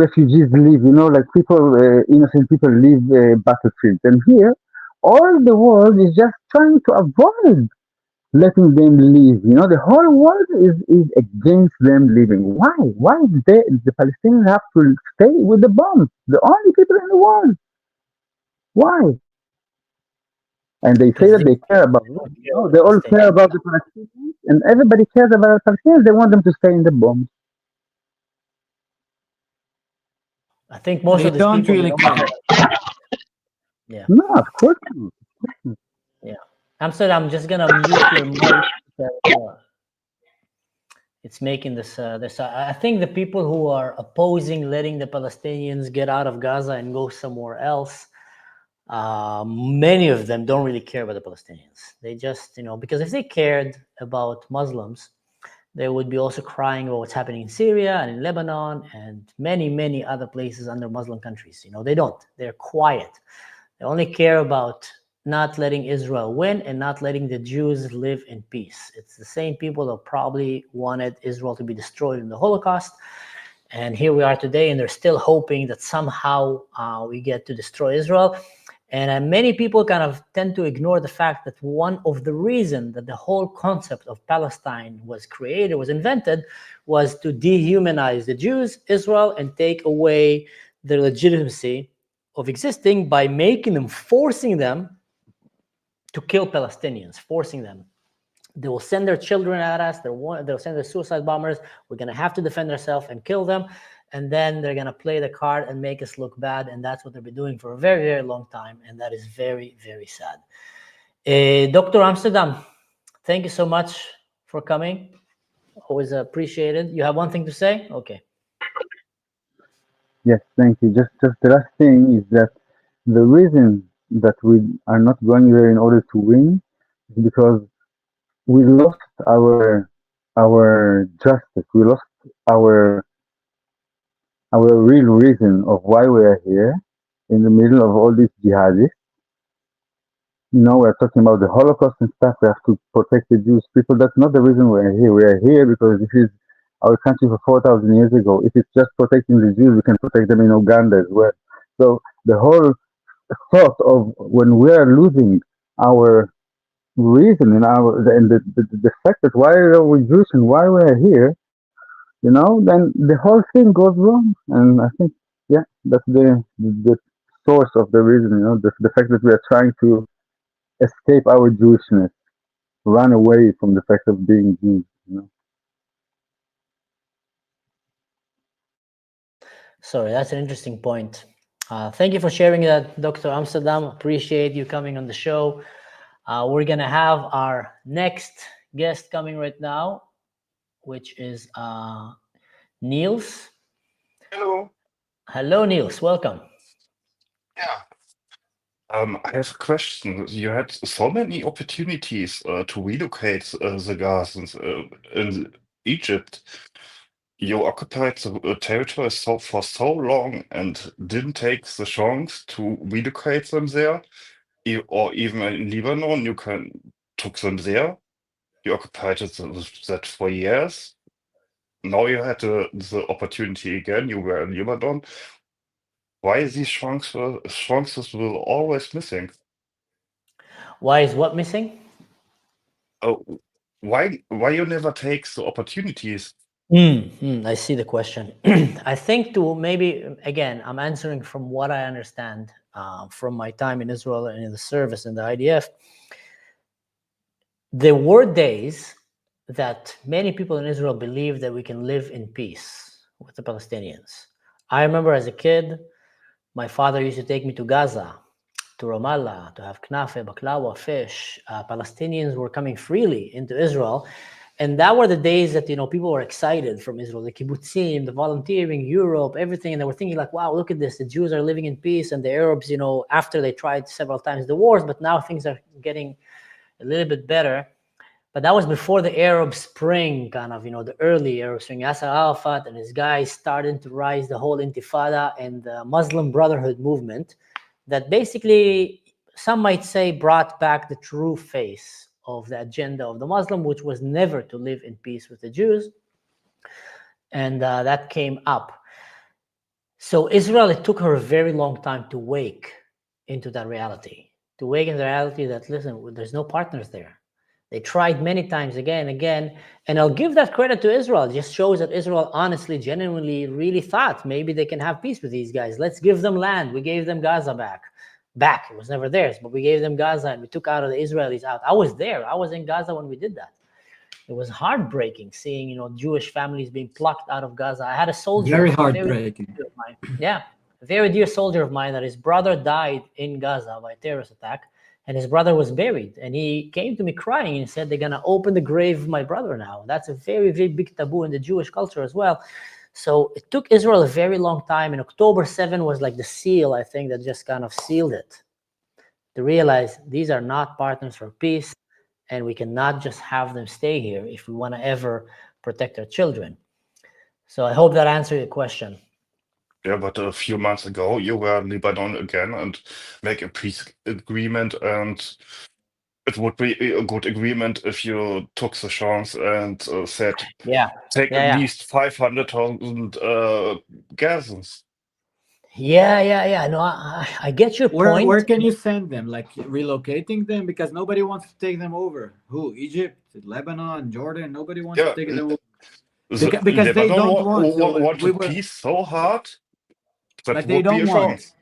refugees live, like people, innocent people leave battlefields, and here, all the world is just trying to avoid letting them leave. The whole world is against them leaving. Why? Why the Palestinians have to stay with the bombs? The only people in the world. Why? And they say that they care about them. No, they all care about the Palestinians, and everybody cares about the Palestinians. They want them to stay in the bombs.
I think most of these
don't
people
really care.
Yeah.
No, of course not.
Yeah. Amsterdam, I'm just gonna mute your mic because it's making this. I think the people who are opposing letting the Palestinians get out of Gaza and go somewhere else, many of them don't really care about the Palestinians. They just, because if they cared about Muslims, they would be also crying about what's happening in Syria and in Lebanon and many other places under Muslim countries. They don't. They're quiet. They only care about not letting Israel win and not letting the Jews live in peace. It's the same people that probably wanted Israel to be destroyed in the Holocaust. And here we are today, and they're still hoping that somehow we get to destroy Israel. And many people kind of tend to ignore the fact that one of the reasons that the whole concept of Palestine was created, was invented, was to dehumanize the Jews, Israel, and take away their legitimacy of existing by making them, forcing them to kill Palestinians, forcing them. They will send their children at us. They'll send their suicide bombers. We're going to have to defend ourselves and kill them. And then they're going to play the card and make us look bad. And that's what they've been doing for a very, very long time. And that is very, very sad. Dr. Amsterdam, thank you so much for coming. Always appreciated. You have one thing to say? Okay.
Yes, thank you. Just the last thing is that the reason that we are not going there in order to win is because we lost our justice. We lost our real reason of why we are here in the middle of all these jihadists. You know, we're talking about the Holocaust and stuff. We have to protect the Jewish people. That's not the reason we're here. We are here because this is our country for 4,000 years ago. If it's just protecting the Jews, we can protect them in Uganda as well. So the whole thought of when we are losing our reason and the fact that why are we Jewish and why we are here, you know, then the whole thing goes wrong. And I think, yeah, that's the source of the reason, you know, the fact that we are trying to escape our Jewishness, run away from the fact of being Jews, you know.
Sorry, that's an interesting point. Thank you for sharing that, Dr. Amsterdam. Appreciate you coming on the show. We're going to have our next guest coming right now, which is Niels.
Hello.
Hello, Niels. Welcome.
Yeah. I have a question. You had so many opportunities to relocate the Gazans in Egypt. You occupied the territory for so long and didn't take the chance to relocate them there, or even in Lebanon, you took them there. You occupied that for years. Now you had the opportunity again. You were in Lebanon. Why these chances will always missing?
Why is what missing?
Oh, why you never take the opportunities?
I see the question. I think to maybe, again, I'm answering from what I understand from my time in Israel and in the service in the IDF. There were days that many people in Israel believed that we can live in peace with the Palestinians. I remember as a kid, my father used to take me to Gaza, to Ramallah, to have knafe, baklawa, fish. Palestinians were coming freely into Israel. And that were the days that, you know, people were excited from Israel, the kibbutzim, the volunteering, Europe, everything. And they were thinking like, wow, look at this. The Jews are living in peace. And the Arabs, you know, after they tried several times the wars, but now things are getting a little bit better. But that was before the Arab Spring, kind of, you know, the early Arab Spring. Yasser Arafat and his guys started to rise the whole Intifada and the Muslim Brotherhood movement that basically, some might say, brought back the true face of the agenda of the Muslim, which was never to live in peace with the Jews. And that came up. So Israel, it took her a very long time to wake into that reality, to wake into the reality that, listen, there's no partners there. They tried many times again and again. And I'll give that credit to Israel. It just shows that Israel honestly, genuinely, really thought maybe they can have peace with these guys. Let's give them land. We gave them Gaza back. It was never theirs, but we gave them Gaza and we took out of the Israelis out. I was there. I was in Gaza when we did that. It was heartbreaking seeing, you know, Jewish families being plucked out of Gaza. I had a soldier.
Very heartbreaking.
A very dear soldier of mine that his brother died in Gaza by a terrorist attack. And his brother was buried. And he came to me crying and said, they're going to open the grave of my brother now. That's a very, very big taboo in the Jewish culture as well. So it took Israel a very long time. And October 7 was like the seal, I think, that just kind of sealed it. To realize these are not partners for peace. And we cannot just have them stay here if we want to ever protect our children. So I hope that answered your question.
Yeah, but a few months ago, you were in Lebanon again and make a peace agreement, and it would be a good agreement if you took the chance and said, take
Yeah,
at
yeah.
least 500,000 Gazans.
Yeah. No, I get your point.
Where can you send them? Like relocating them? Because nobody wants to take them over. Who? Egypt, Lebanon, Jordan? Nobody wants to take them over. Because they don't want
peace so hard.
But they don't want.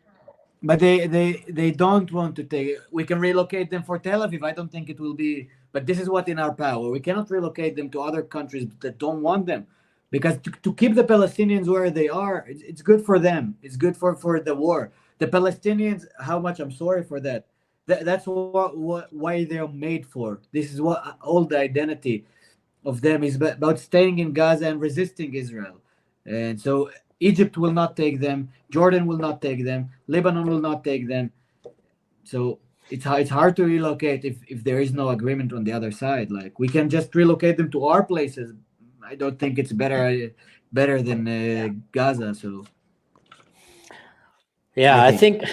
But they don't want to take it. We can relocate them for Tel Aviv. I don't think it will be. But this is what in our power. We cannot relocate them to other countries that don't want them, because to keep the Palestinians where they are, it's good for them. It's good for the war. The Palestinians, how much I'm sorry for that. That's why they're made for. This is what all the identity of them is about, staying in Gaza and resisting Israel. And so Egypt will not take them. Jordan will not take them. Lebanon will not take them. So it's hard to relocate if there is no agreement on the other side. Like, we can just relocate them to our places. I don't think it's better than Gaza. So
yeah, I think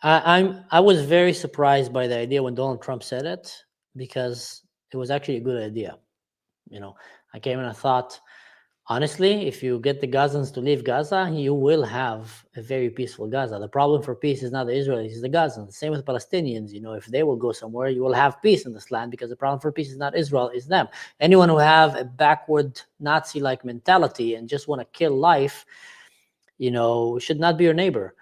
I was very surprised by the idea when Donald Trump said it, because it was actually a good idea. I came and I thought, honestly, if you get the Gazans to leave Gaza, you will have a very peaceful Gaza. The problem for peace is not the Israelis, it's the Gazans. Same with Palestinians. If they will go somewhere, you will have peace in this land, because the problem for peace is not Israel, it's them. Anyone who have a backward Nazi-like mentality and just want to kill life, should not be your neighbor.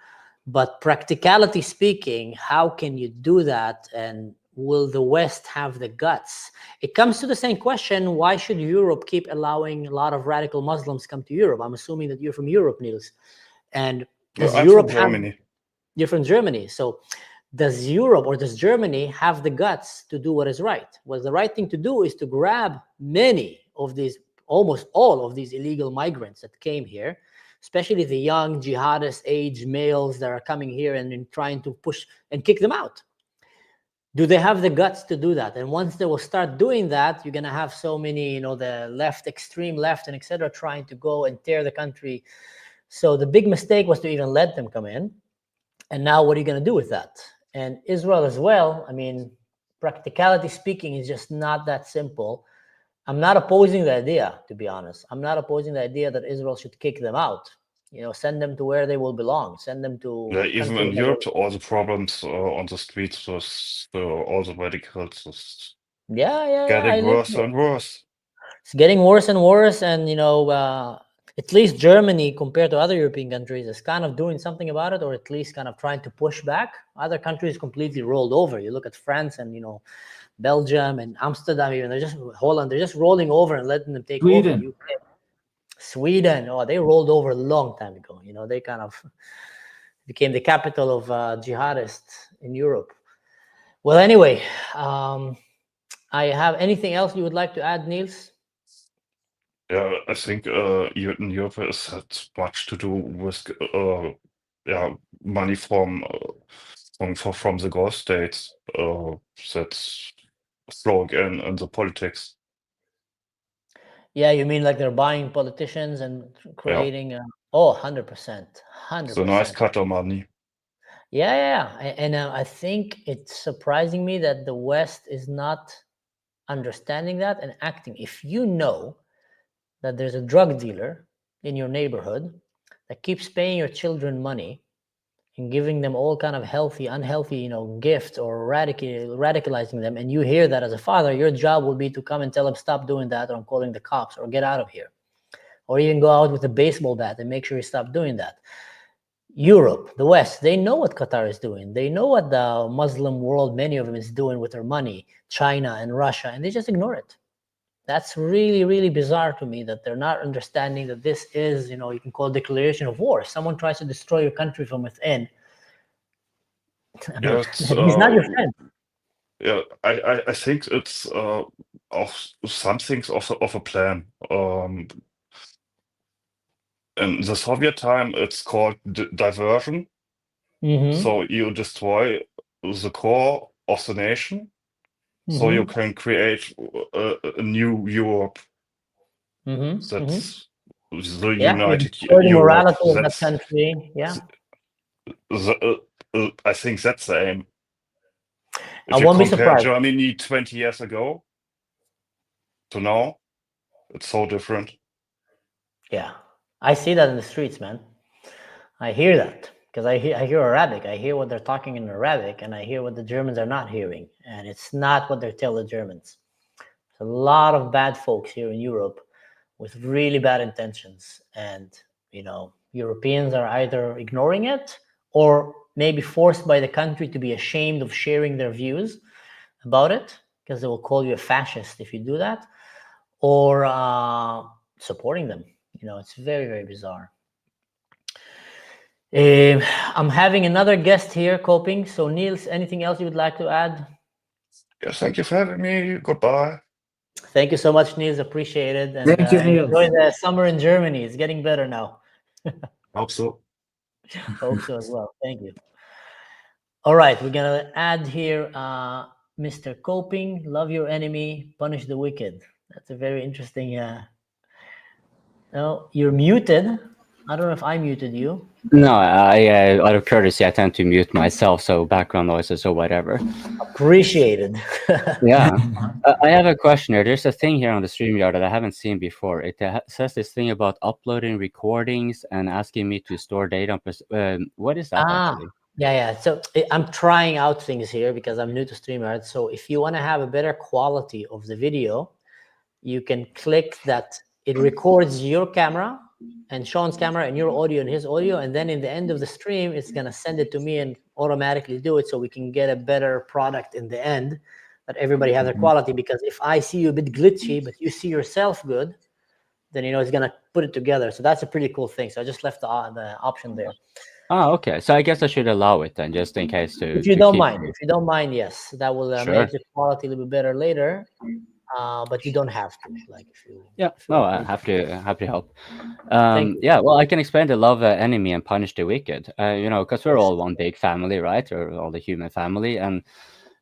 But practicality speaking, how can you do that? And will the West have the guts? It comes to the same question: why should Europe keep allowing a lot of radical Muslims come to Europe? I'm assuming that you're from Europe, Niels. And does Europe
from Germany.
You're from Germany. So does Europe or does Germany have the guts to do what is right? Well, the right thing to do is to grab many of these, almost all of these illegal migrants that came here, especially the young jihadist age males that are coming here and trying to push and kick them out. Do they have the guts to do that? And once they will start doing that, you're going to have so many, the left, extreme left and etc., trying to go and tear the country. So the big mistake was to even let them come in. And now what are you going to do with that? And Israel as well, I mean, practicality speaking, is just not that simple. I'm not opposing the idea, to be honest. I'm not opposing the idea that Israel should kick them out. Send them to where they will belong. Send them to...
Yeah, even in Europe, all the problems on the streets with all the radicals. Getting worse and worse.
It's getting worse and worse. And, at least Germany, compared to other European countries, is kind of doing something about it, or at least kind of trying to push back. Other countries completely rolled over. You look at France and, Belgium and Amsterdam, even Holland, they're just rolling over and letting them take over. UK. Sweden, they rolled over a long time ago. They kind of became the capital of jihadists in Europe. Well, anyway, I have anything else you would like to add, Niels?
Yeah, I think in Europe has had much to do with money from the Gulf states that's flowing in the politics.
Yeah, you mean like they're buying politicians and creating 100%. 100%.
It's a nice cut of money.
Yeah. And I think it's surprising me that the West is not understanding that and acting. If you know that there's a drug dealer in your neighborhood that keeps paying your children money and giving them all kind of healthy, unhealthy, gifts, or radicalizing them, and you hear that as a father, your job will be to come and tell them, stop doing that, or I'm calling the cops, or get out of here. Or even go out with a baseball bat and make sure you stop doing that. Europe, the West, they know what Qatar is doing. They know what the Muslim world, many of them, is doing with their money, China and Russia, and they just ignore it. That's really, really bizarre to me, that they're not understanding that this is, you can call it declaration of war. Someone tries to destroy your country from within. He's not your friend.
Yeah, I think it's of some things of a plan. In the Soviet time, it's called diversion.
Mm-hmm.
So you destroy the core of the nation. So you can create a new Europe. That's the United Europe.
Morality of that country. Yeah.
I think that's the aim. If
I
you
won't be
compare
surprised.
Germany 20 years ago to now, it's so different.
Yeah, I see that in the streets, man. I hear that because I hear Arabic. I hear what they're talking in Arabic, and I hear what the Germans are not hearing, and it's not what they tell the Germans. There's a lot of bad folks here in Europe with really bad intentions, and Europeans are either ignoring it or maybe forced by the country to be ashamed of sharing their views about it, because they will call you a fascist if you do that, or supporting them. It's very, very bizarre. I'm having another guest here coping. So Niels, anything else you would like to add?
Yes, thank you for having me. Goodbye.
Thank you so much, Niels. Appreciate it. And
Thank you, Niels.
enjoy the summer in Germany. It's getting better now.
Hope so.
Hope so as well. Thank you. All right, we're gonna add here Mr. Coping, love your enemy, punish the wicked. That's a very interesting. No, you're muted. I don't know if I muted you.
No, I out of courtesy, I tend to mute myself, so background noises or whatever.
Appreciated.
Yeah. I have a question here. There's a thing here on the StreamYard that I haven't seen before. It says this thing about uploading recordings and asking me to store data. What is that actually?
Yeah. So I'm trying out things here because I'm new to StreamYard. So if you want to have a better quality of the video, you can click that. It records your camera and Sean's camera and your audio and his audio, and then in the end of the stream, it's gonna send it to me and automatically do it, so we can get a better product in the end, that everybody has their quality. Because if I see you a bit glitchy, but you see yourself good, then it's gonna put it together. So that's a pretty cool thing. So I just left the option there.
Oh, okay. So I guess I should allow it then, just in case to.
If you don't mind, yes, that will
Sure.
make the quality a little bit better later. But you don't have to. Like if you.
Yeah. No, I have to help.
Thank you.
Yeah. Well, I can explain the love enemy and punish the wicked. Because we're all one big family, right? Or all the human family, and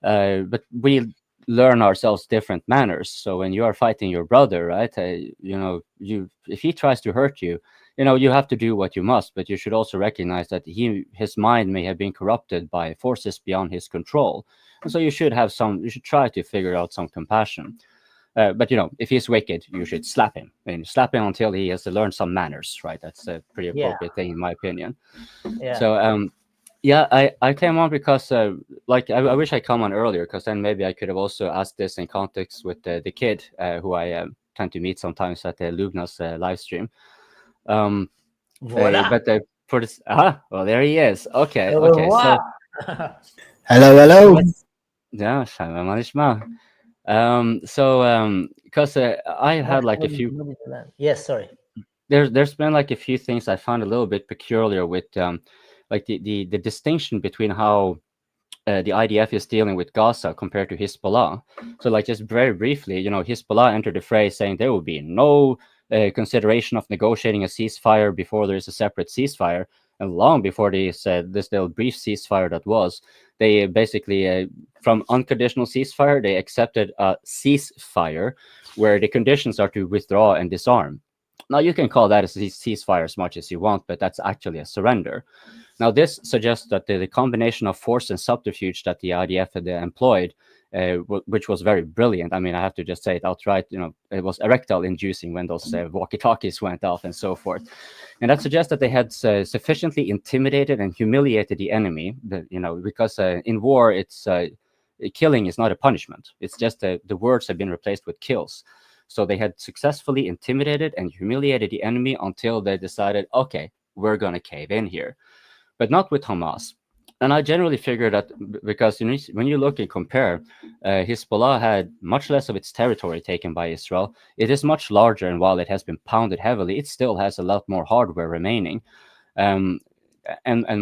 but we learn ourselves different manners. So when you are fighting your brother, right? If he tries to hurt you, you have to do what you must, but you should also recognize that his mind may have been corrupted by forces beyond his control, and so you should try to figure out some compassion. But if he's wicked, you should slap him, and slap him until he has to learn some manners, right? That's a pretty appropriate thing in my opinion.
Yeah.
So I came on because I wish I come on earlier, because then maybe I could have also asked this in context with the kid who I tend to meet sometimes at the Lugna's live stream.
Voila.
But for this, well, there he is. Okay.
Voila.
So
Hello.
yeah, because I had like a few.
Yes, sorry.
There's been like a few things I found a little bit peculiar with like the distinction between how the IDF is dealing with Gaza compared to Hezbollah. So like just very briefly, Hezbollah entered the fray saying there will be no consideration of negotiating a ceasefire before there is a separate ceasefire. And long before they said this little brief ceasefire that was, they basically, from unconditional ceasefire, they accepted a ceasefire where the conditions are to withdraw and disarm. Now, you can call that a ceasefire as much as you want, but that's actually a surrender. Now, this suggests that the combination of force and subterfuge that the IDF had employed, which was very brilliant. I mean, I have to just say it outright, it was erectile inducing when those walkie-talkies went off and so forth. And that suggests that they had sufficiently intimidated and humiliated the enemy, because in war, it's killing is not a punishment. It's just the words have been replaced with kills. So they had successfully intimidated and humiliated the enemy until they decided, okay, we're going to cave in here. But not with Hamas. And I generally figure that because when you look and compare, Hezbollah had much less of its territory taken by Israel. It is much larger, and while it has been pounded heavily, it still has a lot more hardware remaining, and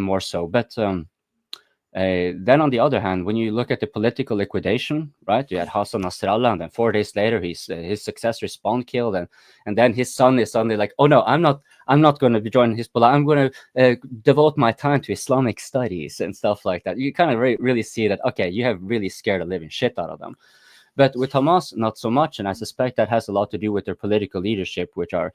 more so. But then on the other hand, when you look at the political liquidation, right? You had Hassan Nasrallah, and then 4 days later, his successor Spawn killed, and then his son is suddenly like, oh no, I'm not going to be joining Hezbollah. I'm going to devote my time to Islamic studies and stuff like that. You kind of really see that, okay, you have really scared the living shit out of them. But with Hamas, not so much, and I suspect that has a lot to do with their political leadership, which are,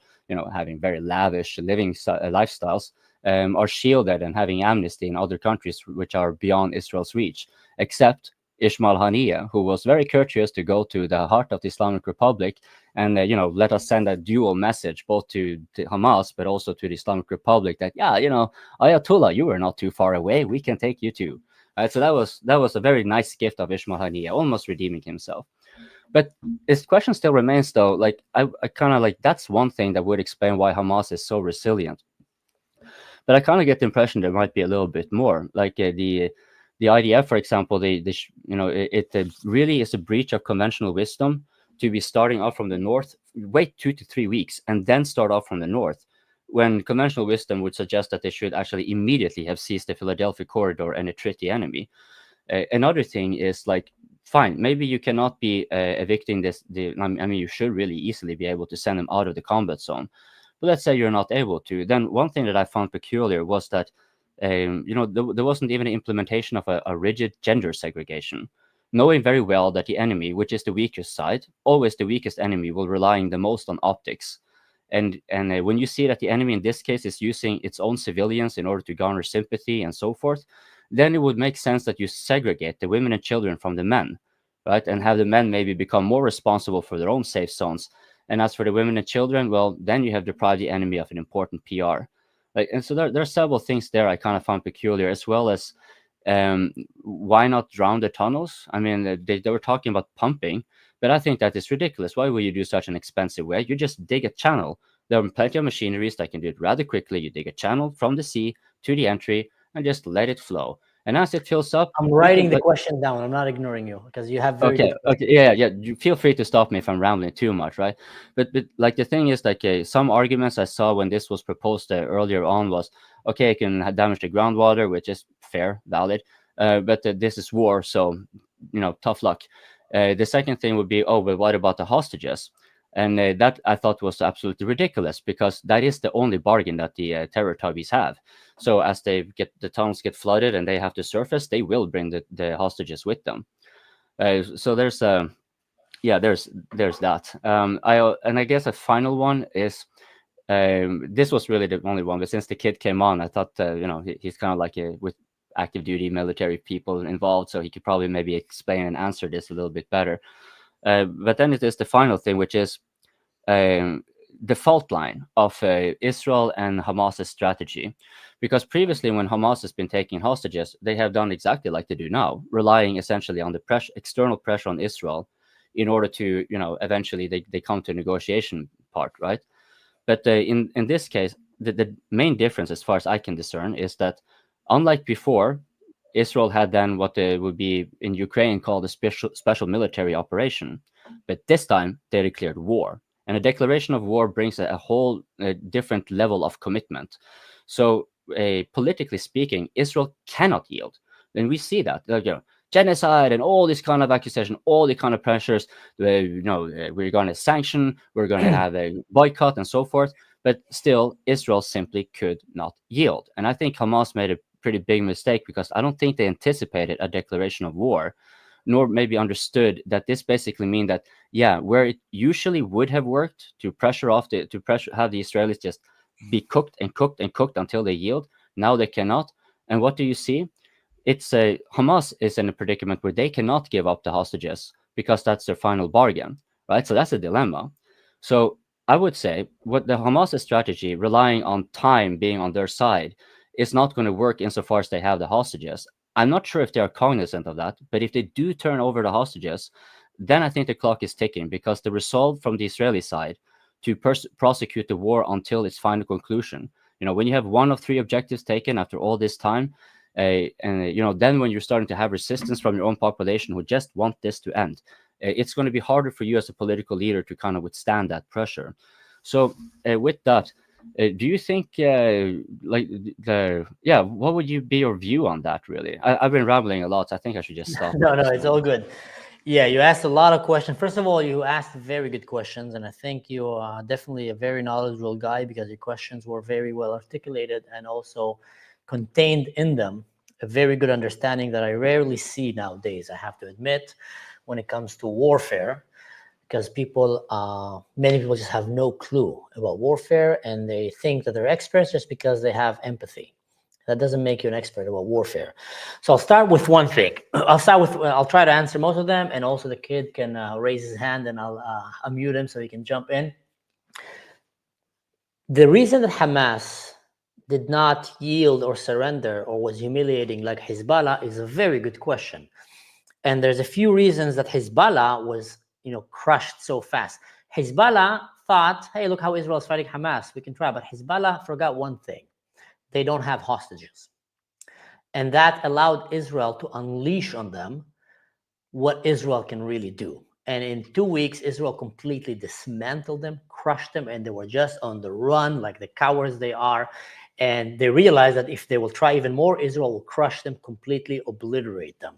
having very lavish living lifestyles. Are shielded and having amnesty in other countries which are beyond Israel's reach, except Ismail Haniyeh, who was very courteous to go to the heart of the Islamic Republic and let us send a dual message both to Hamas but also to the Islamic Republic that Ayatollah, you were not too far away, we can take you too. So that was a very nice gift of Ismail Haniyeh, almost redeeming himself. But his question still remains, though. Like I kind of like that's one thing that would explain why Hamas is so resilient. But I kind of get the impression there might be a little bit more. Like the IDF, for example, it really is a breach of conventional wisdom to be starting off from the north, wait 2 to 3 weeks, and then start off from the north, when conventional wisdom would suggest that they should actually immediately have seized the Philadelphia corridor and treat the enemy. Another thing is like, fine, maybe you cannot be evicting you should really easily be able to send them out of the combat zone. But let's say you're not able to. Then one thing that I found peculiar was that, there wasn't even an implementation of a rigid gender segregation. Knowing very well that the enemy, which is the weakest side, always the weakest enemy, will relying the most on optics. And when you see that the enemy in this case is using its own civilians in order to garner sympathy and so forth, then it would make sense that you segregate the women and children from the men, right? And have the men maybe become more responsible for their own safe zones. And as for the women and children, well, then you have deprived the enemy of an important PR. And so there are several things there I kind of found peculiar, as well as why not drown the tunnels? I mean, they were talking about pumping, but I think that is ridiculous. Why would you do such an expensive way? You just dig a channel. There are plenty of machineries that can do it rather quickly. You dig a channel from the sea to the entry and just let it flow. And as it fills up,
I'm writing the question down. I'm not ignoring you because you have very
okay. Yeah. You feel free to stop me if I'm rambling too much, right? But like the thing is, like some arguments I saw when this was proposed earlier on was, okay, it can damage the groundwater, which is fair, valid, but this is war, so tough luck. The second thing would be, oh, but what about the hostages? And that I thought was absolutely ridiculous, because that is the only bargain that the terror tubbies have. So as the tunnels get flooded and they have to surface, they will bring the hostages with them. So there's that. I guess a final one is, this was really the only one, but since the kid came on, I thought he's kind of like with active duty military people involved, so he could probably maybe explain and answer this a little bit better. But then it is the final thing, which is the fault line of Israel and Hamas's strategy. Because previously, when Hamas has been taking hostages, they have done exactly like they do now, relying essentially on the external pressure on Israel in order to, eventually they come to a negotiation part, right? But in this case, the main difference, as far as I can discern, is that unlike before, Israel had then what would be in Ukraine called a special military operation. But this time, they declared war. And a declaration of war brings a whole different level of commitment. So politically speaking, Israel cannot yield. And we see that. Genocide and all this kind of accusation, all the kind of pressures, we're going to sanction, we're going to have a boycott and so forth. But still, Israel simply could not yield. And I think Hamas made a pretty big mistake, because I don't think they anticipated a declaration of war, nor maybe understood that this basically means that, where it usually would have worked to have the Israelis just be cooked and cooked and cooked until they yield, now they cannot. And what do you see? It's Hamas is in a predicament where they cannot give up the hostages because that's their final bargain, right? So that's a dilemma. So I would say what the Hamas strategy, relying on time being on their side, is not going to work insofar as they have the hostages. I'm not sure if they are cognizant of that, but if they do turn over the hostages, then I think the clock is ticking, because the resolve from the Israeli side to prosecute the war until its final conclusion, when you have one of 3 objectives taken after all this time, and then when you're starting to have resistance from your own population who just want this to end, it's going to be harder for you as a political leader to kind of withstand that pressure. So with that, do you think what would be your view on that, really? I've been rambling a lot, so I think I should just stop.
No, it's all good. Yeah, you asked a lot of questions. First of all, you asked very good questions, and I think you are definitely a very knowledgeable guy, because your questions were very well articulated and also contained in them a very good understanding that I rarely see nowadays, I have to admit, when it comes to warfare, because many people just have no clue about warfare, and they think that they're experts just because they have empathy. That doesn't make you an expert about warfare. So I'll start with one thing. I'll try to answer most of them, and also the kid can raise his hand, and I'll unmute him so he can jump in. The reason that Hamas did not yield or surrender or was humiliating like Hezbollah is a very good question. And there's a few reasons that Hezbollah was, crushed so fast. Hezbollah thought, hey, look how Israel is fighting Hamas. We can try. But Hezbollah forgot one thing. They don't have hostages. And that allowed Israel to unleash on them what Israel can really do. And in 2 weeks, Israel completely dismantled them, crushed them, and they were just on the run like the cowards they are. And they realized that if they will try even more, Israel will crush them, completely obliterate them.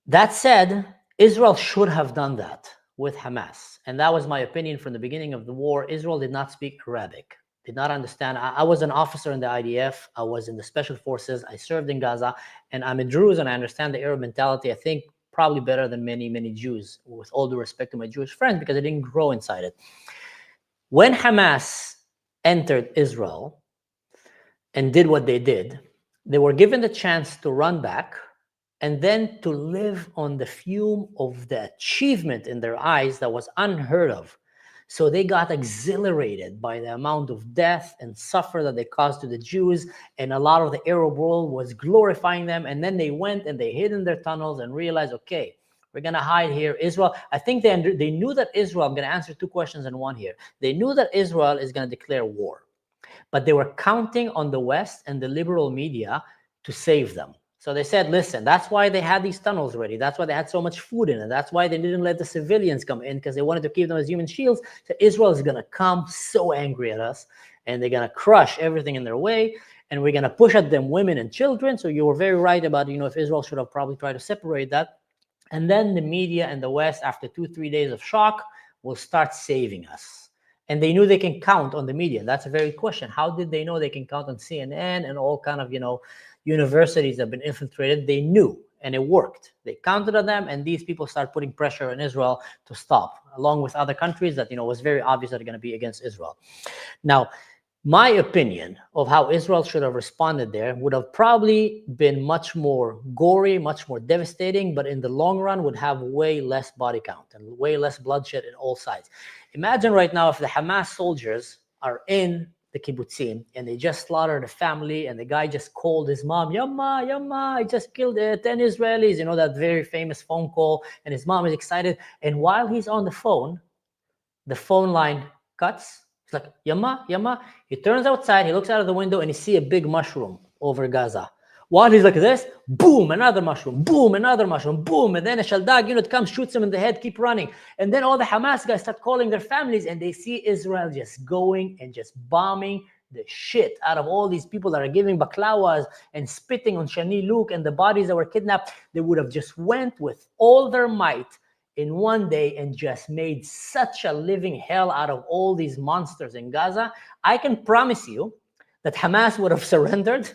That said, Israel should have done that with Hamas. And that was my opinion from the beginning of the war. Israel did not speak Arabic, did not understand. I was an officer in the IDF. I was in the Special Forces. I served in Gaza. And I'm a Druze, and I understand the Arab mentality, I think, probably better than many, many Jews, with all due respect to my Jewish friends, because I didn't grow inside it. When Hamas entered Israel and did what they did, they were given the chance to run back and then to live on the fume of the achievement in their eyes that was unheard of. So they got exhilarated by the amount of death and suffer that they caused to the Jews, and a lot of the Arab world was glorifying them. And then they went and they hid in their tunnels and realized, okay, we're going to hide here. Israel, I think they knew that Israel, I'm going to answer two questions in one here. They knew that Israel is going to declare war, but they were counting on the West and the liberal media to save them. So they said, listen, that's why they had these tunnels ready. That's why they had so much food in it. That's why they didn't let the civilians come in, because they wanted to keep them as human shields. So Israel is going to come so angry at us, and they're going to crush everything in their way, and we're going to push at them women and children. So you were very right about, if Israel should have probably tried to separate that. And then the media and the West, after 2-3 days of shock, will start saving us. And they knew they can count on the media. That's a very good question. How did they know they can count on CNN and all kind of, universities that have been infiltrated? They knew, and it worked. They counted on them, and these people started putting pressure on Israel to stop, along with other countries that, was very obvious that are going to be against Israel. Now, my opinion of how Israel should have responded there would have probably been much more gory, much more devastating, but in the long run would have way less body count and way less bloodshed in all sides. Imagine right now if the Hamas soldiers are in the kibbutzim and they just slaughtered a family, and the guy just called his mom, Yamma, Yamma, I just killed 10 Israelis, that very famous phone call, and his mom is excited. And while he's on the phone line cuts. It's like, Yamma, Yamma. He turns outside, he looks out of the window, and he sees a big mushroom over Gaza. While he's like this, boom, another mushroom, boom, another mushroom, boom. And then a Shaldag unit comes, shoots him in the head, keep running. And then all the Hamas guys start calling their families, and they see Israel just going and just bombing the shit out of all these people that are giving baklawas and spitting on Shani Luke and the bodies that were kidnapped. They would have just went with all their might in one day and just made such a living hell out of all these monsters in Gaza. I can promise you that Hamas would have surrendered.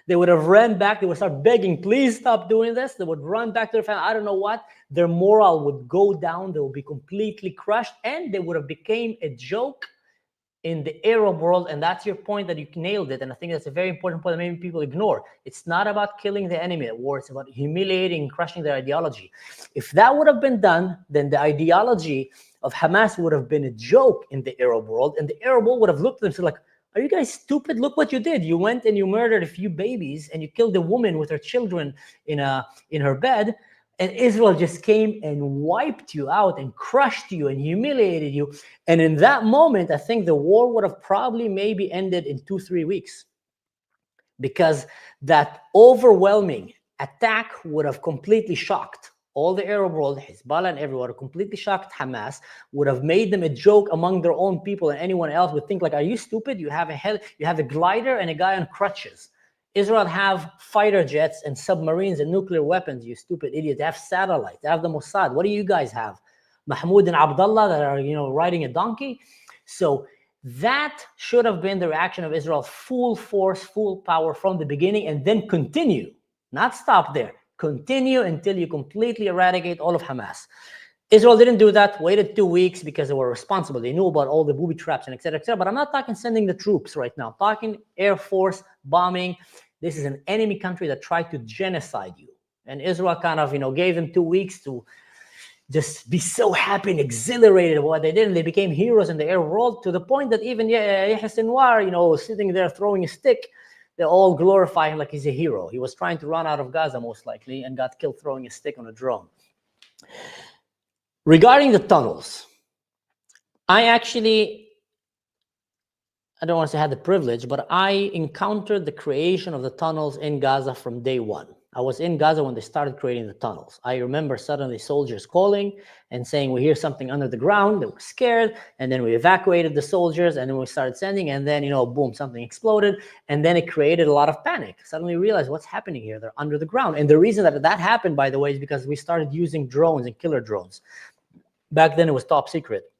They would have ran back. They would start begging, please stop doing this. They would run back to their family. I don't know what. Their morale would go down. They would be completely crushed, and they would have become a joke in the Arab world. And that's your point, that you nailed it. And I think that's a very important point that maybe people ignore. It's not about killing the enemy at war. It's about humiliating and crushing their ideology. If that would have been done, then the ideology of Hamas would have been a joke in the Arab world. And the Arab world would have looked at them like, are you guys stupid? Look what you did. You went and you murdered a few babies, and you killed a woman with her children in her bed. And Israel just came and wiped you out and crushed you and humiliated you. And in that moment, I think the war would have probably maybe ended in 2-3 weeks, because that overwhelming attack would have completely shocked all the Arab world, Hezbollah and everyone, completely shocked Hamas, would have made them a joke among their own people, and anyone else would think like, are you stupid? You have a glider and a guy on crutches. Israel have fighter jets and submarines and nuclear weapons, you stupid idiot. They have satellites. They have the Mossad. What do you guys have? Mahmoud and Abdullah that are, riding a donkey? So that should have been the reaction of Israel, full force, full power from the beginning, and then continue, not stop there. Continue until you completely eradicate all of Hamas. Israel didn't do that, waited 2 weeks because they were responsible. They knew about all the booby traps and et cetera, et cetera. But I'm not talking sending the troops right now. I'm talking Air Force bombing. This is an enemy country that tried to genocide you. And Israel kind of, gave them 2 weeks to just be so happy and exhilarated about what they did. And they became heroes in the Arab world, to the point that even Yahya Sinwar, sitting there throwing a stick, they all glorify him like he's a hero. He was trying to run out of Gaza, most likely, and got killed throwing a stick on a drone. Regarding the tunnels, I don't want to say I had the privilege, but I encountered the creation of the tunnels in Gaza from day one. I was in Gaza when they started creating the tunnels. I remember suddenly soldiers calling and saying, we hear something under the ground. They were scared. And then we evacuated the soldiers, and then we started sending, and then, boom, something exploded. And then it created a lot of panic. Suddenly we realized, what's happening here? They're under the ground. And the reason that happened, by the way, is because we started using drones and killer drones. Back then it was top secret.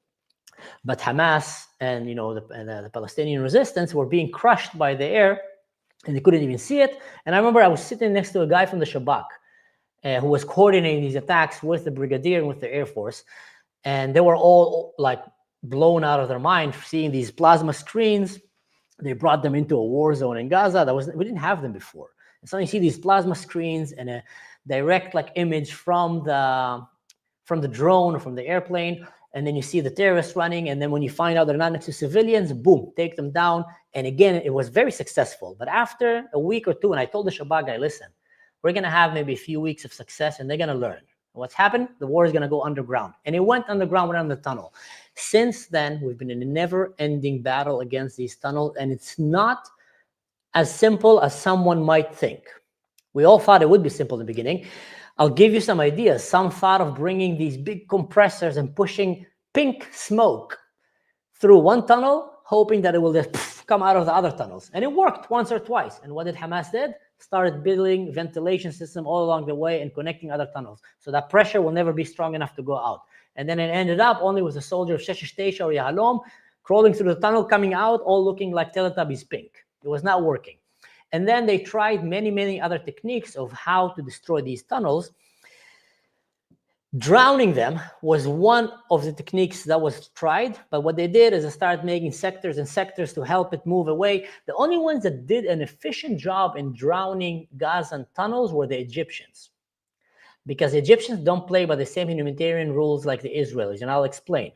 But Hamas and, the Palestinian resistance were being crushed by the air, and they couldn't even see it. And I remember I was sitting next to a guy from the Shabak who was coordinating these attacks with the brigadier and with the Air Force. And they were all like blown out of their mind seeing these plasma screens. They brought them into a war zone in Gaza. We didn't have them before. And suddenly you see these plasma screens and a direct image from the drone or from the airplane. And then you see the terrorists running. And then when you find out they're not next to civilians, boom, take them down. And again, it was very successful. But after a week or two, and I told the Shabak guy, listen, we're going to have maybe a few weeks of success, and they're going to learn. What's happened? The war is going to go underground. And it went underground, went down the tunnel. Since then, we've been in a never-ending battle against these tunnels. And it's not as simple as someone might think. We all thought it would be simple in the beginning. I'll give you some ideas. Some thought of bringing these big compressors and pushing pink smoke through one tunnel, hoping that it will just come out of the other tunnels. And it worked once or twice. And what did Hamas did? Started building ventilation system all along the way and connecting other tunnels. So that pressure will never be strong enough to go out. And then it ended up only with a soldier of Shesh Tesha or Yahalom crawling through the tunnel, coming out, all looking like Teletubbies pink. It was not working. And then they tried many, many other techniques of how to destroy these tunnels. Drowning them was one of the techniques that was tried, but what they did is they started making sectors and sectors to help it move away. The only ones that did an efficient job in drowning Gazan tunnels were the Egyptians, because the Egyptians don't play by the same humanitarian rules like the Israelis, and I'll explain.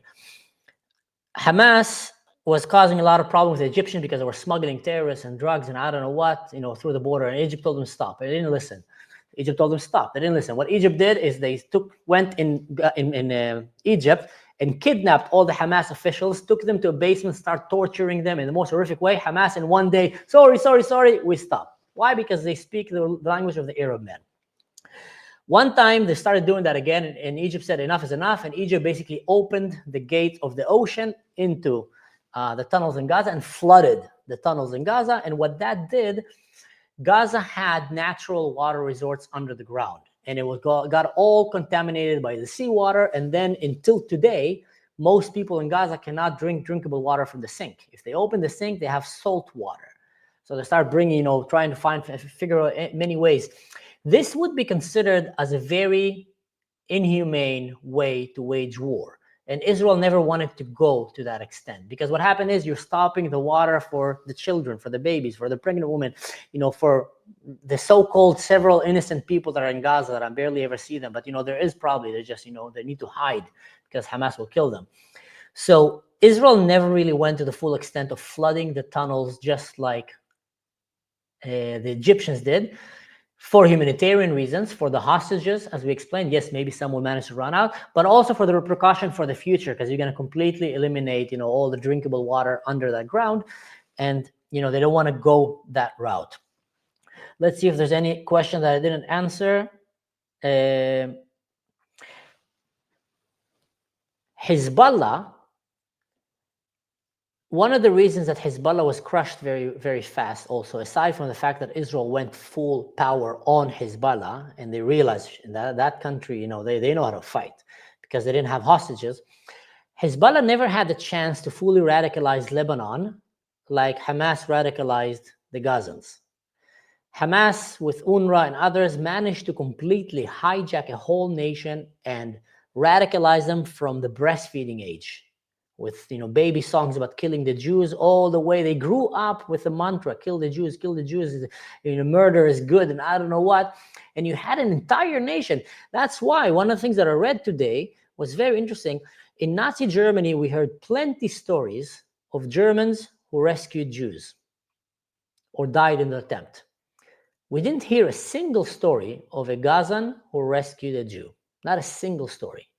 Hamas was causing a lot of problems with the Egyptians because they were smuggling terrorists and drugs and I don't know what, through the border, and Egypt told them stop. They didn't listen. Egypt told them stop. They didn't listen. What Egypt did is they went in Egypt and kidnapped all the Hamas officials, took them to a basement, started torturing them in the most horrific way. Hamas in one day, sorry, we stop. Why? Because they speak the language of the Arab men. One time they started doing that again, and Egypt said enough is enough, and Egypt basically opened the gate of the ocean into the tunnels in Gaza and flooded the tunnels in Gaza. And what that did, Gaza had natural water resorts under the ground, and it got all contaminated by the seawater. And then until today, most people in Gaza cannot drink drinkable water from the sink. If they open the sink, they have salt water. So they start bringing, trying to figure out many ways. This would be considered as a very inhumane way to wage war. And Israel never wanted to go to that extent, because what happened is you're stopping the water for the children, for the babies, for the pregnant women, for the so-called several innocent people that are in Gaza that I barely ever see them. But, there is probably, they just, they need to hide because Hamas will kill them. So Israel never really went to the full extent of flooding the tunnels just like the Egyptians did. For humanitarian reasons, for the hostages, as we explained, yes, maybe some will manage to run out, but also for the repercussion for the future, because you're going to completely eliminate, all the drinkable water under that ground, and they don't want to go that route. Let's see if there's any question that I didn't answer. Hezbollah. One of the reasons that Hezbollah was crushed very, very fast also, aside from the fact that Israel went full power on Hezbollah, and they realized that country, they know how to fight because they didn't have hostages. Hezbollah never had the chance to fully radicalize Lebanon like Hamas radicalized the Gazans. Hamas, with UNRWA and others, managed to completely hijack a whole nation and radicalize them from the breastfeeding age, with baby songs about killing the Jews, all the way they grew up with the mantra, kill the Jews, murder is good, and I don't know what. And you had an entire nation. That's why one of the things that I read today was very interesting. In Nazi Germany, we heard plenty stories of Germans who rescued Jews or died in the attempt. We didn't hear a single story of a Gazan who rescued a Jew. Not a single story.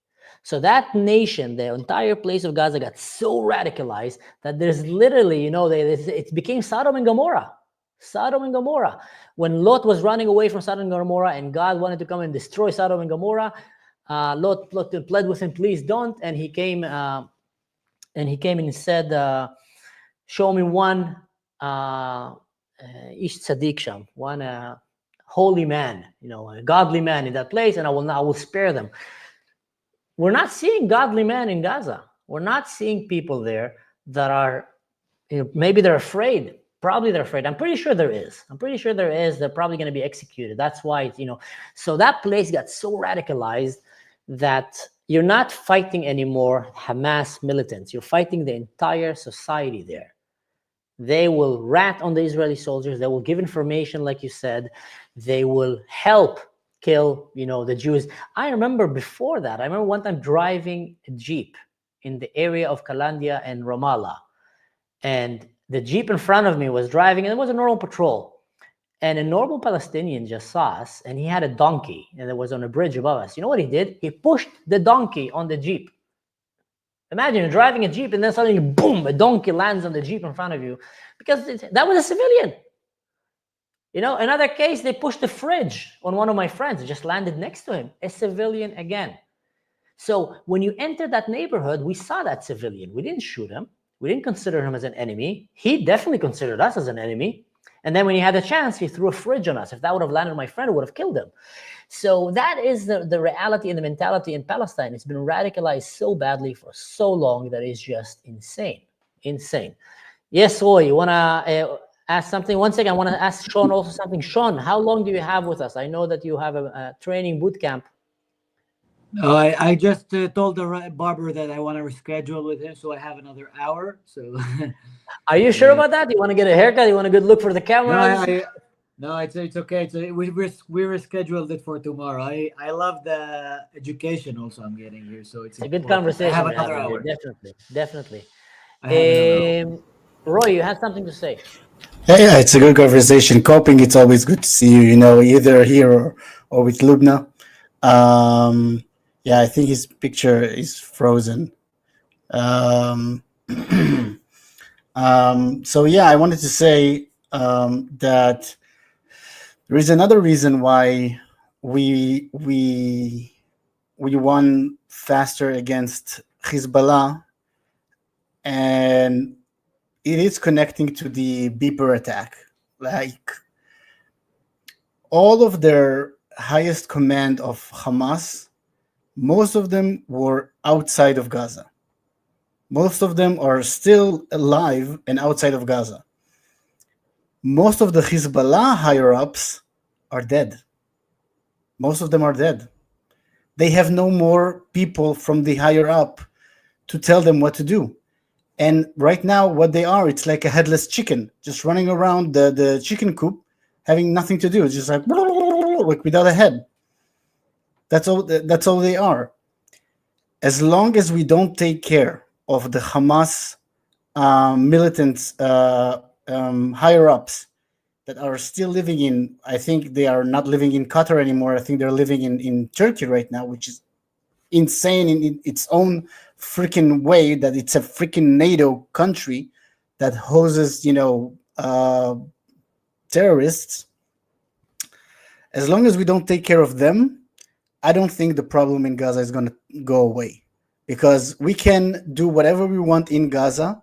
So that nation, the entire place of Gaza, got so radicalized that there's literally, it became Sodom and Gomorrah. Sodom and Gomorrah. When Lot was running away from Sodom and Gomorrah and God wanted to come and destroy Sodom and Gomorrah, Lot pled with him, please don't. And he came and said, show me one Ish Tzaddik Sham, one holy man, a godly man in that place, and I will spare them. We're not seeing godly men in Gaza. We're not seeing people there that are, maybe they're afraid. Probably they're afraid. I'm pretty sure there is. They're probably going to be executed. That's why, so that place got so radicalized that you're not fighting anymore Hamas militants. You're fighting the entire society there. They will rat on the Israeli soldiers. They will give information, like you said. They will help kill, the Jews. I remember before that, I remember one time driving a Jeep in the area of Kalandia and Ramallah. And the Jeep in front of me was driving, and it was a normal patrol. And a normal Palestinian just saw us, and he had a donkey, and it was on a bridge above us. You know what he did? He pushed the donkey on the Jeep. Imagine you're driving a Jeep, and then suddenly, boom, a donkey lands on the Jeep in front of you. Because that was a civilian. Another case, they pushed the fridge on one of my friends. It just landed next to him. A civilian again. So when you enter that neighborhood, we saw that civilian. We didn't shoot him. We didn't consider him as an enemy. He definitely considered us as an enemy. And then when he had a chance, he threw a fridge on us. If that would have landed on my friend, it would have killed him. So that is the reality and the mentality in Palestine. It's been radicalized so badly for so long that it's just insane. Insane. Yes, Roy, you want to ask something? One second, I want to ask Sean also something. Sean, how long do you have with us? I know that you have a training boot camp.
No, I just told the barber that I want to reschedule with him, so I have another hour. So,
are you sure about that? You want to get a haircut? You want a good look for the cameras?
No, it's okay. We rescheduled it for tomorrow. I love the education also I'm getting here, so it's
a good conversation.
I have another hour.
Definitely. Roy, you had something to say.
Yeah, it's a good conversation. Coping, it's always good to see you. Either here or with Lubna. Yeah, I think his picture is frozen. So yeah, I wanted to say that there is another reason why we won faster against Hezbollah, and it is connecting to the beeper attack. Like, all of their highest command of Hamas, most of them were outside of Gaza. Most of them are still alive and outside of Gaza. Most of the Hezbollah higher-ups are dead. Most of them are dead. They have no more people from the higher-up to tell them what to do. And right now, what they are, it's like a headless chicken, just running around the chicken coop, having nothing to do. It's just like without a head. That's all they are. As long as we don't take care of the Hamas militants, higher-ups that are still living in, I think they are not living in Qatar anymore. I think they're living in Turkey right now, which is insane in its own freaking way, that it's a freaking NATO country that houses, terrorists. As long as we don't take care of them, I don't think the problem in Gaza is going to go away, because we can do whatever we want in Gaza.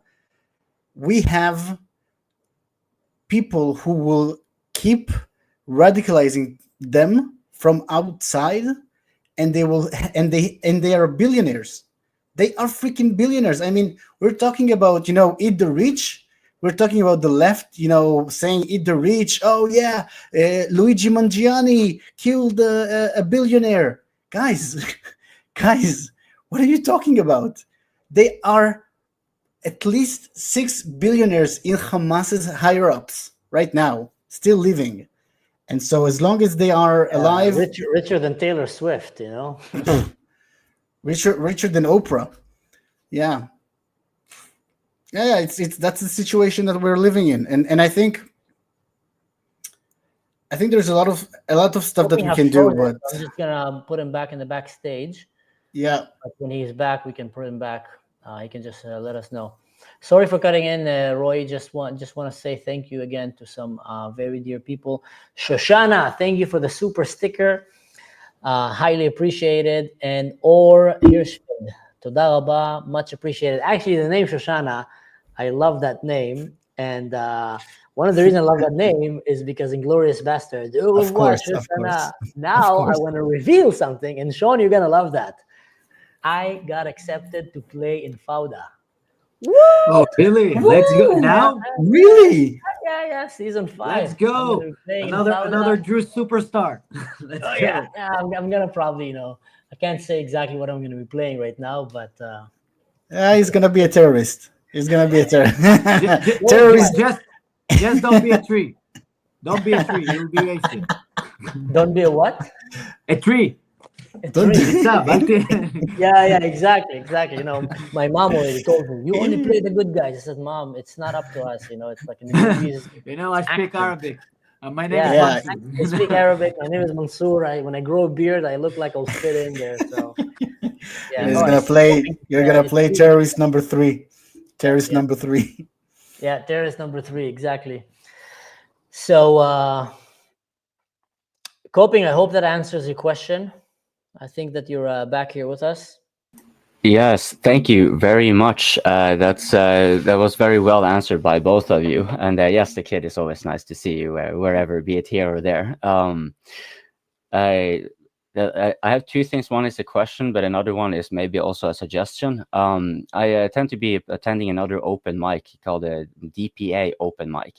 We have people who will keep radicalizing them from outside, and they are billionaires. They are freaking billionaires. I mean, we're talking about, eat the rich. We're talking about the left, saying eat the rich. Oh yeah, Luigi Mangiani killed a billionaire. Guys, guys, what are you talking about? They are at least 6 billionaires in Hamas's higher ups right now, still living. And so as long as they are alive,
richer than Taylor Swift, you know,
richer than Oprah. Yeah. It's that's the situation that we're living in. And I think there's a lot of stuff that we can do, but
I'm just gonna put him back in the backstage.
Yeah.
But when he's back, we can put him back. He can just let us know. Sorry for cutting in, Roy. Just want to say thank you again to some very dear people. Shoshana, thank you for the super sticker. Highly appreciated. And Or Hirschfeld, toda raba, much appreciated. Actually, the name Shoshana, I love that name. And one of the reasons I love that name is because Inglourious Bastards.
Of course.
Now I want to reveal something. And Sean, you're going to love that. I got accepted to play in Fauda.
Woo! Oh, really? Woo! Let's go now.
Really?
Yeah. Season 5.
Let's go. Another Druze superstar. Let's go.
Yeah. I'm gonna probably, I can't say exactly what I'm gonna be playing right now, but
he's gonna be a terrorist. He's gonna be a terrorist. Terrorist.
Just don't be a tree. Don't be a tree. You'll be wasted.
Don't be a what?
A tree.
Yeah, exactly. My mom already told me, you only play the good guys. I said, Mom, it's not up to us. It's like in the movies.
I speak Arabic. My name is Mansur.
I speak Arabic. My name is Mansur. When I grow a beard, I look like I'll fit in there. So
you're gonna play terrorist number 3. Terrorist number 3.
Yeah, terrorist number 3, exactly. So Coping, I hope that answers your question. I think that you're back here with us.
Yes, thank you very much. That was very well answered by both of you. And yes, the kid is always nice to see you wherever, be it here or there. I have 2 things. One is a question, but another one is maybe also a suggestion. I tend to be attending another open mic called a DPA open mic.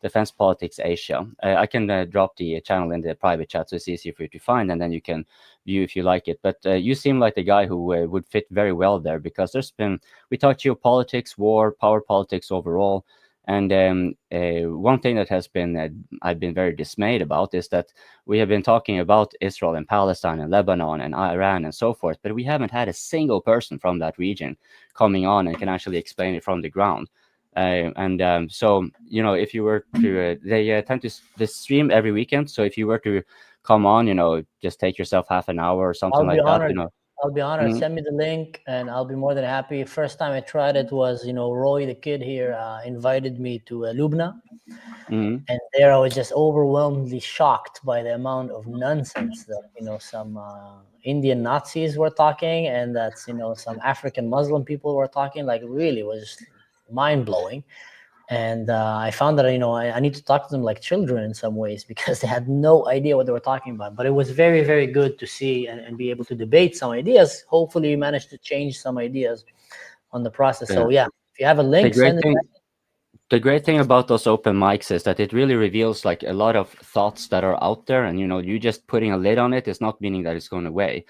Defense Politics Asia. I can drop the channel in the private chat, so it's easy for you to find, and then you can view if you like it. But you seem like the guy who would fit very well there, because we talk geopolitics, war, power politics overall, and one thing that has been I've been very dismayed about is that we have been talking about Israel and Palestine and Lebanon and Iran and so forth, but we haven't had a single person from that region coming on and can actually explain it from the ground. So if you were to they tend to stream every weekend, so if you were to come on, just take yourself half an hour or something like that.
I'll be honored. Send me the link and I'll be more than happy. First time I tried it was Roy the kid here invited me to Lubna, and there I was just overwhelmingly shocked by the amount of nonsense that some Indian Nazis were talking, and that some African Muslim people were talking. Like, really was just mind-blowing. And I found that I need to talk to them like children in some ways, because they had no idea what they were talking about. But it was very, very good to see and be able to debate some ideas. Hopefully we managed to change some ideas on the process. So if you have a link,
the great thing about those open mics is that it really reveals like a lot of thoughts that are out there, and you just putting a lid on it is not meaning that it's going away.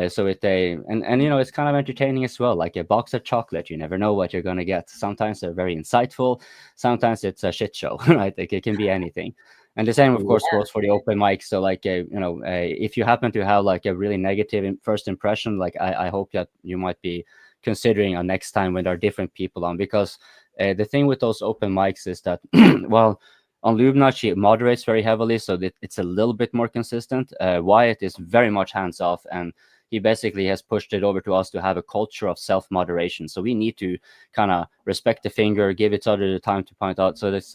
So it's kind of entertaining as well, like a box of chocolate. You never know what you're going to get. Sometimes they're very insightful. Sometimes it's a shit show, right? Like it can be anything. And the same, of course, goes for the open mic. So like, if you happen to have like a really negative first impression, like I hope that you might be considering a next time when there are different people on, because the thing with those open mics is that, well, on Lubna, she moderates very heavily, so that it's a little bit more consistent. Wyatt is very much hands-off, and he basically has pushed it over to us to have a culture of self-moderation. So we need to kind of respect the finger, give each other the time to point out. So that's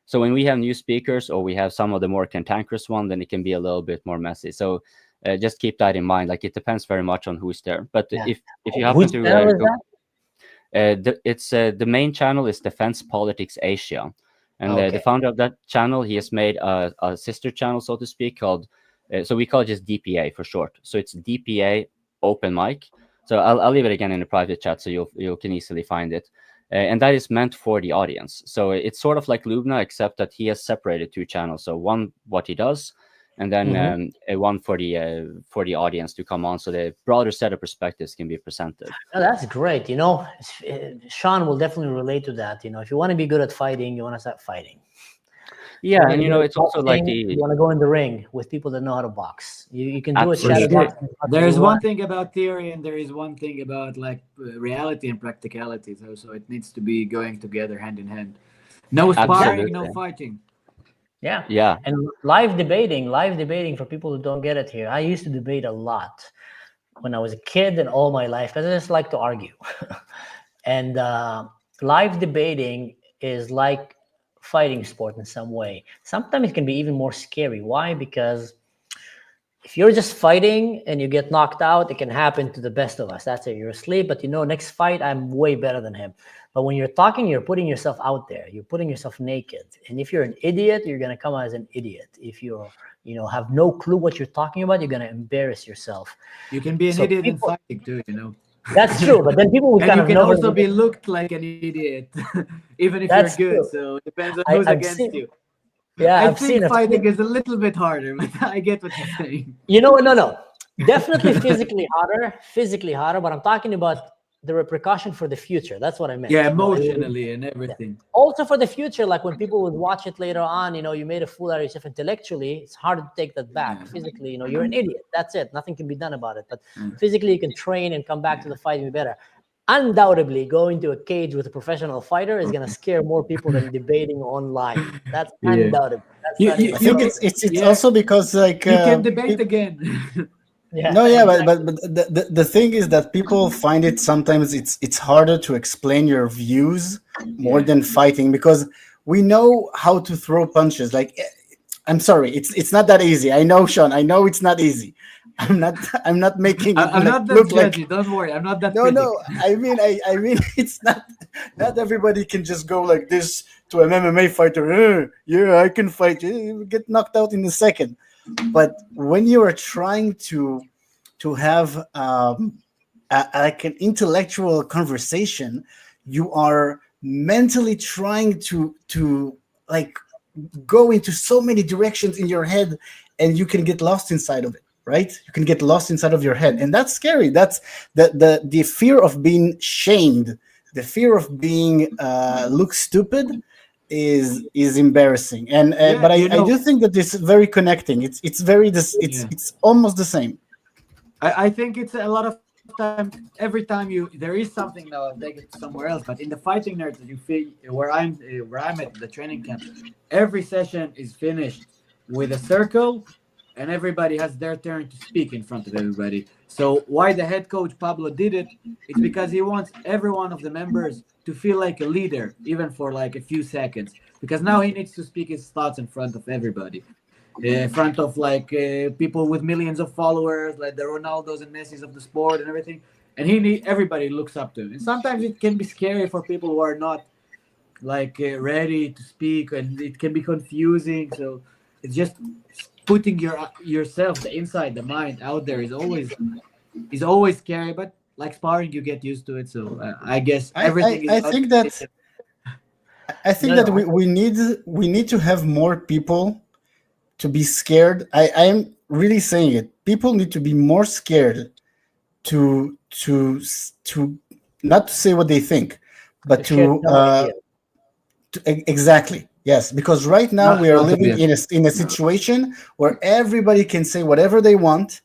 so when we have new speakers, or we have some of the more cantankerous one, then it can be a little bit more messy. So just keep that in mind. Like, it depends very much on who's there. But if you happen to the main channel is Defense Politics Asia. And the founder of that channel, he has made a sister channel, so to speak, called, so we call it just DPA for short. So it's DPA Open Mic. So I'll leave it again in the private chat, so you can easily find it. And that is meant for the audience. So it's sort of like Lubna, except that he has separated 2 channels. So one, what he does, and then one for the audience to come on, so the broader set of perspectives can be presented.
Oh, that's great. Sean will definitely relate to that. If you want to be good at fighting, you want to start fighting.
Yeah, and it's also like
you want to go in the ring with people that know how to box. You can do it.
Sure. There is one thing about theory, and there is one thing about like reality and practicality. So it needs to be going together, hand in hand. No sparring, no fighting.
Yeah. And live debating for people who don't get it here. I used to debate a lot when I was a kid and all my life, because I just like to argue. And live debating is like fighting sport in some way. Sometimes it can be even more scary. Why? Because if you're just fighting and you get knocked out, it can happen to the best of us. That's it. You're asleep, but next fight, I'm way better than him. But when you're talking, you're putting yourself out there. You're putting yourself naked. And if you're an idiot, you're going to come out as an idiot. If you're, have no clue what you're talking about, you're going to embarrass yourself.
You can be an idiot in fighting too,
That's true, but then people will
and you can also be looked like an idiot, even if you're good. True. So it depends on who's against you.
Yeah,
I think fighting is a little bit harder, but I get what you're saying.
No. Definitely physically harder, but I'm talking about the repercussion for the future. That's what I meant.
Yeah, emotionally and everything.
Yeah. Also for the future, like when people would watch it later on, you made a fool out of yourself intellectually, it's hard to take that back. Physically, you're an idiot. That's it. Nothing can be done about it. But physically, you can train and come back to the fight and be better. Undoubtedly, going to a cage with a professional fighter is going to scare more people than debating online. That's undoubtedly.
I think it's also because like
you can debate again.
But the thing is that people find it sometimes it's harder to explain your views more than fighting, because we know how to throw punches. Like, I'm sorry, it's not that easy. I know, Sean. I know it's not easy. I'm not making.
I'm not that judgy. Don't worry. I'm not that.
No. I mean, it's not everybody can just go like this to an MMA fighter. Yeah, I can fight. You get knocked out in a second. But when you are trying to have like an intellectual conversation, you are mentally trying to like go into so many directions in your head, and you can get lost inside of it. Right? You can get lost inside of your head, and that's scary. That's the fear of being shamed, the fear of being look stupid. Is embarrassing, but I do think that this is very connecting. It's almost the same.
I think it's a lot of time. Every time there is something, now I'll take it somewhere else. But in the fighting narrative, you feel where I'm at the training camp. Every session is finished with a circle, and everybody has their turn to speak in front of everybody. So why the head coach Pablo did it? It's because he wants every one of the members to feel like a leader, even for like a few seconds, because now he needs to speak his thoughts in front of everybody, in front of like people with millions of followers, like the Ronaldos and Messis of the sport and everything. And everybody looks up to him. And sometimes it can be scary for people who are not like ready to speak, and it can be confusing. So it's just putting yourself, the inside, the mind out there is always scary, but like sparring, you get used to it. So I guess everything.
I think that we need to have more people to be scared. I am really saying it. People need to be more scared to not to say what they think, but to exactly. Yes, because right now we are living in a situation where everybody can say whatever they want,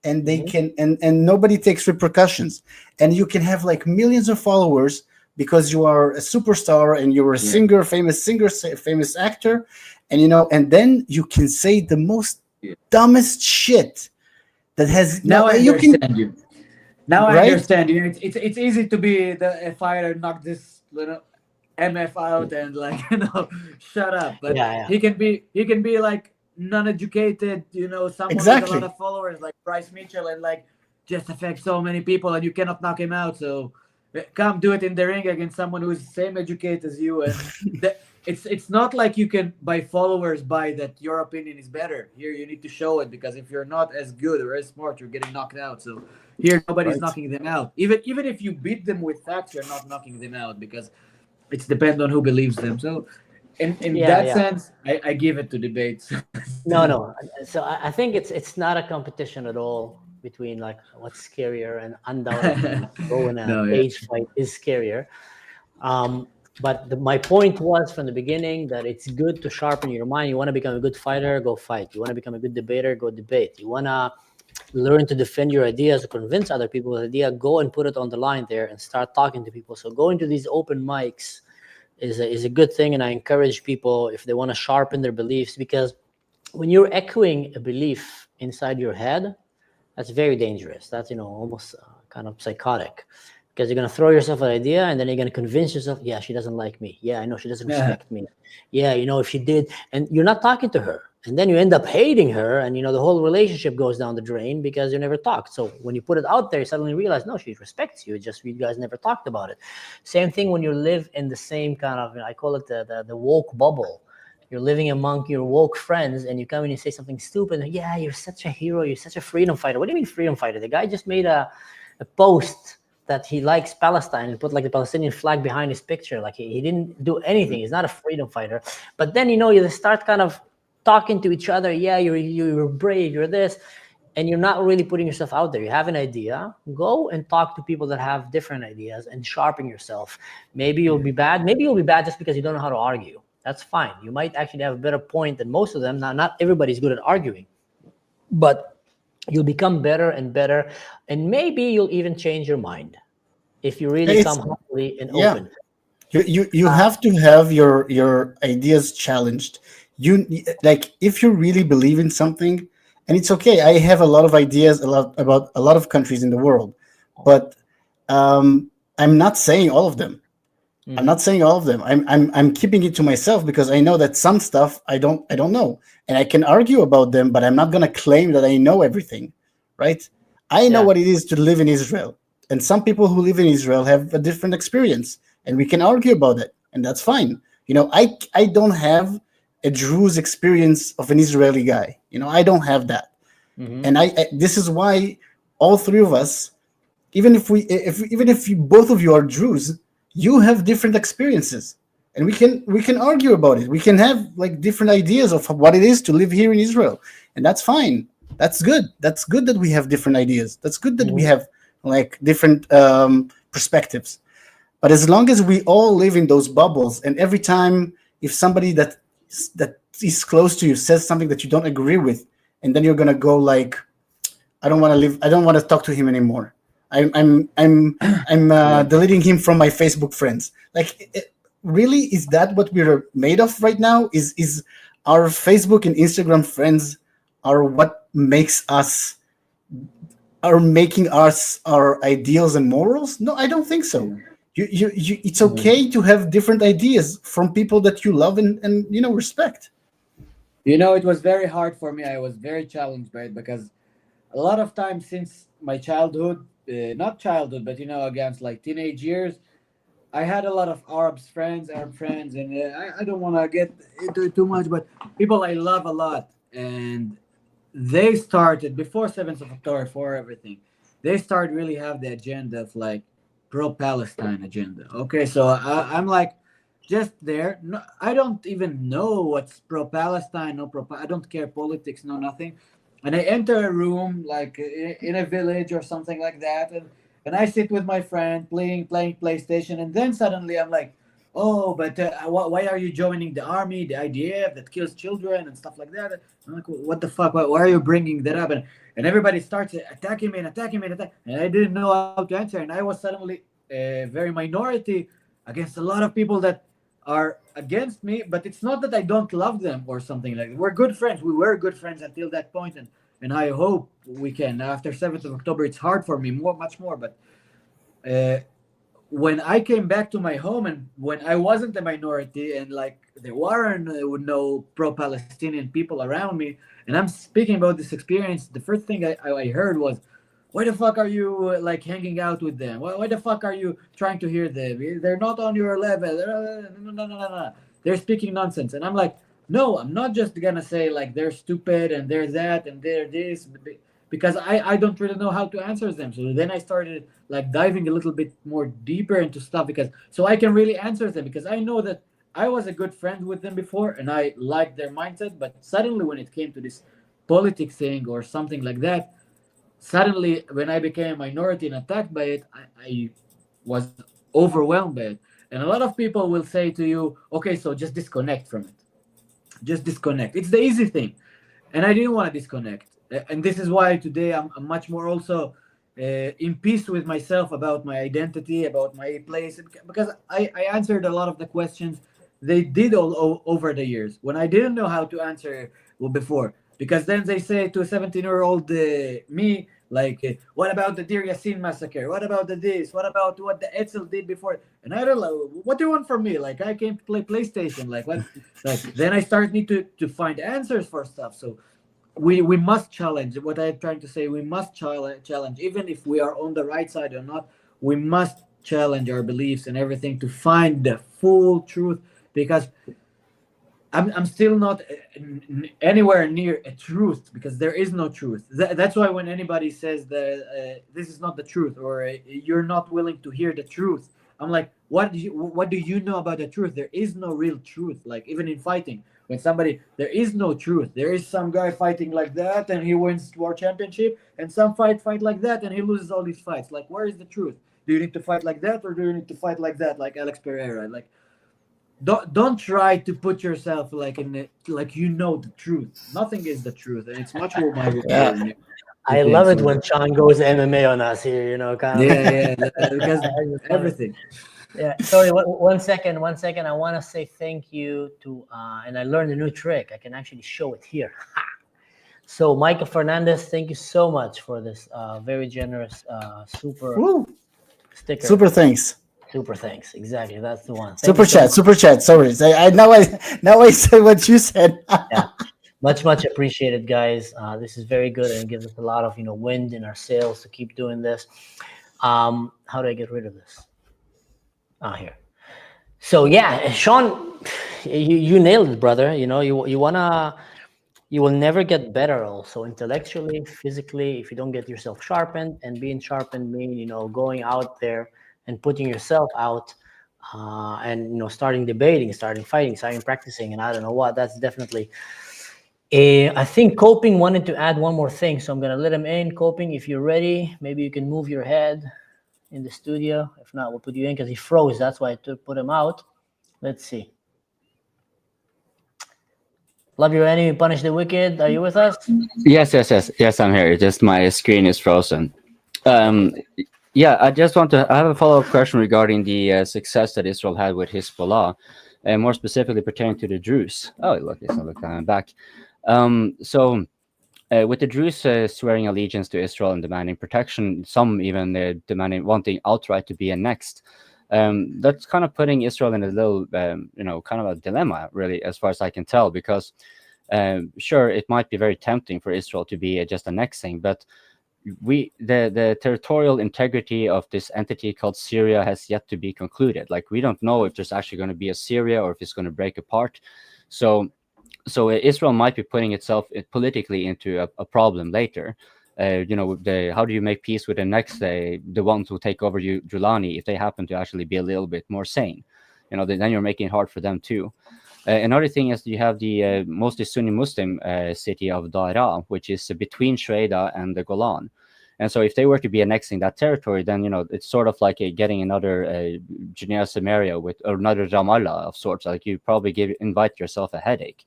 and they can and nobody takes repercussions. And you can have like millions of followers because you are a superstar and you're a famous actor, and and then you can say the most dumbest shit that has
I understand you. Now I understand you. It's easy to be a fighter, knock this MF out and like shut up, but he can be like non-educated, someone with a lot of followers like Bryce Mitchell, and like just affect so many people, and you cannot knock him out. So come do it in the ring against someone who is the same educated as you, and it's not like you can by followers buy that your opinion is better. Here you need to show it, because if you're not as good or as smart, you're getting knocked out. So here nobody's knocking them out. Even if you beat them with facts, you're not knocking them out, because it's depend on who believes them. So in
Yeah,
that
yeah.
sense, I give it to debates.
No. So I think it's not a competition at all between like what's scarier, and undoubtedly go in a
No, yeah.
cage fight is scarier. But my point was from the beginning that it's good to sharpen your mind. You want to become a good fighter, go fight. You want to become a good debater, go debate. You want to learn to defend your ideas or convince other people with idea, go and put it on the line there and start talking to people. So going to these open mics is a good thing, and I encourage people if they want to sharpen their beliefs, because when you're echoing a belief inside your head, that's very dangerous. That's almost kind of psychotic, because you're going to throw yourself an idea and then you're going to convince yourself, yeah, she doesn't like me, yeah, I know she doesn't respect me, yeah, if she did, and you're not talking to her, and then you end up hating her, and the whole relationship goes down the drain because you never talked. So when you put it out there, you suddenly realize, no, she respects you, just you guys never talked about it. Same thing when you live in the same kind of, I call it the woke bubble. You're living among your woke friends, and you come and you say something stupid. And, yeah, you're such a hero. You're such a freedom fighter. What do you mean freedom fighter? The guy just made a post that he likes Palestine and put like the Palestinian flag behind his picture. Like he didn't do anything. He's not a freedom fighter. But then, you start kind of talking to each other. Yeah, you're brave. You're this. And you're not really putting yourself out there. You have an idea. Go and talk to people that have different ideas and sharpen yourself. Maybe you'll be bad. Maybe you'll be bad just because you don't know how to argue. That's fine. You might actually have a better point than most of them. Now, not everybody's good at arguing, but you'll become better and better, and maybe you'll even change your mind if you really come humbly and open.
You have to have your ideas challenged. You like, if you really believe in something, and it's okay. I have a lot of ideas about a lot of countries in the world, but I'm not saying all of them. I'm not saying all of them. I'm keeping it to myself, because I know that some stuff I don't know, and I can argue about them, but I'm not gonna claim that I know everything, right? I know what it is to live in Israel, and some people who live in Israel have a different experience, and we can argue about it, and that's fine. I don't have a Druze experience of an Israeli guy. I don't have that, and I this is why all three of us, even if both of you are Druze, you have different experiences, and we can argue about it. We can have like different ideas of what it is to live here in Israel, and that's fine. That's good. That's good that we have different ideas. That's good that we have like different perspectives. But as long as we all live in those bubbles, and every time if somebody that is close to you says something that you don't agree with, and then you're gonna go like, I don't want to talk to him anymore. I'm deleting him from my Facebook friends. Like, really, is that what we're made of right now? Is our Facebook and Instagram friends are what makes us, are making us our ideals and morals? No, I don't think so. It's okay to have different ideas from people that you love and respect.
It was very hard for me. I was very challenged by it, because a lot of times since my childhood, not childhood, but against like teenage years, I had a lot of Arab friends, and I don't want to get into it too much, but people I love a lot, and they started before 7th of October, for everything. They started really have the agenda of like pro-Palestine agenda. Okay, so I'm like just there. No, I don't even know what's pro-Palestine, I don't care politics, no nothing. And I enter a room like in a village or something like that, and I sit with my friend playing PlayStation, and then suddenly I'm like, oh, but why are you joining the army, the IDF that kills children and stuff like that? I'm like, what the fuck? Why are you bringing that up? And everybody starts attacking me, and I didn't know how to answer, and I was suddenly very minority against a lot of people that are against me. But it's not that I don't love them or something like that. We're good friends. We were good friends until that point, and I hope we can. After 7th of October, it's hard for me, much more. But when I came back to my home, and when I wasn't a minority, and like there weren't no pro-Palestinian people around me, and I'm speaking about this experience, the first thing I heard was, why the fuck are you like hanging out with them? Why the fuck are you trying to hear them? They're not on your level. No. They're speaking nonsense. And I'm like, no, I'm not just gonna say like they're stupid and they're that and they're this, because I don't really know how to answer them. So then I started like diving a little bit more deeper into stuff, because so I can really answer them, because I know that I was a good friend with them before, and I liked their mindset. But suddenly, when it came to this politics thing or something like that, suddenly when I became a minority and attacked by it, I was overwhelmed by it. And a lot of people will say to you, okay, so just disconnect from it. Just disconnect. It's the easy thing. And I didn't want to disconnect. And this is why today I'm much more also in peace with myself about my identity, about my place, because I answered a lot of the questions they did over the years when I didn't know how to answer before. Because then they say to a 17-year-old me, like, what about the Deir Yassin massacre? What about the this? What about what the Etzel did before? And I don't know, what do you want from me? Like, I came to play PlayStation. Like, what? Like, then I start need to find answers for stuff. So we must challenge. What I'm trying to say, we must challenge, even if we are on the right side or not. We must challenge our beliefs and everything to find the full truth, because I'm still not anywhere near a truth, because there is no truth. That's why when anybody says that this is not the truth, or you're not willing to hear the truth, I'm like, what do you know about the truth? There is no real truth. Like, even in fighting, when somebody, there is no truth. There is some guy fighting like that and he wins world championship, and some fight like that and he loses all these fights. Like, where is the truth? Do you need to fight like that, or do you need to fight like that, like Alex Pereira? Like, don't try to put yourself like in it, like you know the truth. Nothing is the truth, and it's much more my
Yeah. I love it when Sean goes MMA on us here, you know, kind of.
Yeah, because everything.
Yeah, sorry, one second. I want to say thank you to, and I learned a new trick. I can actually show it here. So, Micah Fernandez, thank you so much for this very generous super sticker.
Super thanks.
Super thanks. Exactly, that's the one.
Super chat. Sorry, now I said what you said.
Yeah, much appreciated, guys. This is very good and gives us a lot of wind in our sails to keep doing this. How do I get rid of this? Here. So yeah, Sean, you nailed it, brother. You will never get better also intellectually, physically, if you don't get yourself sharpened. And being sharpened means going out there and putting yourself out, and starting debating, starting fighting, starting practicing, and I don't know what. That's definitely. I think Coping wanted to add one more thing, so I'm gonna let him in. Coping, if you're ready, maybe you can move your head in the studio. If not, we'll put you in because he froze. That's why I put him out. Let's see. Love your enemy, punish the wicked. Are you with us?
Yes, I'm here. Just my screen is frozen. Yeah, I just want to. I have a follow-up question regarding the success that Israel had with Hezbollah, and more specifically pertaining to the Druze. Oh, look, I'm back. So. With the Druze swearing allegiance to Israel and demanding protection, some even wanting outright to be annexed, that's kind of putting Israel in a little, kind of a dilemma, really, as far as I can tell. Because sure, it might be very tempting for Israel to be just annexing, but the territorial integrity of this entity called Syria has yet to be concluded. Like, we don't know if there's actually going to be a Syria or if it's going to break apart. So Israel might be putting itself politically into a problem later. How do you make peace with the next, the ones who take over Julani, if they happen to actually be a little bit more sane? Then you're making it hard for them too. Another thing is you have the mostly Sunni Muslim city of Daraa, which is between Shreida and the Golan. And so if they were to be annexing that territory, then, it's sort of like getting another Judea Samaria or another Ramallah of sorts. Like, you probably invite yourself a headache.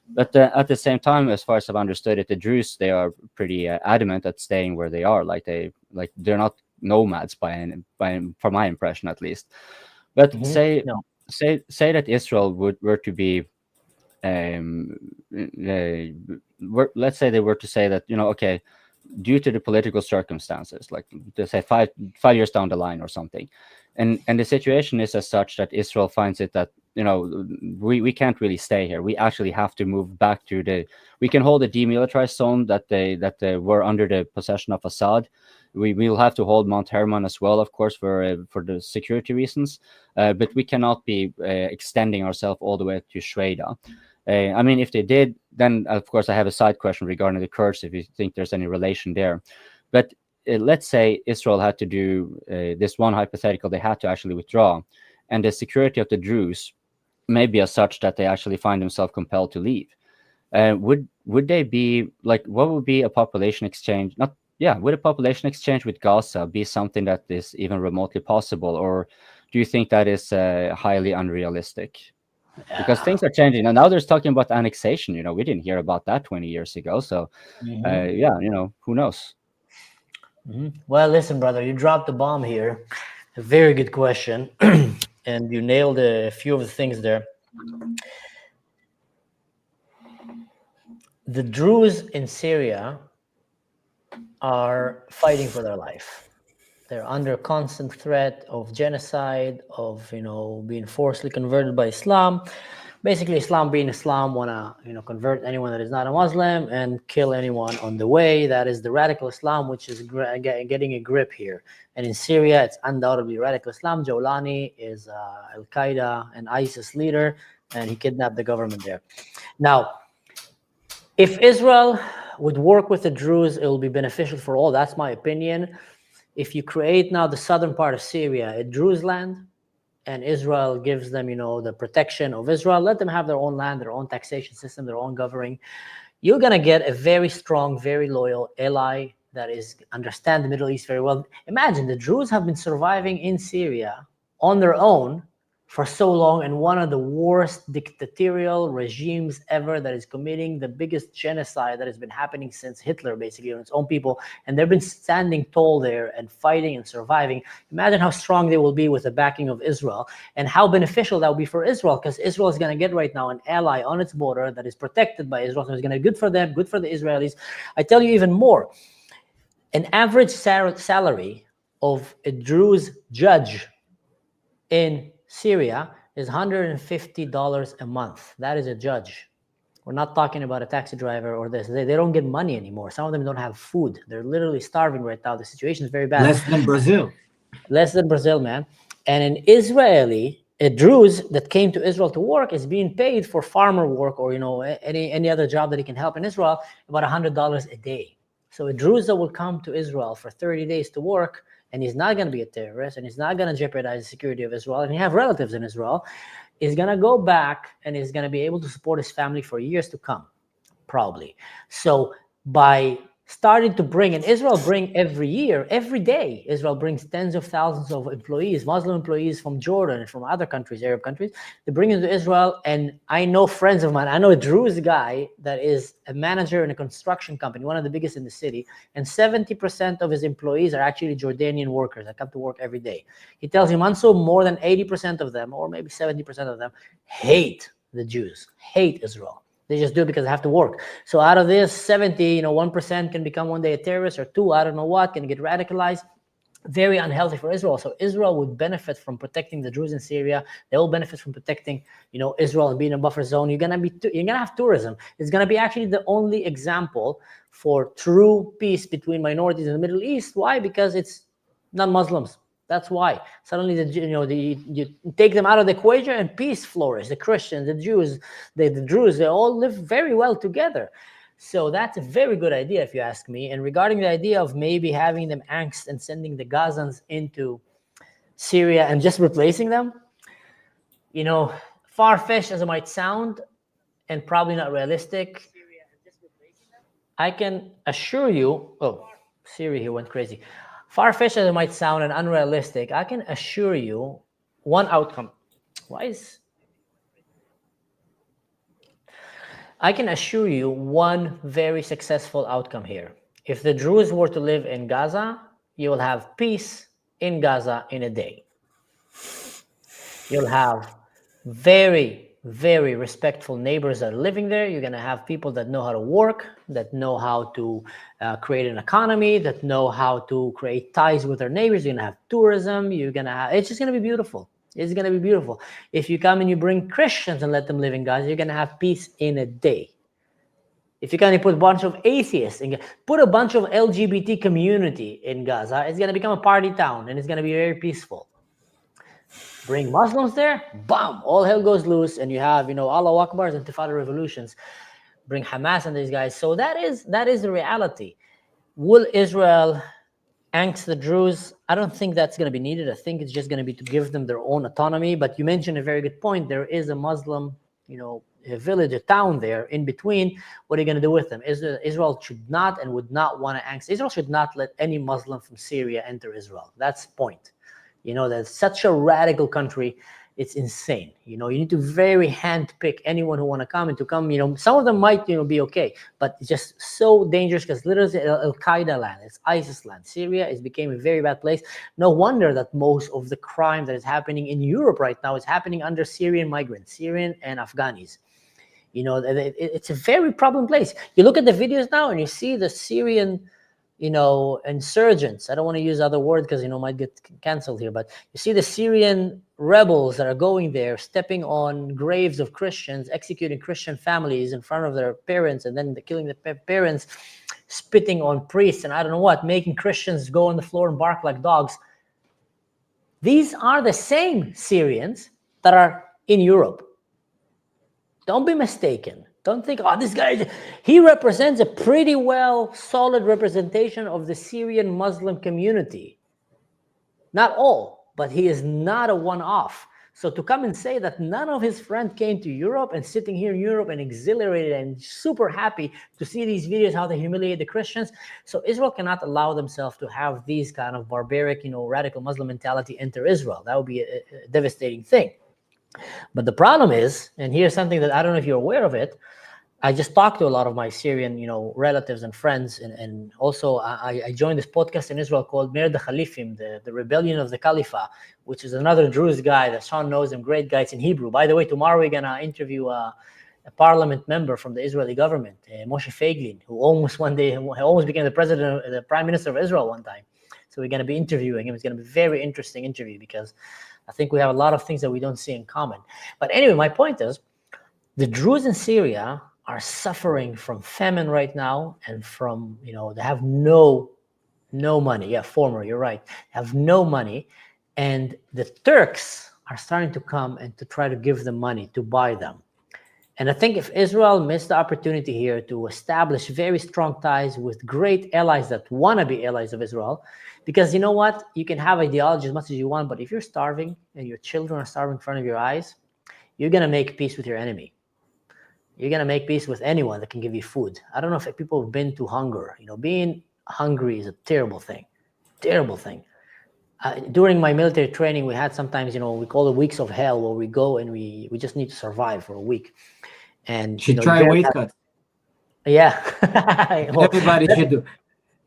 But at the same time, as far as I've understood it, the Druze, they are pretty adamant at staying where they are. They're not nomads from my impression, at least. But say that Israel were to be, let's say they were to say that, okay, due to the political circumstances, like, to say 5 years down the line or something, and the situation is as such that Israel finds it that we can't really stay here. We actually have to move back to we can hold a demilitarized zone that they were under the possession of Assad. We will have to hold Mount Hermon as well, of course, for the security reasons, but we cannot be extending ourselves all the way to Shreida. I mean, if they did, then of course I have a side question regarding the Kurds, if you think there's any relation there. But let's say Israel had to do this one hypothetical, they had to actually withdraw, and the security of the Druze maybe as such that they actually find themselves compelled to leave. Would they be like, what would be a population exchange? Would a population exchange with Gaza be something that is even remotely possible, or do you think that is highly unrealistic? Because things are changing, and now there's talking about annexation. We didn't hear about that 20 years ago. So, who knows?
Well, listen, brother, you dropped the bomb here. A very good question, and you nailed a few of the things there. The Druze in Syria are fighting for their life. They're under constant threat of genocide, of being forcibly converted by Islam. Basically, Islam being Islam, want to convert anyone that is not a Muslim and kill anyone on the way. That is the radical Islam, which is getting a grip here. And in Syria, it's undoubtedly radical Islam. Jawlani is Al Qaeda and ISIS leader, and he kidnapped the government there. Now, if Israel would work with the Druze, it will be beneficial for all. That's my opinion. If you create now the southern part of Syria a Druze land, and Israel gives them, the protection of Israel, let them have their own land, their own taxation system, their own governing, you're going to get a very strong, very loyal ally that understand the Middle East very well. Imagine the Druze have been surviving in Syria on their own for so long, and one of the worst dictatorial regimes ever that is committing the biggest genocide that has been happening since Hitler, basically, on its own people. And they've been standing tall there and fighting and surviving. Imagine how strong they will be with the backing of Israel, and how beneficial that will be for Israel, because Israel is going to get right now an ally on its border that is protected by Israel. So it's going to be good for them, good for the Israelis. I tell you even more, an average salary of a Druze judge in Syria is $150 a month. That is a judge. We're not talking about a taxi driver or this. They don't get money anymore. Some of them don't have food. They're literally starving right now. The situation is very bad.
Less than Brazil.
Less than Brazil, man. And an Israeli, a Druze that came to Israel to work, is being paid for farmer work or any other job that he can help in Israel about $100 a day. So a Druze that will come to Israel for 30 days to work, and he's not going to be a terrorist, and he's not going to jeopardize the security of Israel, and he have relatives in Israel, is going to go back and is going to be able to support his family for years to come, probably. So by starting to bring, and Israel bring every year, every day, Israel brings tens of thousands of employees, Muslim employees from Jordan and from other countries, Arab countries. They bring them to Israel, and I know friends of mine. I know a Druze guy that is a manager in a construction company, one of the biggest in the city, and 70% of his employees are actually Jordanian workers that come to work every day. He tells me, Mansur, more than 80% of them, or maybe 70% of them, hate the Jews, hate Israel. They just do it because they have to work. So out of this 70, 1% can become one day a terrorist, or 2, I don't know what, can get radicalized. Very unhealthy for Israel. So Israel would benefit from protecting the Druze in Syria. They will benefit from protecting, Israel and being a buffer zone. You're gonna have tourism. It's gonna be actually the only example for true peace between minorities in the Middle East. Why? Because it's non-Muslims. That's why suddenly you take them out of the equation and peace flourishes. The Christians, the Jews, the Druze, they all live very well together. So that's a very good idea, if you ask me. And regarding the idea of maybe having them angst and sending the Gazans into Syria and just replacing them, far-fetched as it might sound, and probably not realistic, I can assure you. Oh, Siri here went crazy. Far-fetched as it might sound and unrealistic, I can assure you one outcome. I can assure you one very successful outcome here. If the Druze were to live in Gaza, you will have peace in Gaza in a day. You'll have very, very respectful neighbors that are living there. You're going to have people that know how to work, that know how to create an economy, that know how to create ties with their neighbors. You're going to have tourism. It's just going to be beautiful. It's going to be beautiful. If you come and you bring Christians and let them live in Gaza, you're going to have peace in a day. If you kind of put a bunch of atheists, put a bunch of LGBT community in Gaza, it's going to become a party town, and it's going to be very peaceful. Bring Muslims there, bam, all hell goes loose, and you have, Allah Akbars and Intifada revolutions. Bring Hamas and these guys. So that is the reality. Will Israel annex the Druze, I don't think that's going to be needed. I think it's just going to be to give them their own autonomy. But you mentioned a very good point. There is a Muslim, a village, a town there in between. What are you going to do with them? Israel should not and would not want to annex. Israel should not let any Muslim from Syria enter Israel. That's the point. That's such a radical country. It's insane. You need to very handpick anyone who want to come and to come. Some of them might, be okay, but it's just so dangerous because literally Al-Qaeda land, it's ISIS land. Syria became a very bad place. No wonder that most of the crime that is happening in Europe right now is happening under Syrian migrants, Syrian and Afghanis. It's a very problem place. You look at the videos now and you see the Syrian insurgents. I don't want to use other words because, might get canceled here, but you see the Syrian rebels that are going there, stepping on graves of Christians, executing Christian families in front of their parents, and then killing the parents, spitting on priests, and I don't know what, making Christians go on the floor and bark like dogs. These are the same Syrians that are in Europe. Don't be mistaken. Don't think, this guy, he represents a pretty well solid representation of the Syrian Muslim community. Not all, but he is not a one-off. So to come and say that none of his friends came to Europe and sitting here in Europe and exhilarated and super happy to see these videos, how they humiliate the Christians. So Israel cannot allow themselves to have these kind of barbaric, radical Muslim mentality enter Israel. That would be a devastating thing. But the problem is, and here's something that I don't know if you're aware of it, I just talked to a lot of my Syrian, relatives and friends, and also I joined this podcast in Israel called Merd Khalifim, the Rebellion of the Khalifa, which is another Druze guy that Sean knows him, great guy. It's in Hebrew. By the way, tomorrow we're gonna interview a parliament member from the Israeli government, Moshe Feiglin, who almost became the prime minister of Israel one time. So we're gonna be interviewing him. It's gonna be a very interesting interview because I think we have a lot of things that we don't see in common. But anyway, my point is, the Druze in Syria are suffering from famine right now, and from, they have no money. Yeah, you're right. They have no money. And the Turks are starting to come and to try to give them money to buy them. And I think if Israel missed the opportunity here to establish very strong ties with great allies that want to be allies of Israel, because you know what? You can have ideology as much as you want, but if you're starving and your children are starving in front of your eyes, you're going to make peace with your enemy. You're going to make peace with anyone that can give you food. I don't know if people have been to hunger. Being hungry is a terrible thing. Terrible thing. During my military training, we had sometimes, we call it weeks of hell, where we go and we just need to survive for a week. And
try weight cuts.
Yeah.
Everybody should do.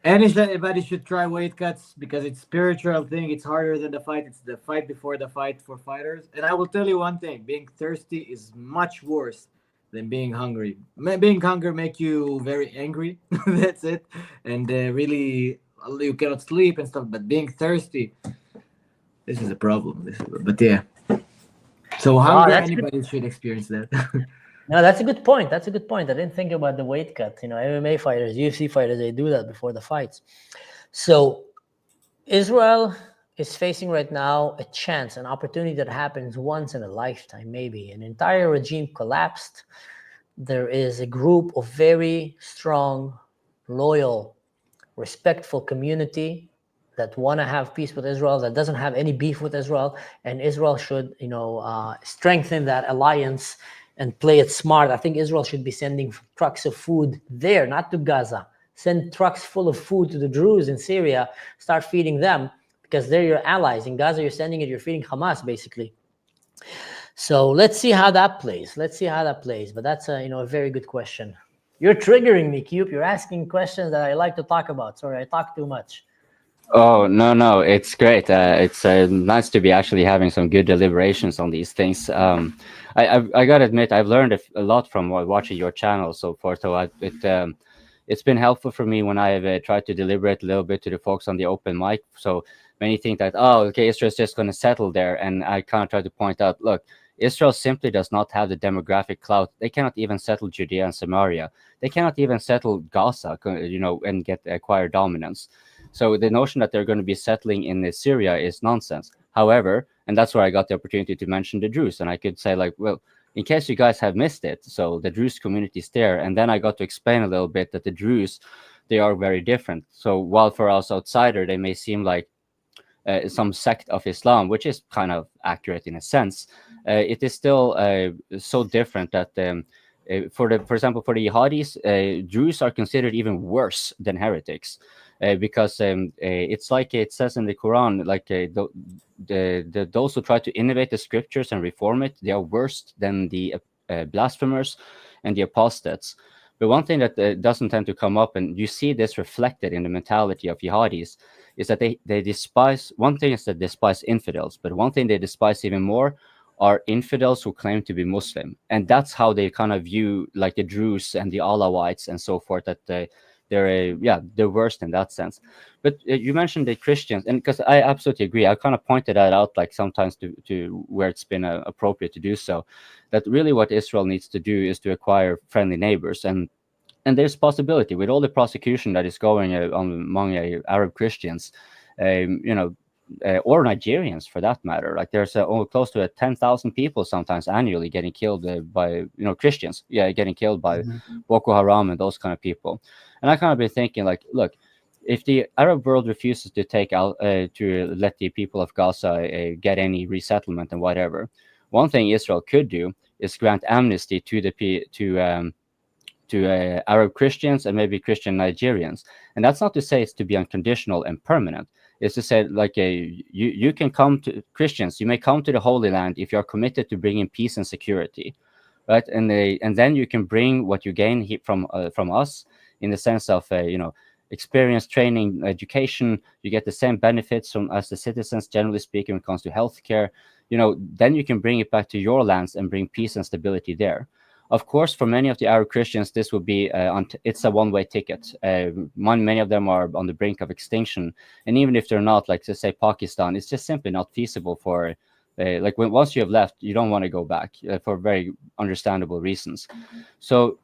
Everybody should try weight cuts because it's a spiritual thing. It's harder than the fight. It's the fight before the fight for fighters. And I will tell you one thing: being thirsty is much worse than being hungry. Being hungry make you very angry. That's it. And really, you cannot sleep and stuff. But being thirsty, this is a problem. But yeah. So hunger, anybody should experience that.
No, that's a good point. I didn't think about the weight cut. MMA fighters, UFC fighters, they do that before the fights. So Israel is facing right now a chance, an opportunity that happens once in a lifetime, maybe. An entire regime collapsed. There is a group of very strong, loyal, respectful community that want to have peace with Israel, that doesn't have any beef with Israel, and Israel should, strengthen that alliance and play it smart. I think Israel should be sending trucks of food there, not to Gaza. Send trucks full of food to the Druze in Syria, start feeding them, because they're your allies. In Gaza, you're sending it, you're feeding Hamas, basically. So let's see how that plays. But that's a very good question. You're triggering me, Cube. You're asking questions that I like to talk about. Sorry, I talk too much.
Oh, no, it's great. It's nice to be actually having some good deliberations on these things. I gotta admit, I've learned a lot from watching your channel so forth. So it's been helpful for me when I've tried to deliberate a little bit to the folks on the open mic. So many think that, Israel's just going to settle there. And I kind of try to point out, look, Israel simply does not have the demographic clout. They cannot even settle Judea and Samaria. They cannot even settle Gaza, and acquire dominance. So the notion that they're going to be settling in Syria is nonsense. However, and that's where I got the opportunity to mention the Druze. And I could say, in case you guys have missed it, so the Druze community is there. And then I got to explain a little bit that the Druze they are very different. So while for us outsider, they may seem like some sect of Islam, which is kind of accurate in a sense, it is still so different that for example, for the jihadis, Druze are considered even worse than heretics, because it's like it says in the Quran, like those who try to innovate the scriptures and reform it, they are worse than the blasphemers and the apostates. But one thing that doesn't tend to come up, and you see this reflected in the mentality of jihadis, is that they despise, one thing is that despise infidels, but one thing they despise even more are infidels who claim to be Muslim. And that's how they kind of view like the Druze and the Alawites and so forth, that they're worst in that sense. But you mentioned the Christians, and because I absolutely agree, I kind of pointed that out like sometimes to where it's been appropriate to do so, that really what Israel needs to do is to acquire friendly neighbors. And there's possibility with all the prosecution that is going on among Arab Christians, or Nigerians for that matter. Like there's close to 10,000 people sometimes annually getting killed by Christians, getting killed by Boko Haram and those kind of people. And I kind of been thinking like, look, if the Arab world refuses to take out to let the people of Gaza get any resettlement and whatever, one thing Israel could do is grant amnesty to Arab Christians and maybe Christian Nigerians. And that's not to say it's to be unconditional and permanent. It's to say like you can come to Christians, you may come to the Holy Land if you're committed to bringing peace and security, right? And then you can bring what you gain from us in the sense of experience, training, education. You get the same benefits as the citizens, generally speaking, when it comes to healthcare. Then you can bring it back to your lands and bring peace and stability there. Of course, for many of the Arab Christians, this would be it's a one-way ticket. Many of them are on the brink of extinction, and even if they're not, like to say Pakistan, it's just simply not feasible for. Once you have left, you don't want to go back for very understandable reasons. So,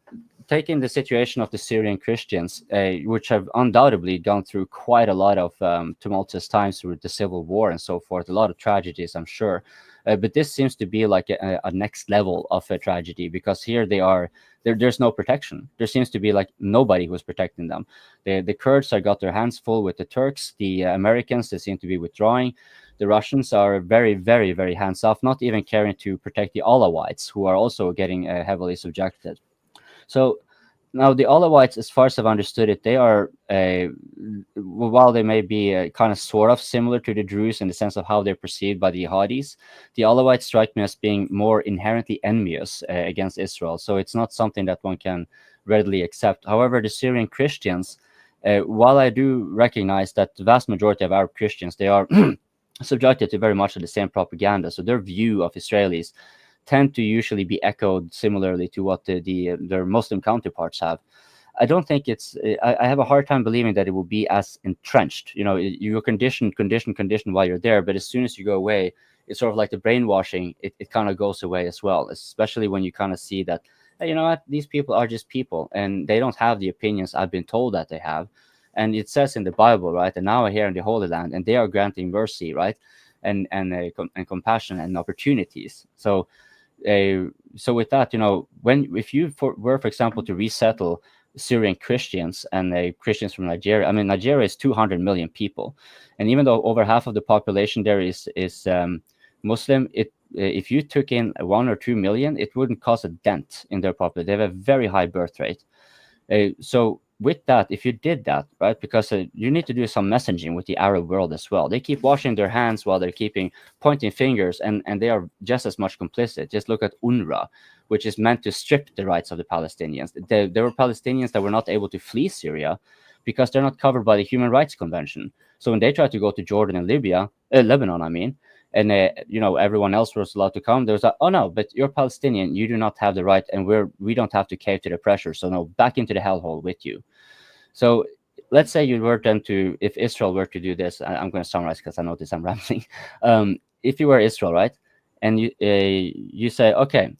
taking the situation of the Syrian Christians, which have undoubtedly gone through quite a lot of tumultuous times with the civil war and so forth, a lot of tragedies, I'm sure. But this seems to be like a next level of a tragedy, because here there's no protection. There seems to be like nobody who's protecting them. The Kurds have got their hands full with the Turks. The Americans, they seem to be withdrawing. The Russians are very, very, very hands off, not even caring to protect the Alawites, who are also getting heavily subjected. So now the Alawites, as far as I've understood it, they are, while they may be kind of sort of similar to the Druze in the sense of how they're perceived by the jihadis, the Alawites strike me as being more inherently envious against Israel. So it's not something that one can readily accept. However, the Syrian Christians, while I do recognize that the vast majority of Arab Christians, they are subjected to very much of the same propaganda. So their view of Israelis tend to usually be echoed similarly to what their Muslim counterparts have. I don't think I have a hard time believing that it will be as entrenched. You're conditioned while you're there, but as soon as you go away, it's sort of like the brainwashing. It kind of goes away as well, especially when you kind of see that, hey, you know what, these people are just people and they don't have the opinions I've been told that they have. And it says in the Bible, right? And now we're here in the Holy Land, and they are granting mercy, right? And compassion and opportunities. So with that, if you were, for example, to resettle Syrian Christians and Christians from Nigeria, I mean, Nigeria is 200 million people, and even though over half of the population there is Muslim, if you took in 1 or 2 million, it wouldn't cause a dent in their population. They have a very high birth rate. So with that, if you did that, right, because you need to do some messaging with the Arab world as well. They keep washing their hands while they're pointing fingers, and they are just as much complicit. Just look at UNRWA, which is meant to strip the rights of the Palestinians. There were Palestinians that were not able to flee Syria because they're not covered by the Human Rights Convention. So when they tried to go to Jordan and Lebanon, I mean, and everyone else was allowed to come, there was like, oh no, but you're Palestinian, you do not have the right, and we don't have to cave to the pressure, so no, back into the hellhole with you. So let's say you were then if Israel were to do this, I'm going to summarize because I notice I'm rambling. If you were Israel, right, and you say, okay,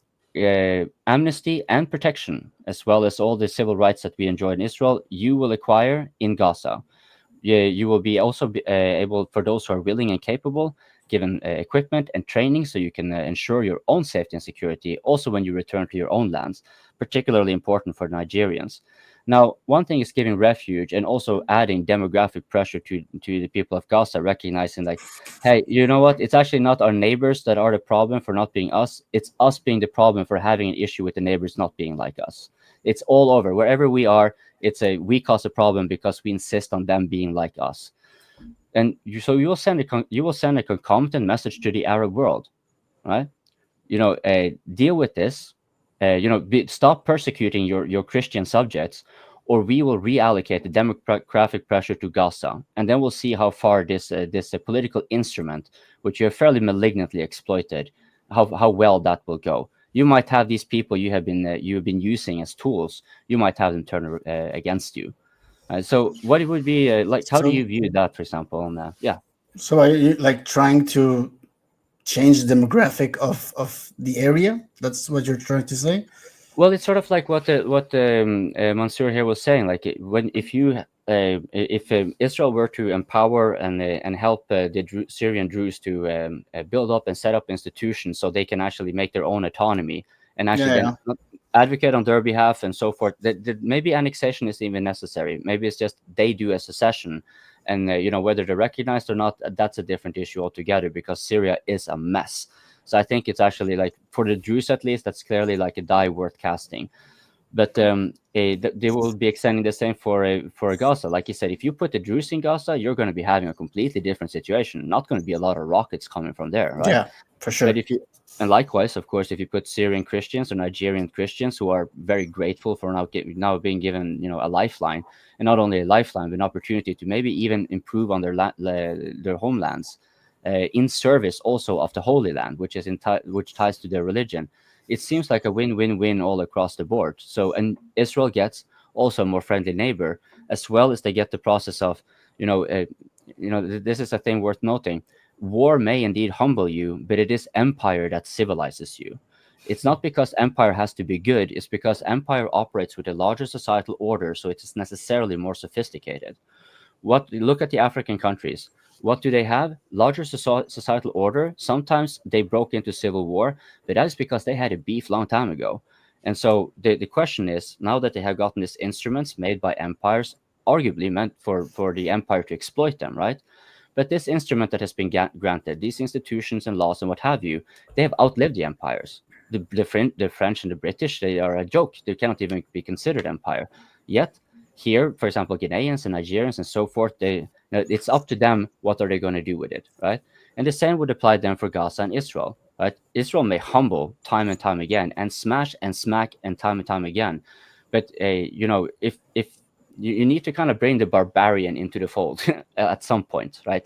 amnesty and protection, as well as all the civil rights that we enjoy in Israel, you will acquire in Gaza. You will be also able, for those who are willing and capable, given equipment and training, so you can ensure your own safety and security, also when you return to your own lands, particularly important for Nigerians. Now, one thing is giving refuge and also adding demographic pressure to the people of Gaza, recognizing like, hey, you know what? It's actually not our neighbors that are the problem for not being us. It's us being the problem for having an issue with the neighbors not being like us. It's all over. Wherever we are, we cause a problem because we insist on them being like us. And so you will send a concomitant message to the Arab world, right? Deal with this. Stop persecuting your Christian subjects, or we will reallocate the demographic pressure to Gaza, and then we'll see how far this political instrument, which you have fairly malignantly exploited, how well that will go. You might have these people you have been using as tools. You might have them turn against you. So, what it would be like? How do you view that, for example? Yeah.
So, are you like trying to change the demographic of the area? That's what you're trying to say?
Well, it's sort of like what Mansur here was saying. Like if Israel were to empower and help the Syrian Druze to build up and set up institutions so they can actually make their own autonomy and actually advocate on their behalf and so forth, that maybe annexation isn't even necessary. Maybe it's just they do a secession. And whether they're recognized or not, that's a different issue altogether, because Syria is a mess. So I think it's actually like, for the Druze at least, that's clearly like a die worth casting. But they will be extending the same for Gaza. Like you said, if you put the Druze in Gaza, you're going to be having a completely different situation. Not going to be a lot of rockets coming from there, right?
Yeah, for sure.
But and likewise, of course, if you put Syrian Christians or Nigerian Christians who are very grateful for now being given a lifeline, and not only a lifeline, but an opportunity to maybe even improve on their homelands, in service also of the Holy Land, which ties to their religion. It seems like a win-win-win all across the board. So, and Israel gets also a more friendly neighbor, as well as they get the process of, this is a thing worth noting. War may indeed humble you, but it is empire that civilizes you. It's not because empire has to be good, it's because empire operates with a larger societal order, so it is necessarily more sophisticated. Look at the African countries. What do they have? Larger societal order. Sometimes they broke into civil war, but that is because they had a beef long time ago. And so the question is, now that they have gotten these instruments made by empires, arguably meant for the empire to exploit them, right? But this instrument that has been granted, these institutions and laws and what have you, they have outlived the empires. The French and the British, they are a joke. They cannot even be considered empire. Yet, here, for example, Ghanaians and Nigerians and so forth, it's up to them what are they going to do with it, right? And the same would apply then for Gaza and Israel, right? Israel may humble time and time again and smash and smack and time again. But, if you need to kind of bring the barbarian into the fold at some point, right?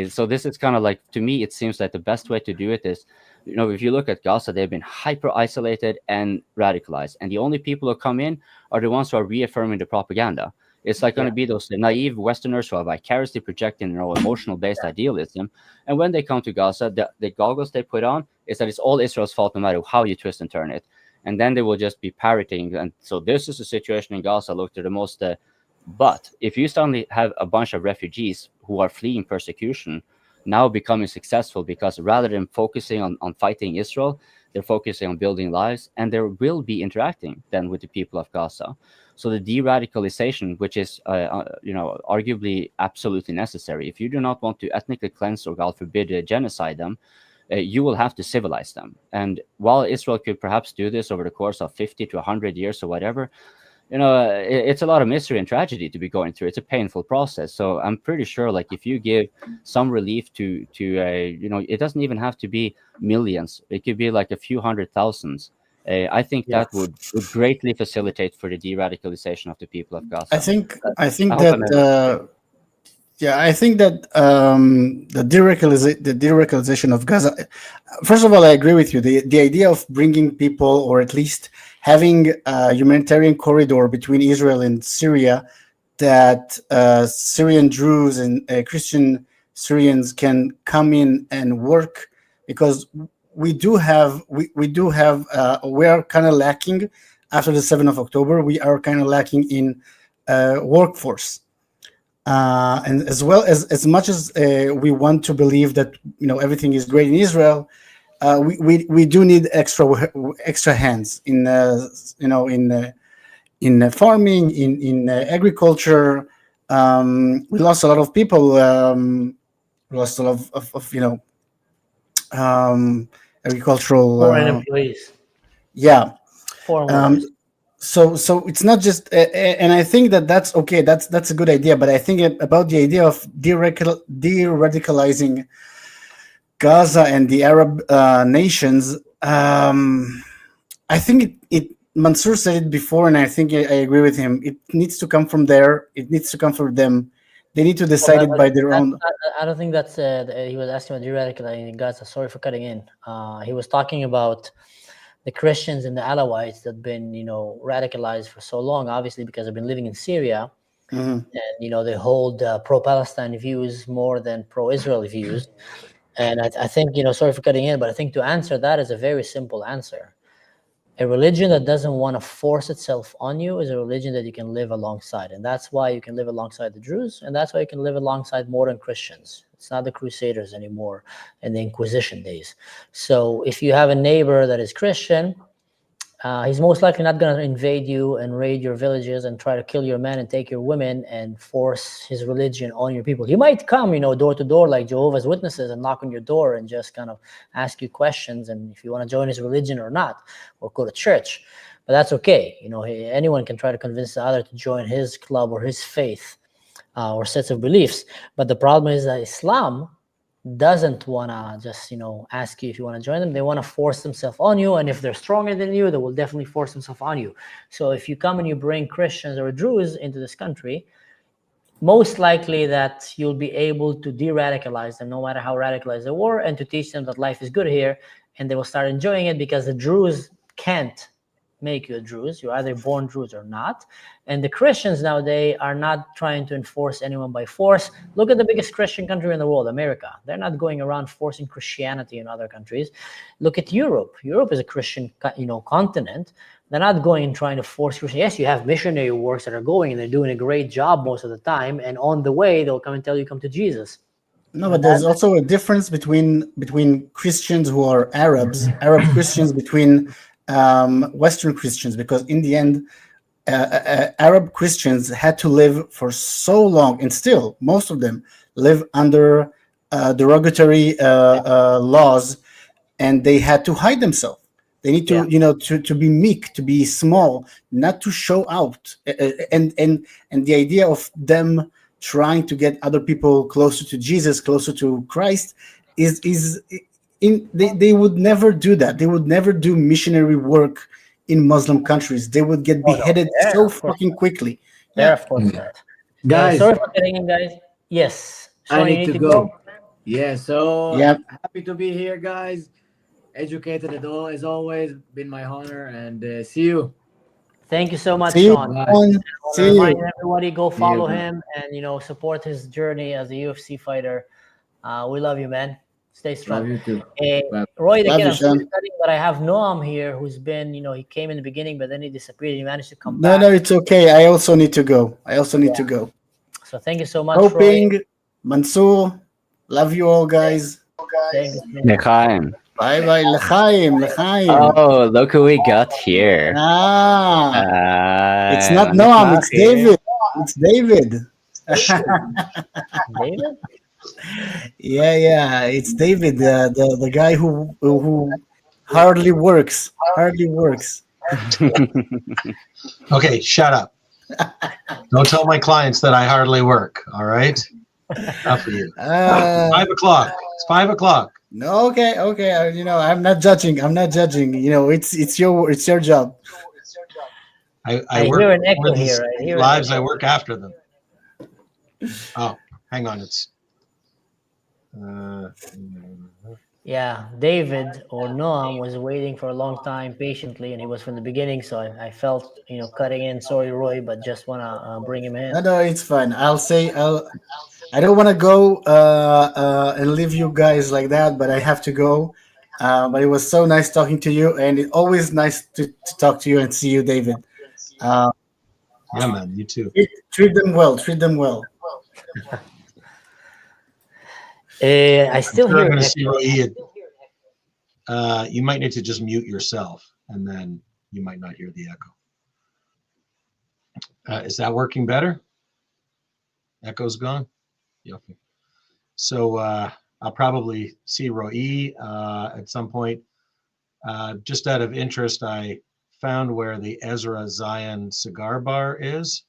So this is kind of like, to me, it seems like the best way to do it is, if you look at Gaza, they've been hyper isolated and radicalized. And the only people who come in are the ones who are reaffirming the propaganda. It's like going to be those naive Westerners who are vicariously projecting their own emotional-based idealism. And when they come to Gaza, the goggles they put on is that it's all Israel's fault, no matter how you twist and turn it. And then they will just be parroting. And so this is the situation in Gaza. Look, they're the most. But if you suddenly have a bunch of refugees who are fleeing persecution, now becoming successful because rather than focusing on fighting Israel, they're focusing on building lives, and they will be interacting then with the people of Gaza. So the de-radicalization, which is arguably absolutely necessary, if you do not want to ethnically cleanse or, God forbid, genocide them, you will have to civilize them. And while Israel could perhaps do this over the course of 50 to 100 years or whatever, it's a lot of misery and tragedy to be going through. It's a painful process. So I'm pretty sure, like, if you give some relief to it doesn't even have to be millions. It could be like a few 100,000. I think that would greatly facilitate for the de-radicalization of the people of Gaza.
I think that the de-radicalization of Gaza. First of all, I agree with you. The idea of bringing people, or at least having a humanitarian corridor between Israel and Syria, that Syrian Druze and Christian Syrians can come in and work, because we are kind of lacking after the 7th of October. We are kind of lacking in workforce. And as well as much as we want to believe that everything is great in Israel, we do need extra hands in farming, in agriculture. We lost a lot of people. We lost a lot of agricultural.
Foreign employees.
Yeah.
Foreign workers.
So it's not just, and I think that's okay. That's a good idea. But I think about the idea of de-radicalizing Gaza and the Arab nations. I think Mansur said it before, and I think I agree with him. It needs to come from there. It needs to come from them. They need to decide it by their own.
I don't think that's he was asking about de-radicalizing Gaza. Sorry for cutting in. He was talking about the Christians and the Alawites that have been, radicalized for so long, obviously because they've been living in Syria, and they hold pro-Palestine views more than pro-Israel views. And I think, sorry for cutting in, but I think to answer that is a very simple answer. A religion that doesn't want to force itself on you is a religion that you can live alongside. And that's why you can live alongside the Druze, and that's why you can live alongside modern Christians. It's not the Crusaders anymore in the Inquisition days. So if you have a neighbor that is Christian, he's most likely not going to invade you and raid your villages and try to kill your men and take your women and force his religion on your people. He might come, door to door like Jehovah's Witnesses and knock on your door and just kind of ask you questions, and if you want to join his religion or not, or go to church. But that's okay. Anyone can try to convince the other to join his club or his faith or sets of beliefs. But the problem is that Islam doesn't want to just, ask you if you want to join them. They want to force themselves on you. And if they're stronger than you, they will definitely force themselves on you. So if you come and you bring Christians or Druze into this country, most likely that you'll be able to de-radicalize them, no matter how radicalized they were, and to teach them that life is good here. And they will start enjoying it, because the Druze can't make you a Druze. You're either born Druze or not. And the Christians nowadays are not trying to enforce anyone by force. Look at the biggest Christian country in the world, America. They're not going around forcing Christianity in other countries. Look at Europe. Europe is a Christian, continent. They're not going and trying to force Christian. Yes, you have missionary works that are going, and they're doing a great job most of the time. And on the way, they'll come and tell you, come to Jesus.
No, but there's also a difference between Christians who are Arab Christians, between Western Christians, because in the end, Arab Christians had to live for so long, and still most of them live under derogatory laws, and they had to hide themselves. They need to, to be meek, to be small, not to show out, and the idea of them trying to get other people closer to Jesus, closer to Christ, they would never do that. They would never do missionary work in Muslim countries. They would get beheaded so fucking quickly.
They're of course that.
Guys,
sorry for getting in, guys. Yes,
I need to go. Yeah, so happy to be here, guys. Educated as always, been my honor, and see you.
Thank you so much,
See you,
Sean.
See you.
Remind everybody, go follow him and support his journey as a UFC fighter. We love you, man. Stay strong.
Love you too.
Roy, again, I'm studying, but I have Noam here, who's been, he came in the beginning, but then he disappeared. He managed to come back.
No, it's okay. I also need to go. to go.
So thank you so much,
Hoping,
Roy.
Mansur, love you all, guys.
L'chaim.
Bye-bye. L'chaim.
Oh, look who we got here.
It's not Noam, it's David. It's David.
David?
Yeah, it's David, the guy who hardly works.
Okay, shut up. Don't tell my clients that I hardly work. All right, enough of you. 5 o'clock. It's 5 o'clock.
No, okay. I'm not judging. It's your job.
I work
hear an echo here.
Lives. I work after them. Oh, hang on. It's.
Yeah, David or Noam was waiting for a long time patiently, and he was from the beginning, so I felt cutting in. Sorry, Roy, but just want to bring him in.
No, it's fine. I don't want to go and leave you guys like that, but I have to go. But it was so nice talking to you, and it's always nice to talk to you and see you, David.
Yeah, man, you too.
Treat them well.
I still hear.
I'm going to see Roy. You might need to just mute yourself, and then you might not hear the echo. Is that working better? Echo's gone. Yep. So I'll probably see Roy at some point. Just out of interest, I found where the Ezra Zion cigar bar is.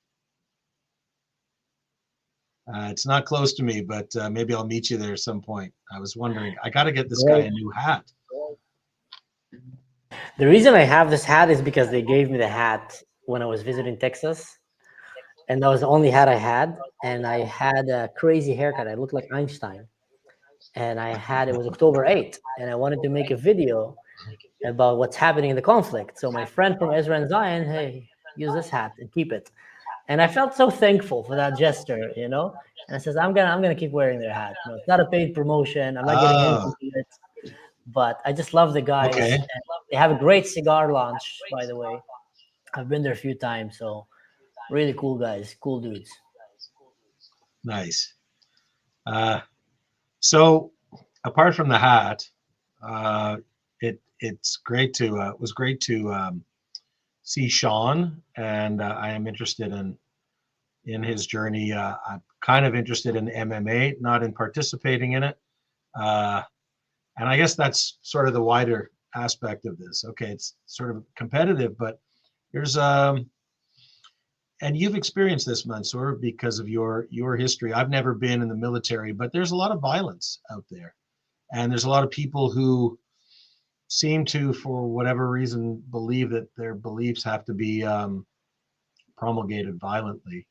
It's not close to me, but maybe I'll meet you there at some point. I was wondering, I got to get this guy a new hat.
The reason I have this hat is because they gave me the hat when I was visiting Texas. And that was the only hat I had. And I had a crazy haircut. I looked like Einstein. And it was October 8th. And I wanted to make a video about what's happening in the conflict. So my friend from Ezra and Zion, hey, use this hat and keep it. And I felt so thankful for that gesture, you know. And I says, I'm gonna keep wearing their hat. You know, it's not a paid promotion. I'm not getting anything to it. But I just love the guys.
Okay.
And they have a great cigar launch, by the way. I've been there a few times, so really cool guys, cool dudes.
Nice. So apart from the hat, it's great to it was great to see Sean, and I am interested in his journey. I'm kind of interested in MMA, not in participating in it. And I guess that's sort of the wider aspect of this. Okay, it's sort of competitive, but there's and you've experienced this, Mansur, because of your history. I've never been in the military, but there's a lot of violence out there, and there's a lot of people who seem to, for whatever reason, believe that their beliefs have to be promulgated violently,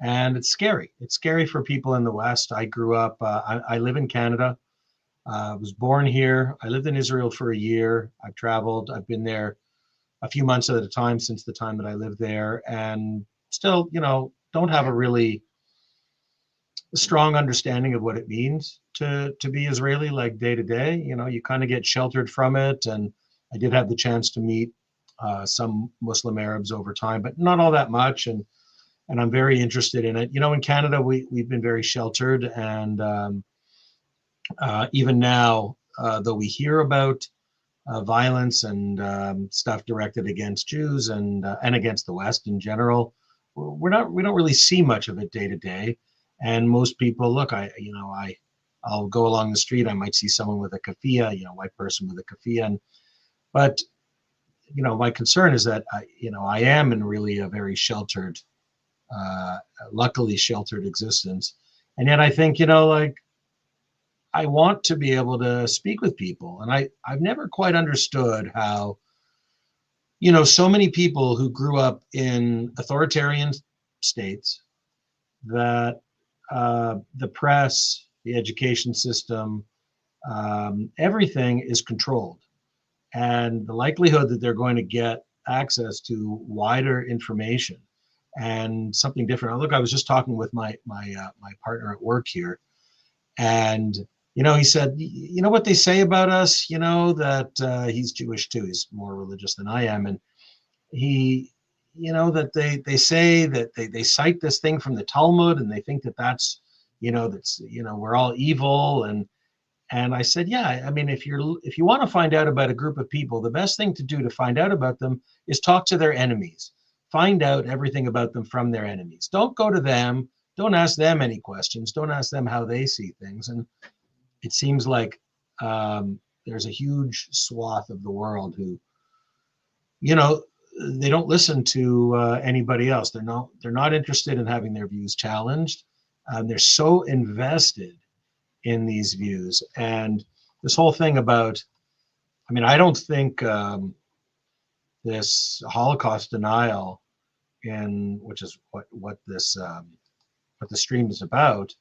and it's scary. It's scary for people in the West. I grew up. I live in Canada. I was born here. I lived in Israel for a year. I've traveled. I've been there a few months at a time since the time that I lived there, and still, don't have a really strong understanding of what it means to be Israeli, like day to day. You kind of get sheltered from it, and I did have the chance to meet some Muslim Arabs over time, but not all that much, and I'm very interested in it. In Canada, we've been very sheltered, and even now, though we hear about violence and stuff directed against Jews and against the West in general, we don't really see much of it day to day. And most people, look, I'll go along the street, I might see someone with a keffiyeh, white person with a keffiyeh, but my concern is that I am in really a very sheltered, luckily sheltered existence, and yet I think I want to be able to speak with people, and I've never quite understood how so many people who grew up in authoritarian states, that the press, the education system, everything is controlled, and the likelihood that they're going to get access to wider information and something different. Look, I was just talking with my partner at work here, and he said, what they say about us, that he's Jewish too. He's more religious than I am. And he, that they say that they cite this thing from the Talmud, and they think that that's, we're all evil. And I said, yeah, I mean, if you want to find out about a group of people, the best thing to do to find out about them is talk to their enemies. Find out everything about them from their enemies. Don't go to them. Don't ask them any questions. Don't ask them how they see things. And it seems like there's a huge swath of the world who, they don't listen to anybody else. They're not interested in having their views challenged. They're so invested in these views, and this whole thing about, I don't think this Holocaust denial, which is what this what the stream is about,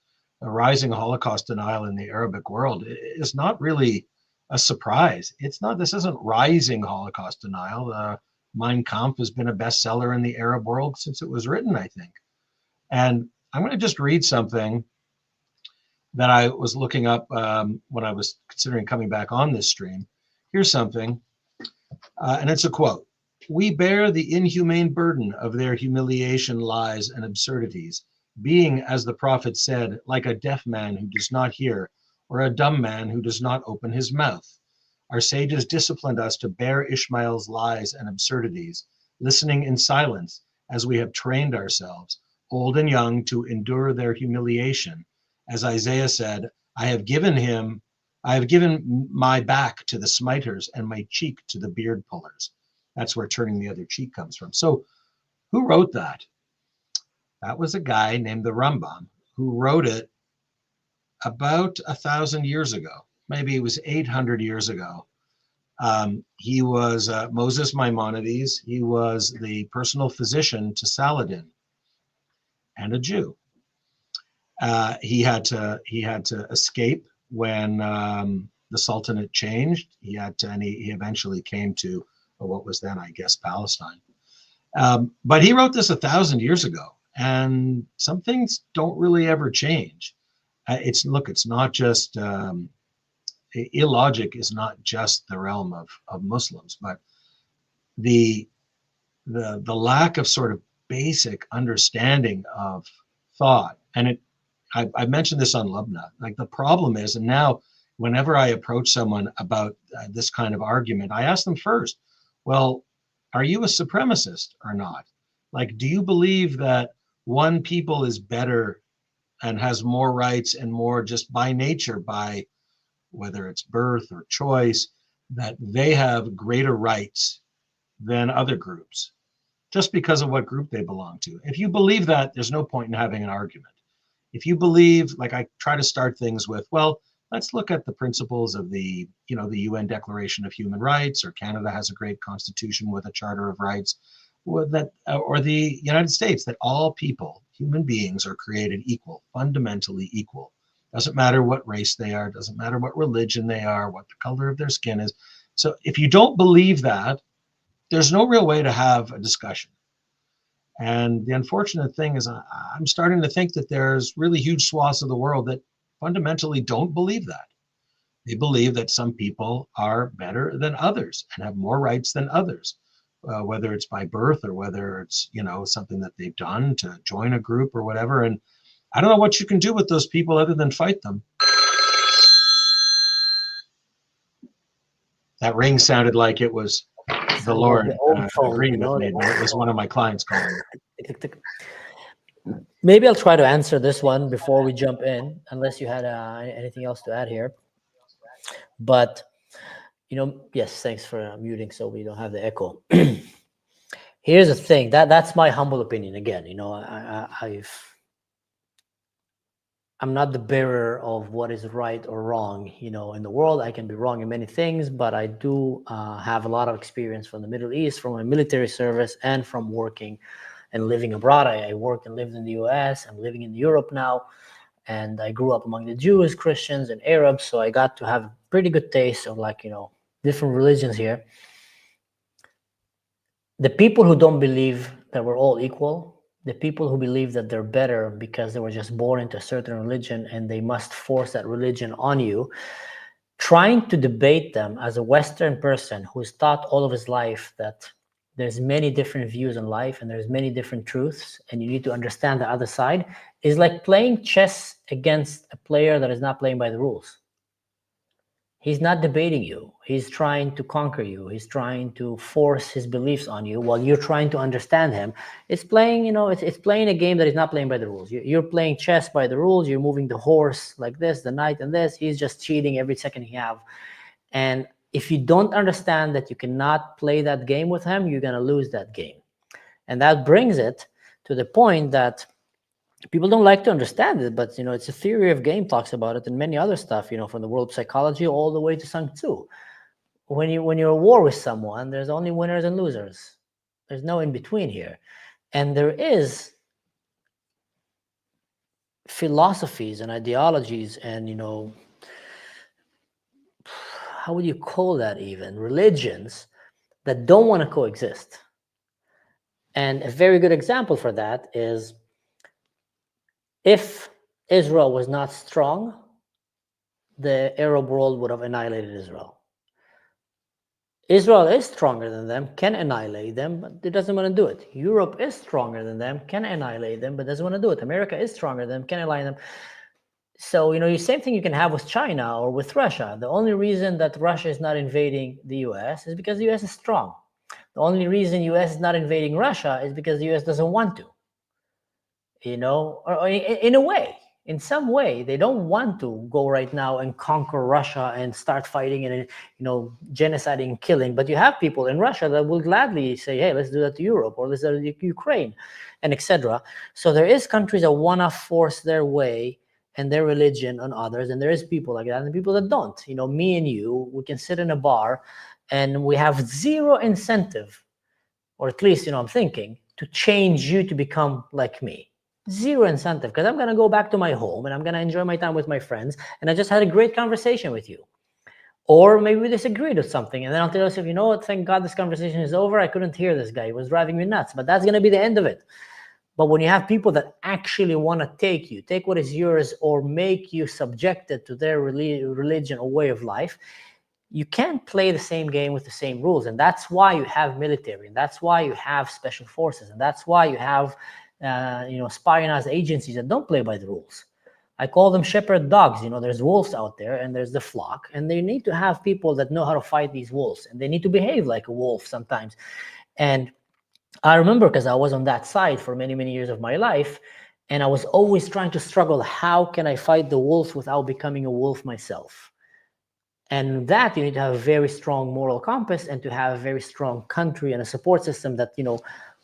a rising Holocaust denial in the Arabic world, is not really a surprise. This isn't rising Holocaust denial. Mein Kampf has been a bestseller in the Arab world since it was written, I think. And I'm going to just read something that I was looking up when I was considering coming back on this stream. Here's something, and it's a quote. "We bear the inhumane burden of their humiliation, lies, and absurdities, being, as the prophet said, like a deaf man who does not hear, or a dumb man who does not open his mouth. Our sages disciplined us to bear Ishmael's lies and absurdities, listening in silence as we have trained ourselves, old and young, to endure their humiliation. As Isaiah said, I have given my back to the smiters and my cheek to the beard pullers. That's where turning the other cheek comes from. So who wrote that? That was a guy named the Rambam, who wrote it about 1,000 years ago. Maybe it was 800 years ago. He was Moses Maimonides. He was the personal physician to Saladin, and a Jew. He had to escape when the Sultanate changed. He eventually came to what was then, I guess, Palestine. But he wrote this 1,000 years ago, and some things don't really ever change. It's not just illogic is not just the realm of Muslims, but the lack of sort of basic understanding of thought. And I mentioned this on Lubna. Like, the problem is, and now whenever I approach someone about this kind of argument, I ask them first, well, are you a supremacist or not? Like, do you believe that one people is better and has more rights and more just by nature, by whether it's birth or choice, that they have greater rights than other groups just because of what group they belong to? If you believe that, there's no point in having an argument. If you believe, like I try to start things with, well, let's look at the principles of the UN Declaration of Human Rights, or Canada has a great constitution with a Charter of Rights, or the United States, that all people, human beings, are created equal, fundamentally equal. Doesn't matter what race they are, doesn't matter what religion they are, what the color of their skin is. So if you don't believe that, there's no real way to have a discussion. And the unfortunate thing is, I'm starting to think that there's really huge swaths of the world that fundamentally don't believe that. They believe that some people are better than others and have more rights than others, whether it's by birth or whether it's, something that they've done to join a group or whatever. And I don't know what you can do with those people other than fight them. That ring sounded like it was the Lord agreeing with me, but it was one of my clients calling.
Maybe I'll try to answer this one before we jump in, unless you had anything else to add here. But, yes, thanks for muting so we don't have the echo. Here's the thing, that's my humble opinion. Again, I'm not the bearer of what is right or wrong, in the world. I can be wrong in many things, but I do have a lot of experience from the Middle East, from my military service, and from working and living abroad. I worked and lived in the US. I'm living in Europe now, and I grew up among the Jews, Christians, and Arabs, so I got to have a pretty good taste of different religions here. The people who don't believe that we're all equal, the people who believe that they're better because they were just born into a certain religion and they must force that religion on you, trying to debate them as a Western person who's taught all of his life that there's many different views on life and there's many different truths and you need to understand the other side, is like playing chess against a player that is not playing by the rules. He's not debating you. He's trying to conquer you. He's trying to force his beliefs on you while you're trying to understand him. It's playing, it's playing a game that he's not playing by the rules. You're playing chess by the rules. You're moving the horse like this, the knight and this. He's just cheating every second he have. And if you don't understand that you cannot play that game with him, you're going to lose that game. And that brings it to the point that people don't like to understand it, but it's a theory of game talks about it and many other stuff, from the world of psychology all the way to Sun Tzu. When you're at war with someone, there's only winners and losers. There's no in between here. And there is philosophies and ideologies and, how would you call that even? Religions that don't want to coexist. And a very good example for that is, if Israel was not strong, the Arab world would have annihilated Israel. Israel is stronger than them, can annihilate them, but it doesn't want to do it. Europe is stronger than them, can annihilate them, but doesn't want to do it. America is stronger than them, can annihilate them. So, the same thing you can have with China or with Russia. The only reason that Russia is not invading the US is because the US is strong. The only reason US is not invading Russia is because the US doesn't want to. Or in a way, in some way, they don't want to go right now and conquer Russia and start fighting and genociding and killing. But you have people in Russia that will gladly say, "Hey, let's do that to Europe, or let's do that to Ukraine," and etc. So there is countries that want to force their way and their religion on others, and there is people like that, and people that don't. Me and you, we can sit in a bar, and we have zero incentive, or at least I'm thinking, to change you to become like me. Zero incentive, because I'm going to go back to my home and I'm going to enjoy my time with my friends, and I just had a great conversation with you. Or maybe we disagreed with something, and then I'll tell yourself, you know what, thank God this conversation is over. I couldn't hear this guy. He was driving me nuts. But that's going to be the end of it. But when you have people that actually want to take what is yours, or make you subjected to their religion or way of life, you can't play the same game with the same rules. And that's why you have military, and that's why you have special forces, and that's why you have espionage agencies that don't play by the rules. I call them shepherd dogs. There's wolves out there, and there's the flock, and they need to have people that know how to fight these wolves, and they need to behave like a wolf sometimes. And I remember, because I was on that side for many, many years of my life, and I was always trying to struggle, how can I fight the wolf without becoming a wolf myself? And that you need to have a very strong moral compass, and to have a very strong country and a support system that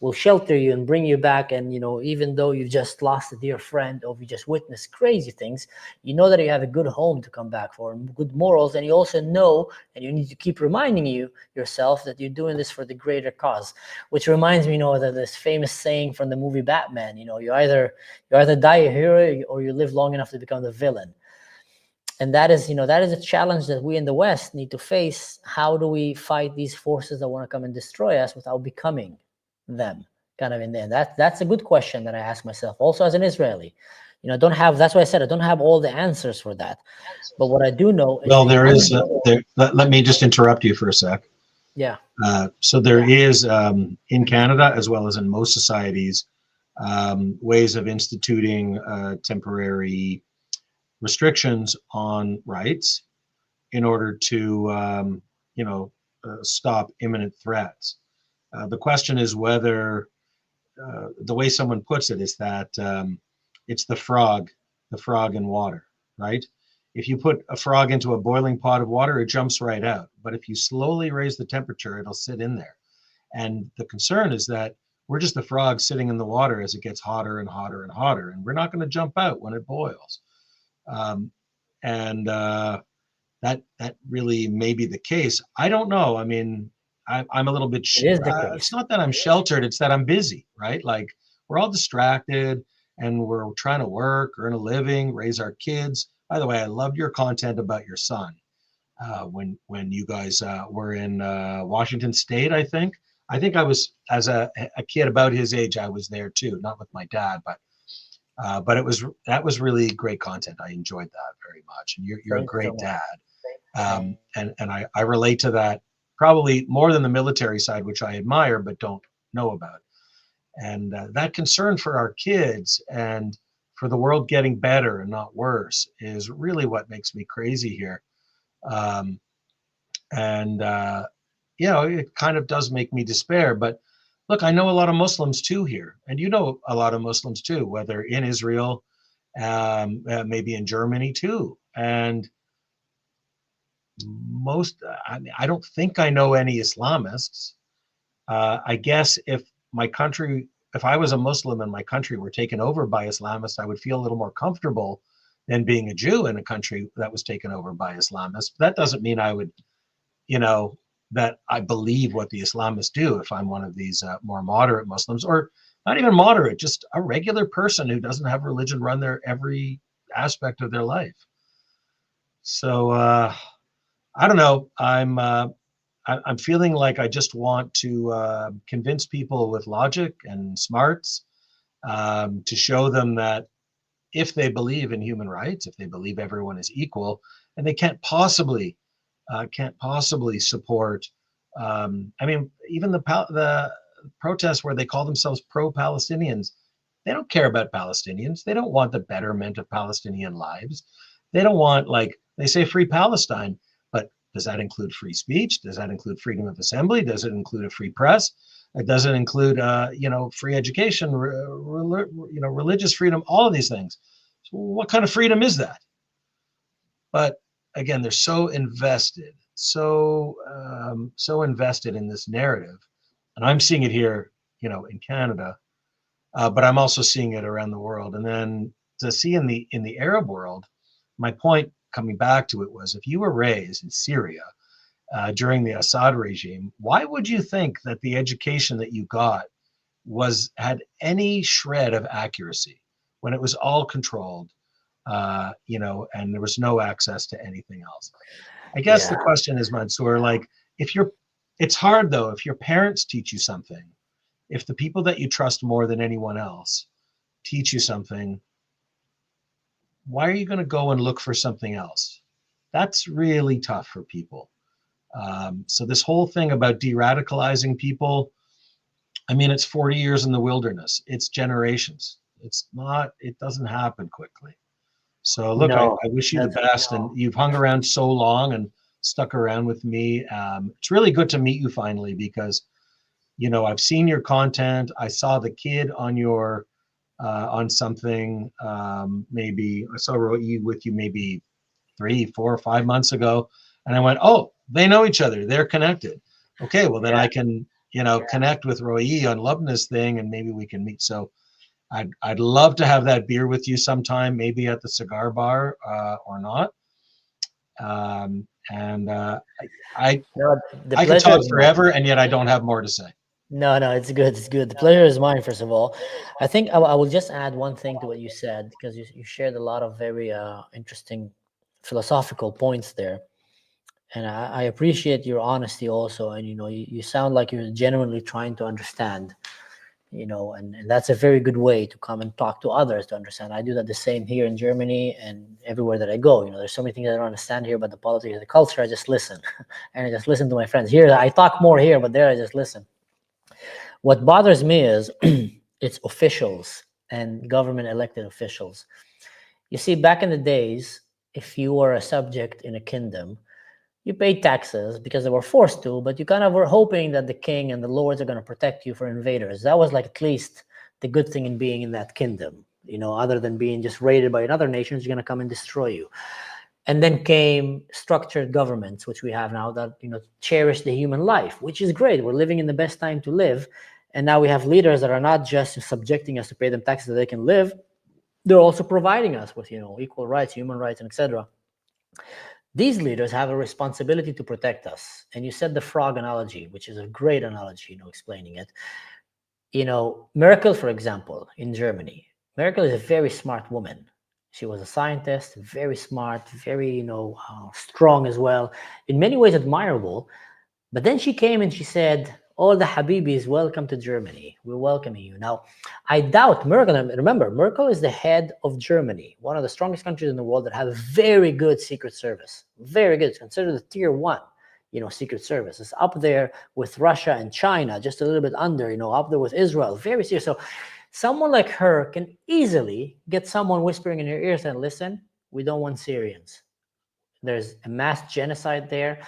will shelter you and bring you back. And even though you just lost a dear friend, or you just witnessed crazy things, that you have a good home to come back for, and good morals. And you also know, and you need to keep reminding yourself that you're doing this for the greater cause. Which reminds me, that this famous saying from the movie Batman, you either die a hero, or you live long enough to become the villain. And that is a challenge that we in the West need to face. How do we fight these forces that want to come and destroy us without becoming them, kind of in there? That's a good question that I ask myself also as an Israeli. That's why I said I don't have all the answers for that. But what I do know is,
well, let me just interrupt you for a sec.
Yeah.
So there is in Canada, as well as in most societies, ways of instituting temporary restrictions on rights in order to stop imminent threats. The question is whether the way someone puts it is that it's the frog in water, right? If you put a frog into a boiling pot of water, it jumps right out. But if you slowly raise the temperature, it'll sit in there. And the concern is that we're just the frog sitting in the water as it gets hotter and hotter and hotter, and we're not going to jump out when it boils. That really may be the case. I don't know. I mean, I'm a little bit. It's not that I'm sheltered; it's that I'm busy, right? Like, we're all distracted, and we're trying to work, earn a living, raise our kids. By the way, I loved your content about your son when you guys were in Washington State. I think I was, as a kid about his age, I was there too, not with my dad, but that was really great content. I enjoyed that very much, and you're a great dad. And I relate to that probably more than the military side, which I admire but don't know about. And that concern for our kids and for the world getting better and not worse is really what makes me crazy here. It kind of does make me despair. But look, I know a lot of Muslims too here, and you know a lot of Muslims too, whether in Israel, maybe in Germany too. And I don't think I know any Islamists. I guess if I was a Muslim and my country were taken over by Islamists, I would feel a little more comfortable than being a Jew in a country that was taken over by Islamists. That doesn't mean I would, that I believe what the Islamists do if I'm one of these more moderate Muslims, or not even moderate, just a regular person who doesn't have religion run their every aspect of their life. So I don't know. I'm feeling like I just want to convince people with logic and smarts to show them that if they believe in human rights, if they believe everyone is equal, and they can't possibly support. Even the protests where they call themselves pro-Palestinians, they don't care about Palestinians. They don't want the betterment of Palestinian lives. They don't want, like, they say free Palestine, but Does that include free speech? Does that include freedom of assembly? Does it include a free press? Does it include, free education, religious freedom, all of these things? So what kind of freedom is that? But again, they're so invested, so invested in this narrative, and I'm seeing it here, in Canada, but I'm also seeing it around the world. And then to see in the Arab world, my point coming back to it was, if you were raised in Syria during the Assad regime, why would you think that the education that you got had any shred of accuracy when it was all controlled, and there was no access to anything else? I guess the question is, Mansur, like, it's hard though, if your parents teach you something, if the people that you trust more than anyone else teach you something, why are you going to go and look for something else? That's really tough for people. So this whole thing about de-radicalizing people, I mean, it's 40 years in the wilderness. It's generations. It doesn't happen quickly. So look,
No,
I wish you the best, and you've hung around so long and stuck around with me. It's really good to meet you finally, because, I've seen your content. I saw the kid on your, on something, maybe I saw Roy with you maybe 3, 4, 5 months ago. And I went, oh, they know each other. They're connected. Okay, well then I can, connect with Roy on Lubna's thing, and maybe we can meet. So I'd love to have that beer with you sometime, maybe at the cigar bar or not. I could talk forever, and yet I don't have more to say.
No, it's good. It's good. The pleasure is mine, first of all. I think I will just add one thing to what you said, because you shared a lot of very interesting philosophical points there. And I appreciate your honesty also. And, you sound like you're genuinely trying to understand, and that's a very good way to come and talk to others to understand. I do that the same here in Germany and everywhere that I go. There's so many things I don't understand here, but the politics of the culture, I just listen. And I just listen to my friends. Here, I talk more here, but there I just listen. What bothers me is it's officials and government elected officials. You see, back in the days, if you were a subject in a kingdom, you paid taxes because they were forced to, but you kind of were hoping that the king and the lords are going to protect you for invaders. That was like at least the good thing in being in that kingdom, other than being just raided by another nation who's going to come and destroy you. And then came structured governments, which we have now, that cherish the human life, which is great. We're living in the best time to live. And now we have leaders that are not just subjecting us to pay them taxes so they can live. They're also providing us with, equal rights, human rights, and etc. These leaders have a responsibility to protect us. And you said the frog analogy, which is a great analogy, explaining it. Merkel, for example, in Germany, Merkel is a very smart woman. She was a scientist, very smart, very, strong as well, in many ways admirable. But then she came and she said, all the Habibis, welcome to Germany. We're welcoming you. Now, I doubt Merkel, remember, Merkel is the head of Germany, one of the strongest countries in the world that have a very good secret service. Very good. It's considered the tier 1, secret service. It's up there with Russia and China, just a little bit under, up there with Israel. Very serious. So someone like her can easily get someone whispering in your ears and listen, we don't want Syrians. There's a mass genocide there.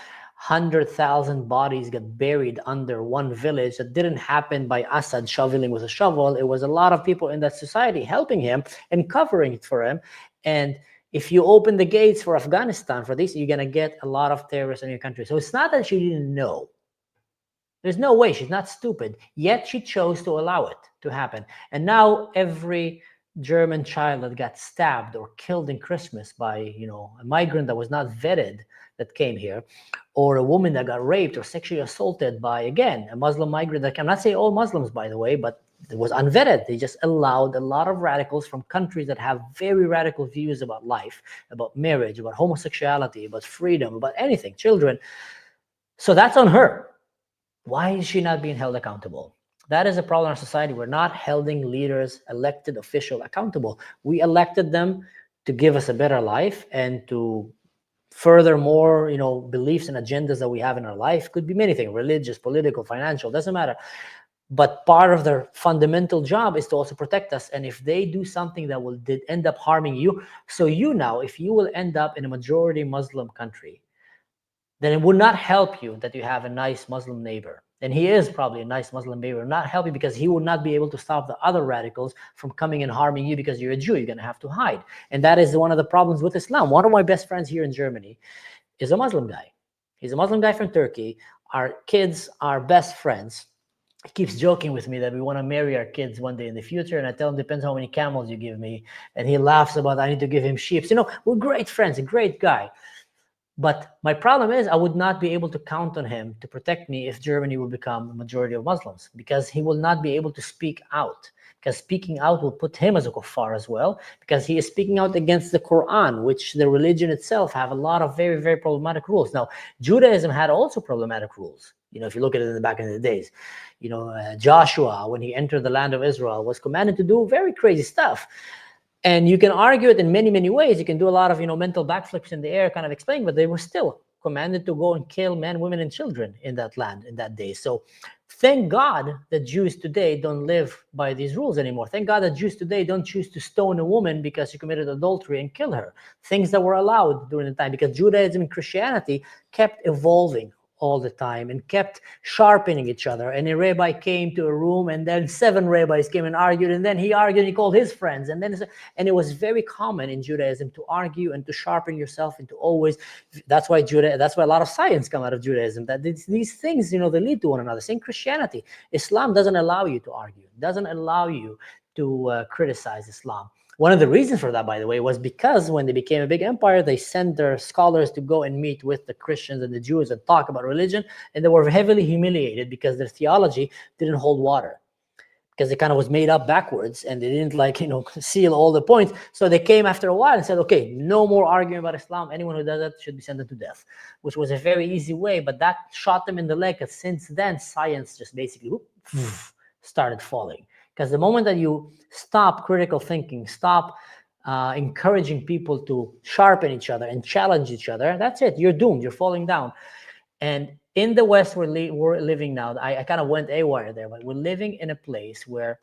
100,000 bodies get buried under one village. That didn't happen by Assad shoveling with a shovel. It was a lot of people in that society helping him and covering it for him. And if you open the gates for Afghanistan for this, you're going to get a lot of terrorists in your country. So it's not that she didn't know. There's no way. She's not stupid. Yet she chose to allow it to happen. And now every German child that got stabbed or killed in Christmas by, a migrant that was not vetted that came here, or a woman that got raped or sexually assaulted by, again, a Muslim migrant that I'm not saying all Muslims, by the way, but it was unvetted. They just allowed a lot of radicals from countries that have very radical views about life, about marriage, about homosexuality, about freedom, about anything, children. So that's on her. Why is she not being held accountable? That is a problem in our society. We're not holding leaders, elected officials accountable. We elected them to give us a better life and to further more, beliefs and agendas that we have in our life. Could be many things, religious, political, financial, doesn't matter. But part of their fundamental job is to also protect us. And if they do something that will end up harming you, so now, if you will end up in a majority Muslim country, then it would not help you that you have a nice Muslim neighbor. And he is probably a nice Muslim neighbor, not help you because he will not be able to stop the other radicals from coming and harming you because you're a Jew. You're going to have to hide. And that is one of the problems with Islam. One of my best friends here in Germany is a Muslim guy. He's a Muslim guy from Turkey. Our kids are best friends. He keeps joking with me that we want to marry our kids one day in the future. And I tell him, depends how many camels you give me. And he laughs about, I need to give him sheep. You know, we're great friends, a great guy. But my problem is I would not be able to count on him to protect me if Germany will become a majority of Muslims, because he will not be able to speak out, because speaking out will put him as a kuffar as well, because he is speaking out against the Quran, which the religion itself have a lot of very, very problematic rules. Now, Judaism had also problematic rules. You know, if you look at it in the back in the days, you know, Joshua, when he entered the land of Israel, was commanded to do very crazy stuff. And you can argue it in many, many ways. You can do a lot of, you know, mental backflips in the air kind of explaining, but they were still commanded to go and kill men, women, and children in that land in that day. So thank God that Jews today don't live by these rules anymore. Thank God that Jews today don't choose to stone a woman because she committed adultery and kill her. Things that were allowed during the time, because Judaism and Christianity kept evolving all the time and kept sharpening each other. And a rabbi came to a room, and then 7 rabbis came and argued, and then he argued and he called his friends. And it was very common in Judaism to argue and to sharpen yourself and to always, that's why a lot of science come out of Judaism, that these things, you know, they lead to one another. Same Christianity. Islam doesn't allow you to argue, doesn't allow you to criticize Islam. One of the reasons for that, by the way, was because when they became a big empire, they sent their scholars to go and meet with the Christians and the Jews and talk about religion, and they were heavily humiliated because their theology didn't hold water, because it kind of was made up backwards, and they didn't, like, you know, seal all the points. So they came after a while and said, okay, no more arguing about Islam. Anyone who does that should be sentenced to death, which was a very easy way, but that shot them in the leg, because since then, science just basically started falling. Because the moment that you stop critical thinking, stop encouraging people to sharpen each other and challenge each other, that's it. You're doomed. You're falling down. And in the West, we're living now. I kind of went AWire there, but we're living in a place where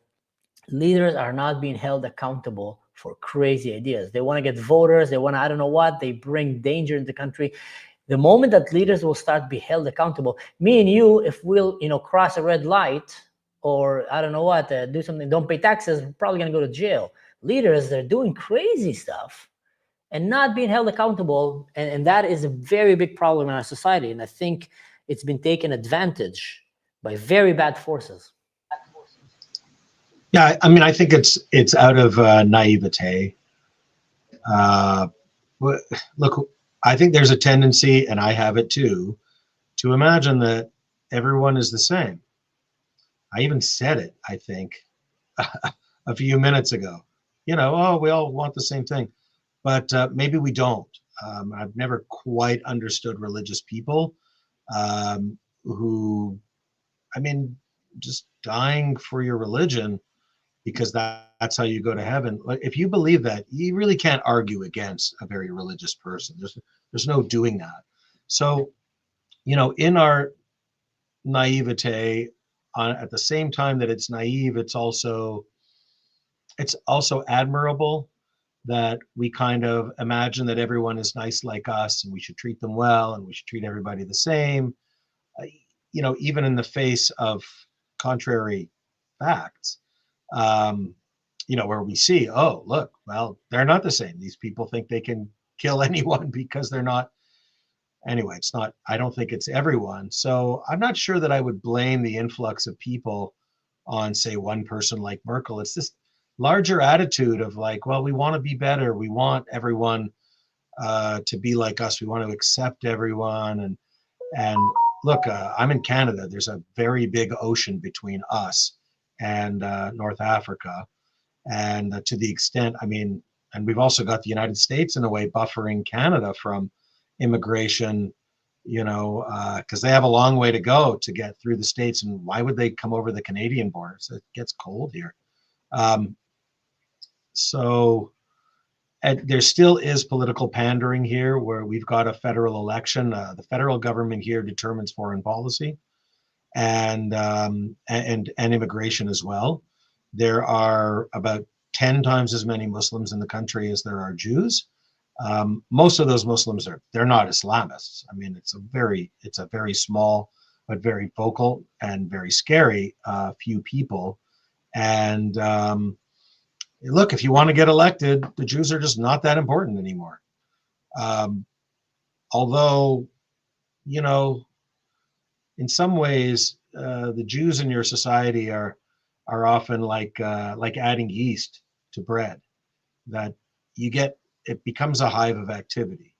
leaders are not being held accountable for crazy ideas. They want to get voters. They want to, I don't know what. They bring danger in the country. The moment that leaders will start to be held accountable, me and you, if we'll, you know, cross a red light, or I don't know what, do something, don't pay taxes, we're probably going to go to jail. Leaders, they're doing crazy stuff and not being held accountable. And that is a very big problem in our society. And I think it's been taken advantage by very bad forces.
Yeah, I mean, I think it's out of naivete. Look, I think there's a tendency, and I have it too, to imagine that everyone is the same. I even said it, I think, a few minutes ago. You know, oh, we all want the same thing, but maybe we don't. I've never quite understood religious people who, I mean, just dying for your religion because that's how you go to heaven. If you believe that, you really can't argue against a very religious person. There's no doing that. So, you know, in our naivete, at the same time that it's naive, it's also admirable that we kind of imagine that everyone is nice like us and we should treat them well and we should treat everybody the same, you know, even in the face of contrary facts, you know, where we see, oh, look, well, they're not the same. These people think they can kill anyone because they're not. Anyway, it's not, I don't think it's everyone. So I'm not sure that I would blame the influx of people on, say, one person like Merkel. It's this larger attitude of like, well, we want to be better. We want everyone to be like us. We want to accept everyone. And look, I'm in Canada. There's a very big ocean between us and North Africa. And to the extent, I mean, and we've also got the United States in a way buffering Canada from immigration, you know, because they have a long way to go to get through the States. And why would they come over the Canadian borders? It gets cold here. So there still is political pandering here, where we've got a federal election. The federal government here determines foreign policy and immigration as well. There are about 10 times as many Muslims in the country as there are Jews. Most of those Muslims they're not Islamists. I mean, it's a very small but very vocal and very scary few people. And look, if you want to get elected, the Jews are just not that important anymore. Although, you know, in some ways, the Jews in your society are often like adding yeast to bread. That it becomes a hive of activity,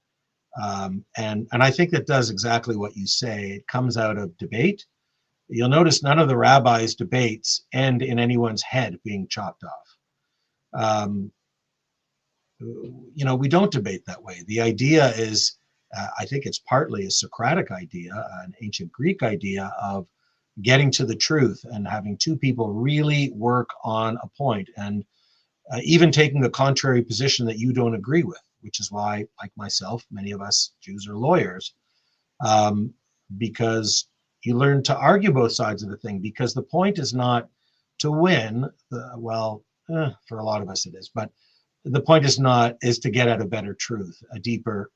and I think that does exactly what you say. It comes out of debate. You'll notice none of the rabbis' debates end in anyone's head being chopped off. You know, we don't debate that way. The idea is, I think it's partly a Socratic idea, an ancient Greek idea of getting to the truth and having two people really work on a point, and even taking a contrary position that you don't agree with, which is why, like myself, many of us Jews are lawyers, because you learn to argue both sides of the thing, because the point is not to win. For a lot of us it is, but the point is to get at a better truth, a deeper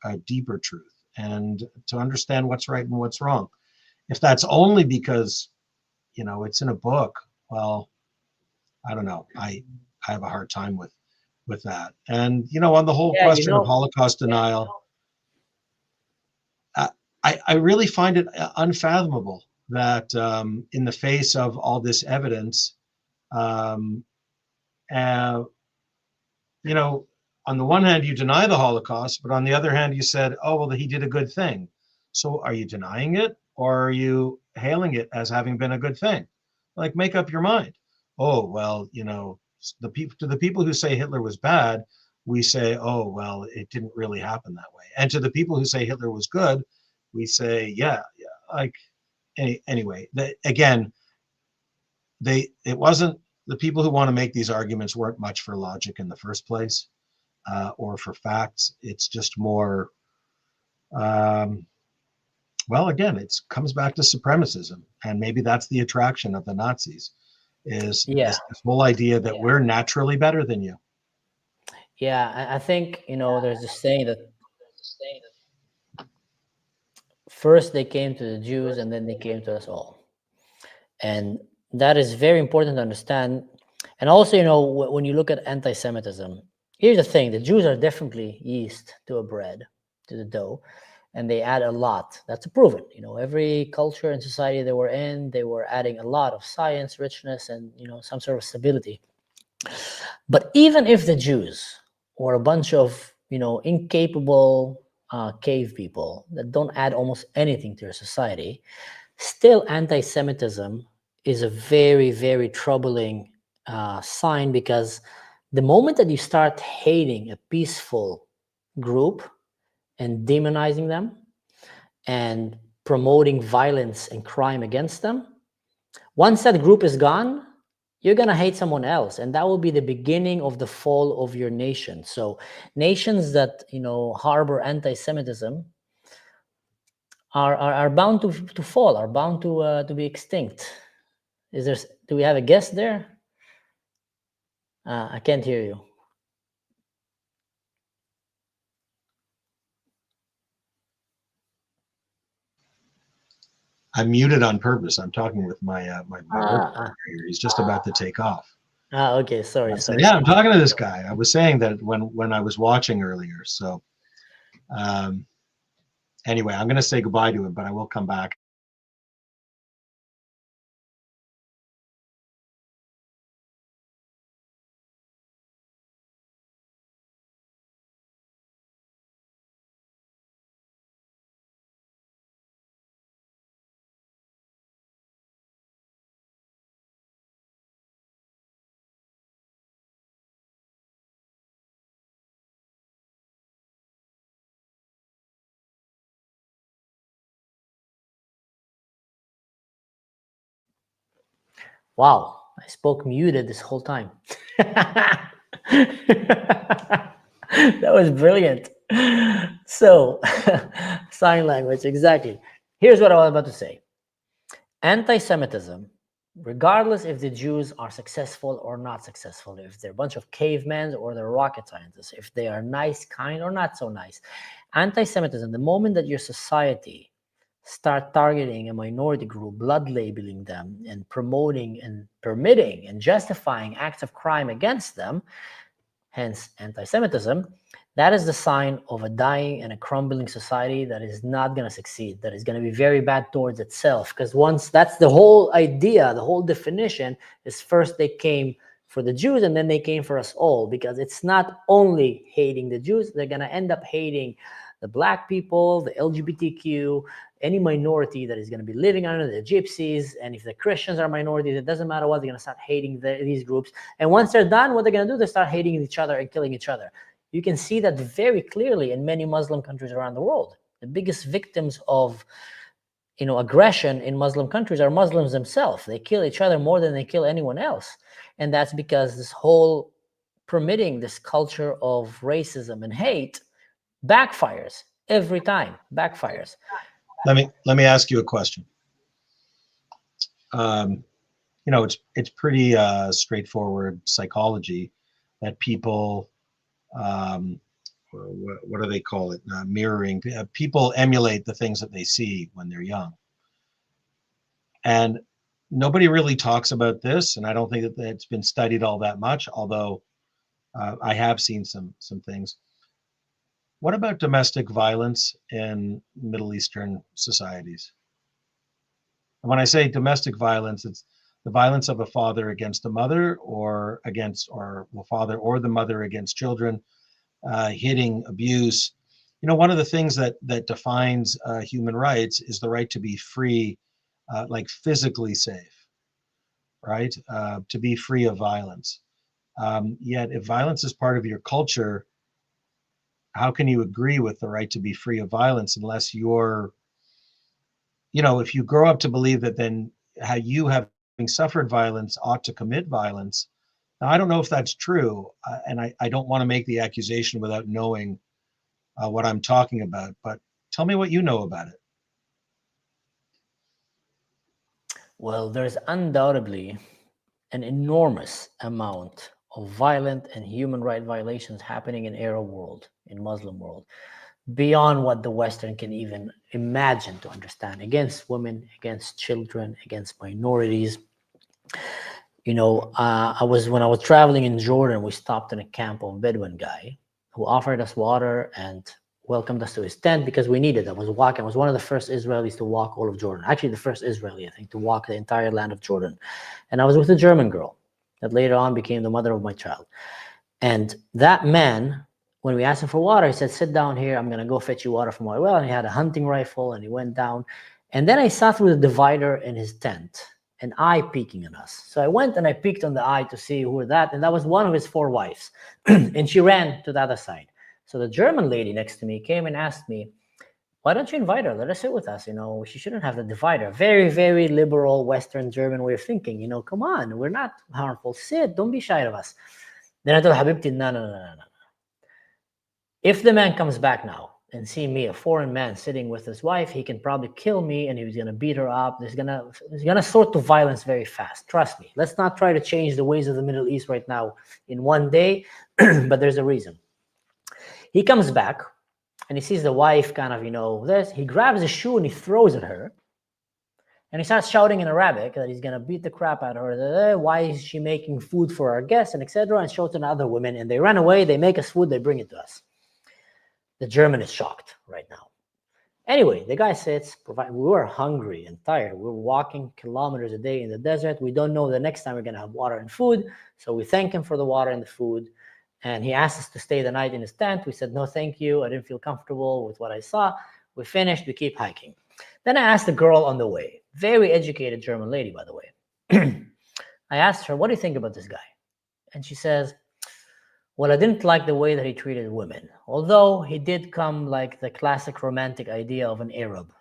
truth, and to understand what's right and what's wrong. If that's only because, you know, it's in a book, well, I don't know. I have a hard time with that. And, you know, on the whole question of Holocaust denial, I really find it unfathomable that in the face of all this evidence, you know, on the one hand, you deny the Holocaust, but on the other hand, you said, oh, well, he did a good thing. So are you denying it, or are you hailing it as having been a good thing? Like, make up your mind. Oh, well, you know, to the people who say Hitler was bad, we say, oh, well, it didn't really happen that way. And to the people who say Hitler was good, we say, yeah, like, anyway, again, it wasn't, the people who want to make these arguments weren't much for logic in the first place, or for facts. It's just more, well, again, it comes back to supremacism, and maybe that's the attraction of the Nazis, is this whole idea that we're naturally better than you.
Yeah, I think, you know, there's this saying that first they came to the Jews and then they came to us all. And that is very important to understand. And also, you know, when you look at anti-Semitism, here's the thing: the Jews are definitely yeast to a bread, to the dough, and they add a lot. That's proven. You know, every culture and society they were in, they were adding a lot of science, richness, and, you know, some sort of stability. But even if the Jews were a bunch of, you know, incapable cave people that don't add almost anything to your society, still anti-Semitism is a very, very troubling sign, because the moment that you start hating a peaceful group and demonizing them and promoting violence and crime against them, once that group is gone, you're going to hate someone else, and that will be the beginning of the fall of your nation. So nations that, you know, harbor anti-Semitism are bound to fall, are bound to be extinct. Do we have a guess there? I can't hear you.
I'm muted on purpose. I'm talking with my work partner here. He's just about to take off.
Okay, sorry.
Yeah, I'm talking to this guy. I was saying that when I was watching earlier. So anyway, I'm going to say goodbye to him, but I will come back.
Wow, I spoke muted this whole time. That was brilliant. So, sign language, exactly. Here's what I was about to say. Anti-Semitism regardless if the Jews are successful or not successful, if they're a bunch of cavemen or they're rocket scientists, if they are nice, kind, or not so nice. Anti-Semitism, the moment that your society start targeting a minority group, blood labeling them, and promoting and permitting and justifying acts of crime against them, hence anti-Semitism, that is the sign of a dying and a crumbling society that is not going to succeed, that is going to be very bad towards itself. Because once that's the whole idea, the whole definition is first they came for the Jews and then they came for us all, because it's not only hating the Jews, they're going to end up hating the black people, the LGBTQ, any minority that is going to be living under the gypsies. And if the Christians are minorities, it doesn't matter what, they're going to start hating these groups. And once they're done, what they're going to do, they start hating each other and killing each other. You can see that very clearly in many Muslim countries around the world. The biggest victims of aggression in Muslim countries are Muslims themselves. They kill each other more than they kill anyone else. And that's because this whole permitting this culture of racism and hate backfires every time, backfires.
Let me ask you a question. It's pretty straightforward psychology that people, what do they call it? Mirroring. People emulate the things that they see when they're young. And nobody really talks about this, and I don't think that it's been studied all that much, although I have seen some things. What about domestic violence in Middle Eastern societies? And when I say domestic violence, it's the violence of a father against a mother, or the father or the mother against children, hitting, abuse. One of the things that defines human rights is the right to be free, like physically safe, right? To be free of violence. Yet if violence is part of your culture, how can you agree with the right to be free of violence unless if you grow up to believe that then how you, having suffered violence, ought to commit violence? Now, I don't know if that's true, and I don't want to make the accusation without knowing what I'm talking about, but tell me what you know about it.
Well, there's undoubtedly an enormous amount of violent and human rights violations happening in Arab world, in Muslim world, beyond what the Western can even imagine to understand, against women, against children, against minorities. When I was traveling in Jordan, we stopped in a camp of Bedouin guy who offered us water and welcomed us to his tent because we needed it. I was one of the first Israelis to walk all of Jordan. Actually, the first Israeli, I think, to walk the entire land of Jordan. And I was with a German girl that later on became the mother of my child. And that man, when we asked him for water, he said, "Sit down here. I'm going to go fetch you water from my well." And he had a hunting rifle and he went down. And then I saw through the divider in his tent an eye peeking at us. So I went and I peeked on the eye to see who that. And that was one of his 4 wives. And she ran to the other side. So the German lady next to me came and asked me, "Why don't you invite her? Let her sit with us. She shouldn't have the divider." Very, very liberal Western German way of thinking. Come on, we're not harmful. Sit, don't be shy of us. Then I told Habibti, no. If the man comes back now and see me, a foreign man sitting with his wife, he can probably kill me and he's gonna beat her up. He's gonna sort to violence very fast. Trust me. Let's not try to change the ways of the Middle East right now in one day, but there's a reason. He comes back and he sees the wife kind of, this. He grabs a shoe and he throws at her. And he starts shouting in Arabic that he's going to beat the crap out of her. Why is she making food for our guests, and etc. And shouts at other women. And they run away. They make us food. They bring it to us. The German is shocked right now. Anyway, the guy sits. We were hungry and tired. We were walking kilometers a day in the desert. We don't know the next time we're going to have water and food. So we thank him for the water and the food. And he asked us to stay the night in his tent. We said, "No, thank you. I didn't feel comfortable with what I saw." We finished. We keep hiking. Then I asked the girl on the way, very educated German lady, by the way. I asked her, "What do you think about this guy?" And she says, "Well, I didn't like the way that he treated women. Although he did come like the classic romantic idea of an Arab,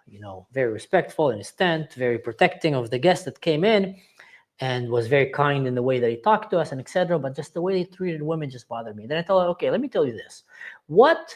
very respectful in his tent, very protecting of the guests that came in, and was very kind in the way that he talked to us and etc. But just the way he treated women just bothered me." Then I told her, "Okay, let me tell you this. What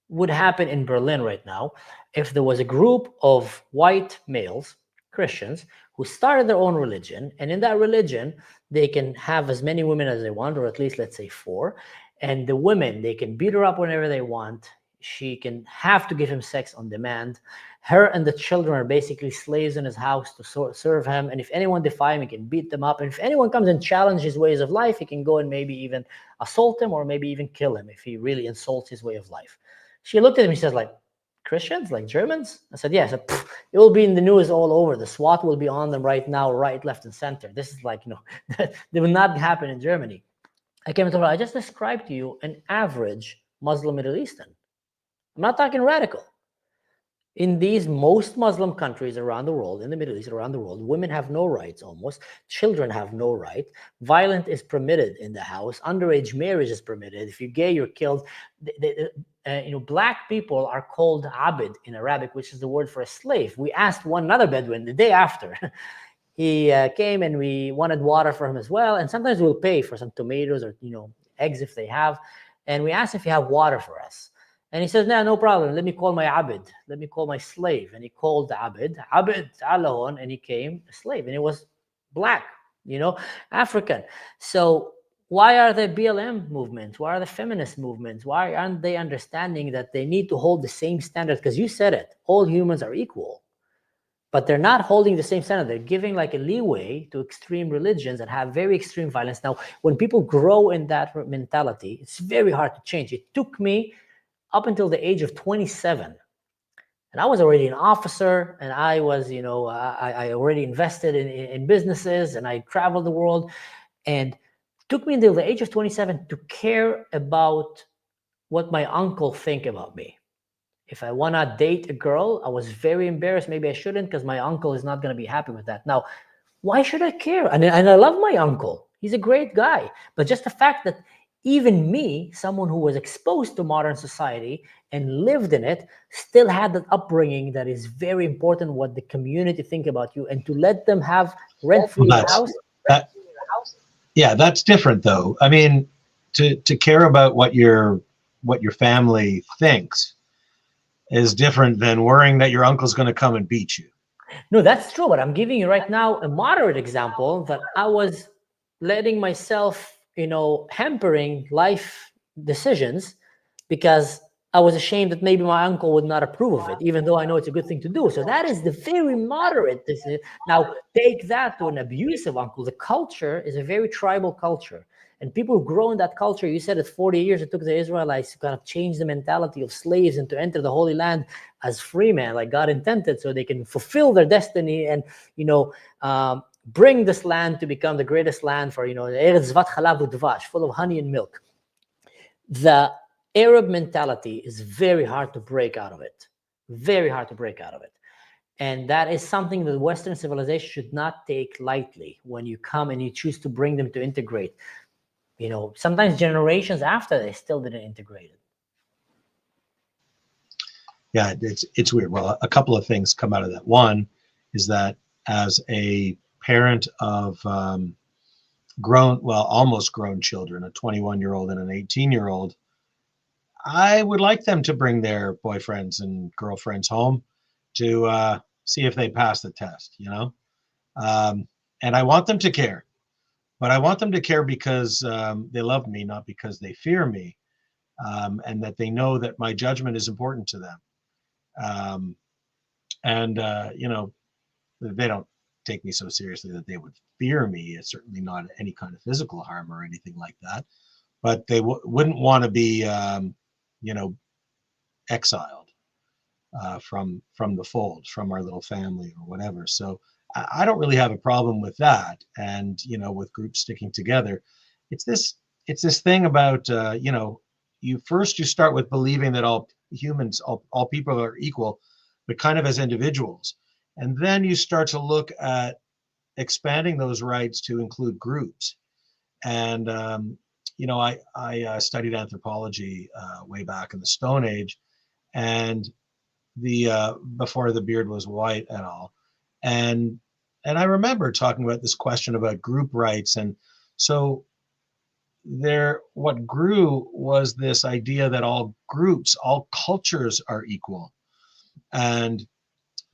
would happen in Berlin right now if there was a group of white males Christians who started their own religion, and in that religion they can have as many women as they want, or at least let's say 4. And the women, they can beat her up whenever they want. She can have to give him sex on demand. Her and the children are basically slaves in his house to serve him. And if anyone defy him, he can beat them up. And if anyone comes and challenges his ways of life, he can go and maybe even assault him or maybe even kill him if he really insults his way of life. She looked at him and she says, like, Christians, like Germans? I said, yeah. I said, it will be in the news all over. The SWAT will be on them right now, right, left, and center. This is like, that will not happen in Germany. I came and told her, I just described to you an average Muslim Middle Eastern. I'm not talking radical. In these most Muslim countries around the world, in the Middle East, around the world, women have no rights almost. Children have no right. Violence is permitted in the house. Underage marriage is permitted. If you're gay, you're killed. Black people are called abid in Arabic, which is the word for a slave. We asked one another Bedouin the day after. He came and we wanted water for him as well. And sometimes we'll pay for some tomatoes or, eggs if they have. And we asked if you have water for us. And he says, no problem. Let me call my abid. Let me call my slave. And he called the abid. Abid, ta'ala, and he came a slave. And he was black, African. So why are the BLM movements? Why are the feminist movements? Why aren't they understanding that they need to hold the same standards? Because you said it, all humans are equal. But they're not holding the same standard. They're giving like a leeway to extreme religions that have very extreme violence. Now, when people grow in that mentality, it's very hard to change. It took me up until the age of 27. And I was already an officer, and I was, I already invested in businesses, and I traveled the world. And it took me until the age of 27 to care about what my uncle think about me. If I want to date a girl, I was very embarrassed. Maybe I shouldn't because my uncle is not going to be happy with that. Now, why should I care? And I love my uncle. He's a great guy. But just the fact that even me, someone who was exposed to modern society and lived in it, still had that upbringing that is very important, what the community think about you, and to let them have rent-free house.
Yeah, that's different though. I mean, to care about what your family thinks is different than worrying that your uncle's going to come and beat you.
No, that's true. But I'm giving you right now a moderate example that I was letting myself, hampering life decisions because I was ashamed that maybe my uncle would not approve of it, even though I know it's a good thing to do. So that is the very moderate decision. Now, take that to an abusive uncle. The culture is a very tribal culture. And people who grow in that culture, you said it 40 years it took the Israelites to kind of change the mentality of slaves and to enter the Holy Land as free men, like God intended, so they can fulfill their destiny and, bring this land to become the greatest land for, Eretz Zvat Chalav Udvash, full of honey and milk. The Arab mentality is very hard to break out of it. Very hard to break out of it. And that is something that Western civilization should not take lightly when you come and you choose to bring them to integrate. Sometimes generations after they still didn't integrate it.
Yeah, it's weird. Well, a couple of things come out of that. One is that as a parent of almost grown children, a 21-year-old and an 18-year-old, I would like them to bring their boyfriends and girlfriends home to see if they pass the test, and I want them to care. But I want them to care because they love me, not because they fear me, and that they know that my judgment is important to them. They don't take me so seriously that they would fear me. It's certainly not any kind of physical harm or anything like that. But they wouldn't want to be, exiled from the fold, from our little family or whatever. So I don't really have a problem with that. And, with groups sticking together, it's this thing about, you start with believing that all humans, all people are equal, but kind of as individuals. And then you start to look at expanding those rights to include groups. And, I studied anthropology way back in the Stone Age, and before the beard was white at all. And I remember talking about this question about group rights. And so what grew was this idea that all groups, all cultures are equal, and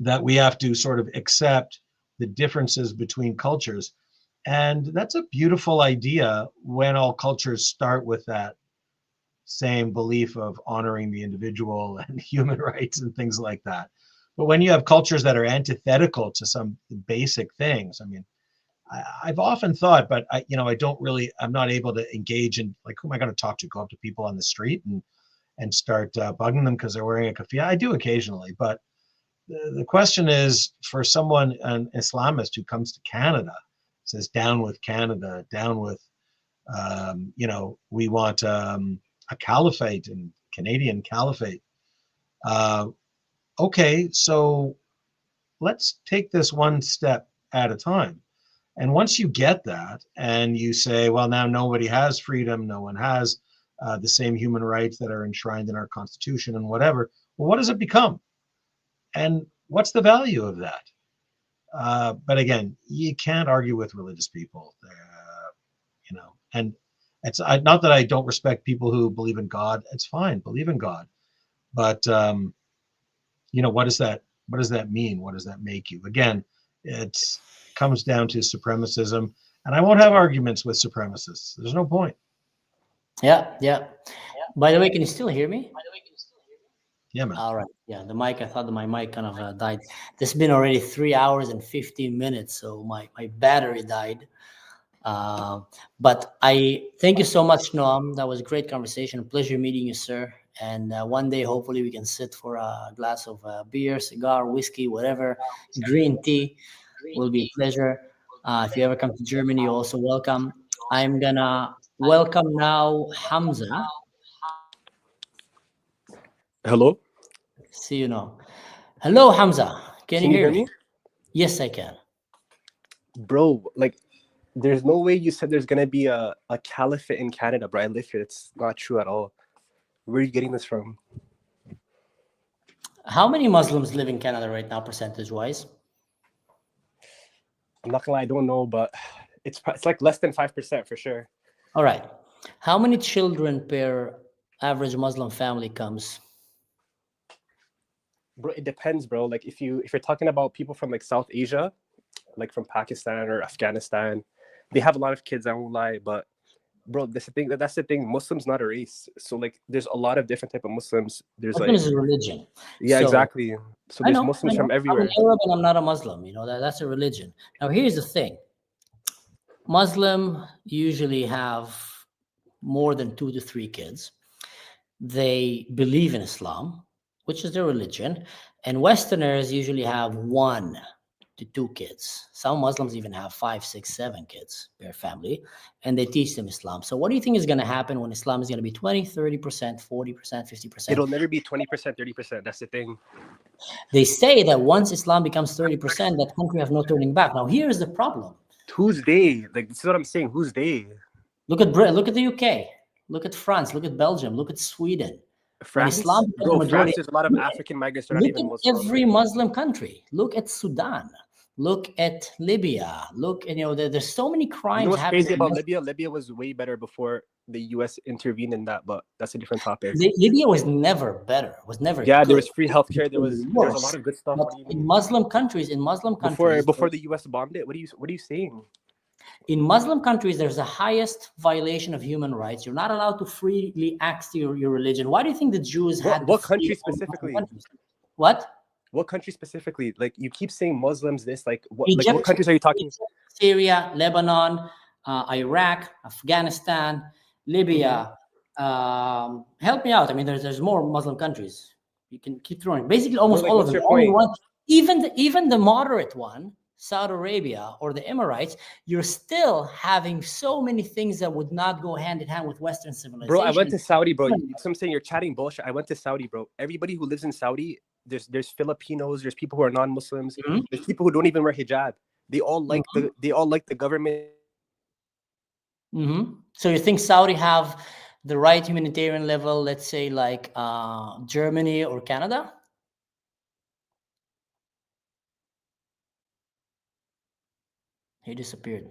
that we have to sort of accept the differences between cultures. And that's a beautiful idea when all cultures start with that same belief of honoring the individual and human rights and things like that. But when you have cultures that are antithetical to some basic things, I mean, I've often thought, but I'm not able to engage in, like, who am I going to talk to? Go up to people on the street and start bugging them because they're wearing a keffiyeh? I do occasionally, but the question is, for someone, an Islamist who comes to Canada, says down with Canada, down with, we want a caliphate and Canadian caliphate. Okay, so let's take this one step at a time. And once you get that and you say, well, now nobody has freedom, no one has the same human rights that are enshrined in our Constitution and whatever, well, what does it become? And what's the value of that? But again, you can't argue with religious people, and it's not that I don't respect people who believe in God. It's fine, believe in God. But, what does that mean? What does that make you? Again, it comes down to supremacism, and I won't have arguments with supremacists. There's no point.
Yeah. By the way, can you still hear me?
Yeah, man.
All right. Yeah, the mic, I thought that my mic kind of died. This has been already 3 hours and 15 minutes, so my battery died. But I thank you so much, Noam. That was a great conversation. A pleasure meeting you, sir. And one day, hopefully, we can sit for a glass of beer, cigar, whiskey, whatever, green tea. Will be a pleasure. If you ever come to Germany, you're also welcome. I'm gonna welcome now Hamza.
Hello?
See you now. Hello, Hamza. Can you hear
me?
Yes, I can.
Bro, like, there's no way you said there's gonna be a caliphate in Canada, bro. I live here. It's not true at all. Where are you getting this from?
How many Muslims live in Canada right now, percentage-wise?
I'm not gonna lie, I don't know, but it's like less than 5% for sure.
All right. How many children per average Muslim family comes?
Bro, it depends, bro. Like if you're talking about people from like South Asia, like from Pakistan or Afghanistan, they have a lot of kids, I won't lie, but bro, that's the thing. Muslims not a race. So like there's a lot of different type of Muslims. There's
Muslim is a religion.
Yeah,
So,
exactly. So there's Muslims from everywhere.
I'm an Arab and I'm not a Muslim. That's a religion. Now here's the thing. Muslim usually have more than 2 to 3 kids. They believe in Islam, which is their religion, and Westerners usually have 1 to 2 kids. Some Muslims even have 5, 6, 7 kids per family, and they teach them Islam. So what do you think is going to happen when Islam is going to be 20, 30%, 40%, 50%?
It'll never be 20%, 30%. That's the thing.
They say that once Islam becomes 30%, that country have no turning back. Now, here's the problem.
Who's they? Like, this is what I'm saying. Who's they?
Look at Britain. Look at the UK. Look at France. Look at Belgium. Look at Sweden.
France?
Islam
Bro, France, there's a lot of African migrants that are not even Muslim.
Every Muslim country. Look at Sudan. Look at Libya. Look, there's so many crimes.
You know what's
happening
crazy about Libya? Libya was way better before the US intervened in that, but that's a different topic.
Libya was never better. Was never.
Yeah,
good.
There was free healthcare. There was a lot of good stuff.
But in Muslim countries,
before the US bombed it, what are you saying?
In Muslim countries, there's the highest violation of human rights. You're not allowed to freely act your religion. Why do you think the Jews had?
What country specifically?
What?
What country specifically? Like, you keep saying Muslims this, like what countries are you talking?
Syria, Lebanon, Iraq, Afghanistan, Libya. Help me out. I mean, there's more Muslim countries. You can keep throwing. Basically, almost all of them. Even the moderate one, Saudi Arabia or the Emirates, you're still having so many things that would not go hand in hand with Western civilization.
Bro, I went to Saudi, bro. So I'm saying you're chatting bullshit. I went to Saudi, bro. Everybody who lives in Saudi, there's Filipinos, there's people who are non-Muslims, there's people who don't even wear hijab. They all like the government.
So you think Saudi have the right humanitarian level, let's say like Germany or Canada? He disappeared.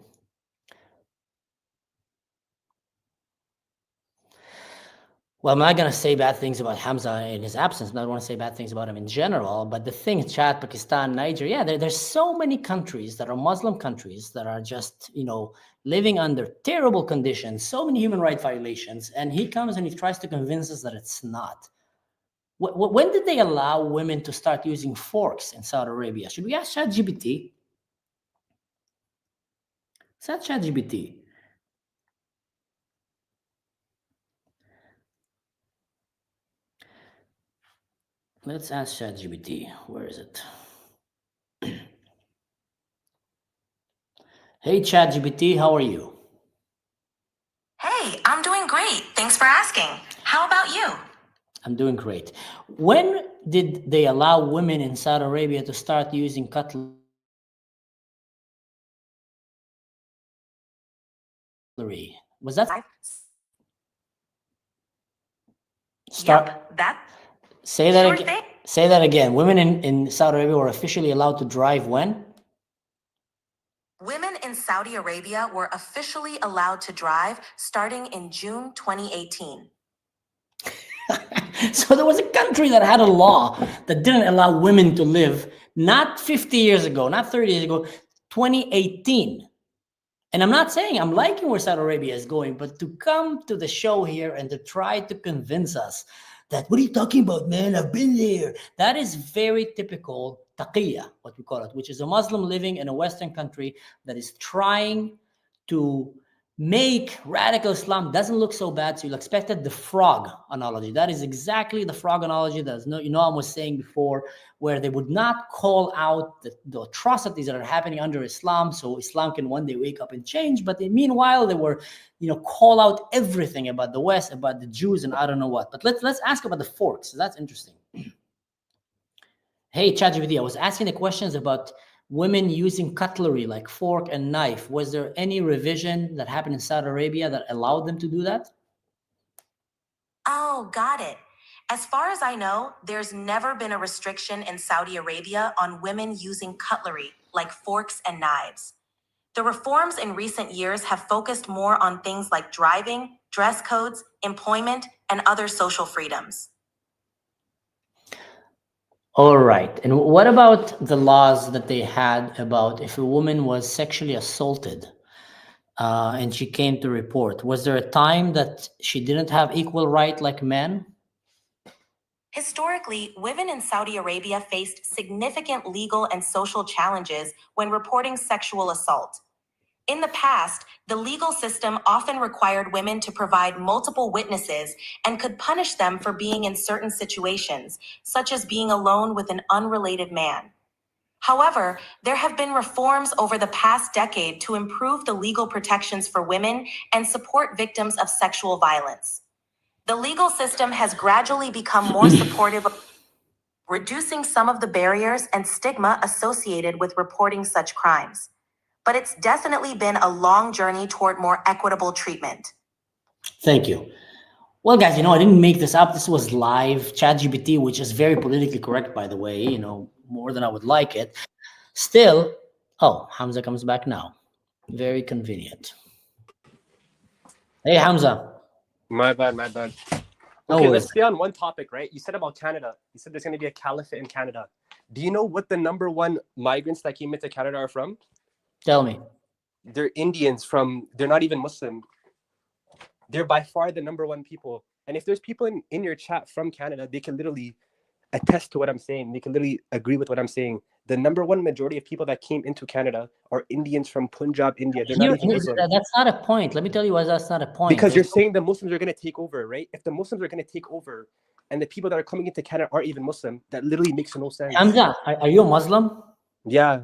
Well, I'm not going to say bad things about Hamza in his absence. I don't want to say bad things about him in general. But the thing, Chad, Pakistan, Niger, yeah, there's so many countries that are Muslim countries that are just, living under terrible conditions, so many human rights violations. And he comes and he tries to convince us that it's not. When did they allow women to start using forks in Saudi Arabia? Should we ask ChatGPT? Is that ChatGPT? Let's ask ChatGPT. Where is it? Hey, ChatGPT, how are you?
Hey, I'm doing great. Thanks for asking. How about you?
I'm doing great. When did they allow women in Saudi Arabia to start using cutlery? Was that start?
Yep, that.
Say that
Sure
again.
thing.
Say that again. Women in Saudi Arabia were officially allowed to drive when?
Women in Saudi Arabia were officially allowed to drive starting in June 2018.
So there was a country that had a law that didn't allow women to live, not 50 years ago, not 30 years ago, 2018. And I'm not saying I'm liking where Saudi Arabia is going, but to come to the show here and to try to convince us that, what are you talking about, man? I've been there. That is very typical taqiyya, what we call it, which is a Muslim living in a Western country that is trying to make radical Islam doesn't look so bad. So you'll expect the frog analogy. That is exactly the frog analogy that Noam was saying before, where they would not call out the atrocities that are happening under Islam, so Islam can one day wake up and change. But meanwhile, they were, call out everything about the West, about the Jews, and I don't know what. But let's ask about the forks. So that's interesting. Hey, ChatGPT, I was asking the questions about women using cutlery like fork and knife. Was there any revision that happened in Saudi Arabia that allowed them to do that?
Oh, got it. As far as I know, there's never been a restriction in Saudi Arabia on women using cutlery like forks and knives. The reforms in recent years have focused more on things like driving, dress codes, employment, and other social freedoms.
All right. And what about the laws that they had about if a woman was sexually assaulted and she came to report? Was there a time that she didn't have equal right like men?
Historically, women in Saudi Arabia faced significant legal and social challenges when reporting sexual assault. In the past, the legal system often required women to provide multiple witnesses and could punish them for being in certain situations, such as being alone with an unrelated man. However, there have been reforms over the past decade to improve the legal protections for women and support victims of sexual violence. The legal system has gradually become more supportive of reducing some of the barriers and stigma associated with reporting such crimes. But it's definitely been a long journey toward more equitable treatment.
Thank you. Well, guys, I didn't make this up. This was live. ChatGPT, which is very politically correct, by the way, more than I would like it. Still, Hamza comes back now. Very convenient. Hey, Hamza.
My bad.
No
Okay,
worries.
let's stay on one topic, right? You said about Canada. You said there's going to be a caliphate in Canada. Do you know what the number one migrants that came into Canada are from?
Tell me.
They're Indians they're not even Muslim. They're by far the number one people. And if there's people in your chat from Canada, they can literally attest to what I'm saying. They can literally agree with what I'm saying. The number one majority of people that came into Canada are Indians from Punjab, India. They're not even Muslim.
That's not a point. Let me tell you why that's not a point.
Because you're saying the Muslims are going to take over, right? If the Muslims are going to take over and the people that are coming into Canada aren't even Muslim, that literally makes no sense.
Hamza, are you a Muslim?
Yeah.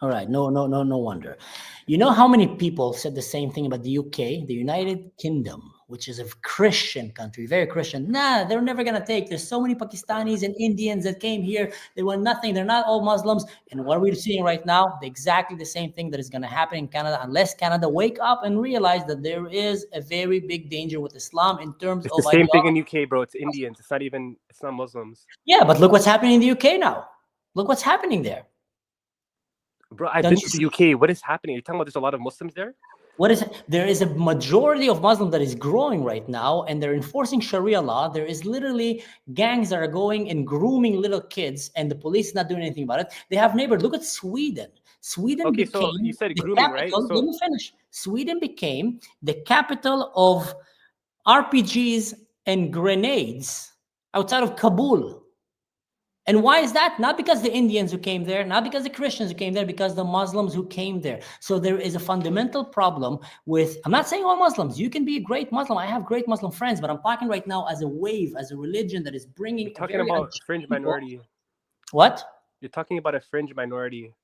All right. No wonder. You know how many people said the same thing about the UK, the United Kingdom, which is a Christian country, very Christian. Nah, they're never going to take. There's so many Pakistanis and Indians that came here. They want nothing. They're not all Muslims. And what we're seeing right now, exactly the same thing that is going to happen in Canada, unless Canada wake up and realize that there is a very big danger with Islam in terms of...
It's the same thing in UK, bro. It's Indians. It's not Muslims.
Yeah, but look what's happening in the UK now. Look what's happening there.
Bro, I've been to the UK. What is happening? You're talking about there's a lot of Muslims there?
There is a majority of Muslims that is growing right now, and they're enforcing Sharia law. There is literally gangs that are going and grooming little kids, and the police is not doing anything about it. They have neighbors. Look at Sweden. Sweden became
so you said
the
grooming,
capital.
right? So
let me finish. Sweden became the capital of RPGs and grenades outside of Kabul. And why is that? Not because the Indians who came there, not because the Christians who came there, because the Muslims who came there. So there is a fundamental problem with, I'm not saying all Muslims, you can be a great Muslim. I have great Muslim friends, but I'm talking right now as a wave, as a religion that is bringing.
You're talking about fringe minority.
What?
You're talking about a fringe minority.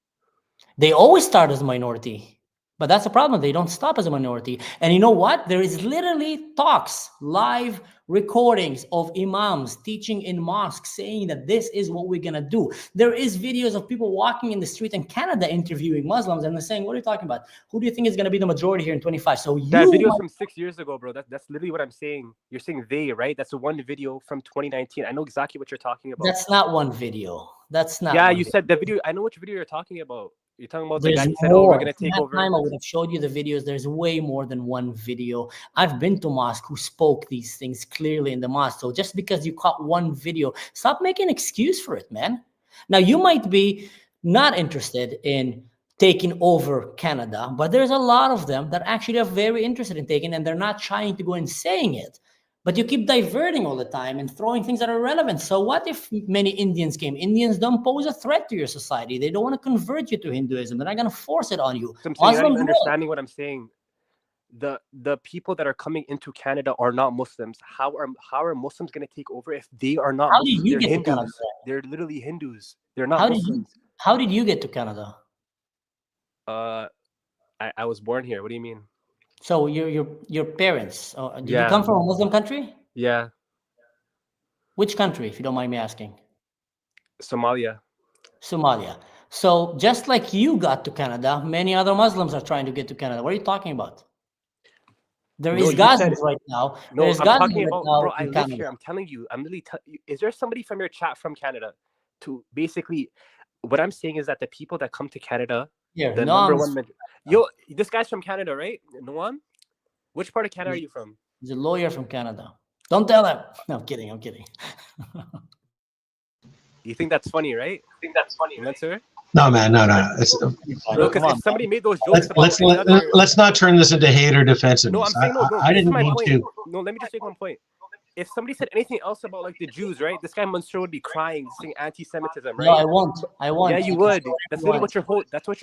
They always start as a minority. But that's the problem. They don't stop as a minority. And you know what? There is literally talks, live recordings of imams teaching in mosques saying that this is what we're going to do. There is videos of people walking in the street in Canada interviewing Muslims, and they're saying, what are you talking about? Who do you think is going to be the majority here in 25? So
that video is from 6 years ago, bro. That's literally what I'm saying. You're saying they, right? That's one video from 2019. I know exactly what you're talking about.
That's not one video. That's not.
Yeah, you said the video. I know which video you're talking about. You're talking about the guy who said,
"Oh,
we're gonna take over."
Time I would have showed you the videos. There's way more than one video. I've been to mosque who spoke these things clearly in the mosque. So just because you caught one video, stop making an excuse for it, man. Now you might be not interested in taking over Canada, but there's a lot of them that actually are very interested in taking, and they're not trying to go and saying it. But you keep diverting all the time and throwing things that are relevant. So what if many Indians came? Indians don't pose a threat to your society. They don't want to convert you to Hinduism. They're not going to force it on you.
So I'm saying, you're not even understanding what I'm saying. The people that are coming into Canada are not Muslims. How are Muslims going to take over if they are not Muslims?
They're
Hindus. They're literally Hindus. They're not Muslims.
How did you get to Canada?
I was born here. What do you mean?
So your parents, did you come from a Muslim country?
Yeah.
Which country, if you don't mind me asking?
Somalia.
So just like you got to Canada, many other Muslims are trying to get to Canada. What are you talking about? There is Gazans right now.
No,
There's
I'm talking about, bro, I live
Canada.
here. I'm telling you. I'm literally is there somebody from your chat from Canada to basically, what I'm saying is that the people that come to Canada, the number one, yo, this guy's from Canada, right? Noam? Which part of Canada are you from?
He's a lawyer from Canada. Don't tell him. No, I'm kidding.
You think that's funny, right? Mansur?
No, man, no.
Because if somebody made those jokes,
let's not turn this into hate or defensiveness.
No, I'm saying no.
I didn't mean to.
No, let me just make one point. If somebody said anything else about like the Jews, right? This guy Mansur would be crying, saying anti-Semitism, right?
No, I won't.
Yeah, you would. That's literally what your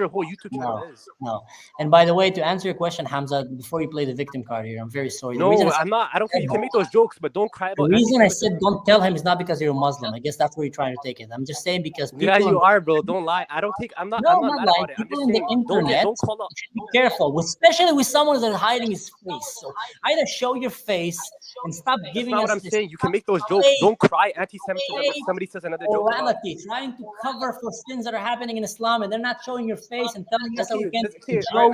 whole YouTube channel is.
No. And by the way, to answer your question, Hamza, before you play the victim card here, I'm very sorry.
No, I'm not. I don't think you can make those jokes, but don't cry about.
The reason I said don't tell him is not because you're a Muslim. I guess that's where you're trying to take it. I'm just saying because
yeah, you are, bro. Don't lie. I don't think I'm not.
No,
I'm not
lying.
about it.
People in the internet,
don't call up.
Be careful, especially with someone that's hiding his face. So either show your face and stop giving us.
That's not what I'm saying. You can make those jokes. Don't cry anti-Semitism if somebody says another joke.
Morality, trying to cover for sins that are happening in Islam, and they're not showing your face and telling us that we can't joke.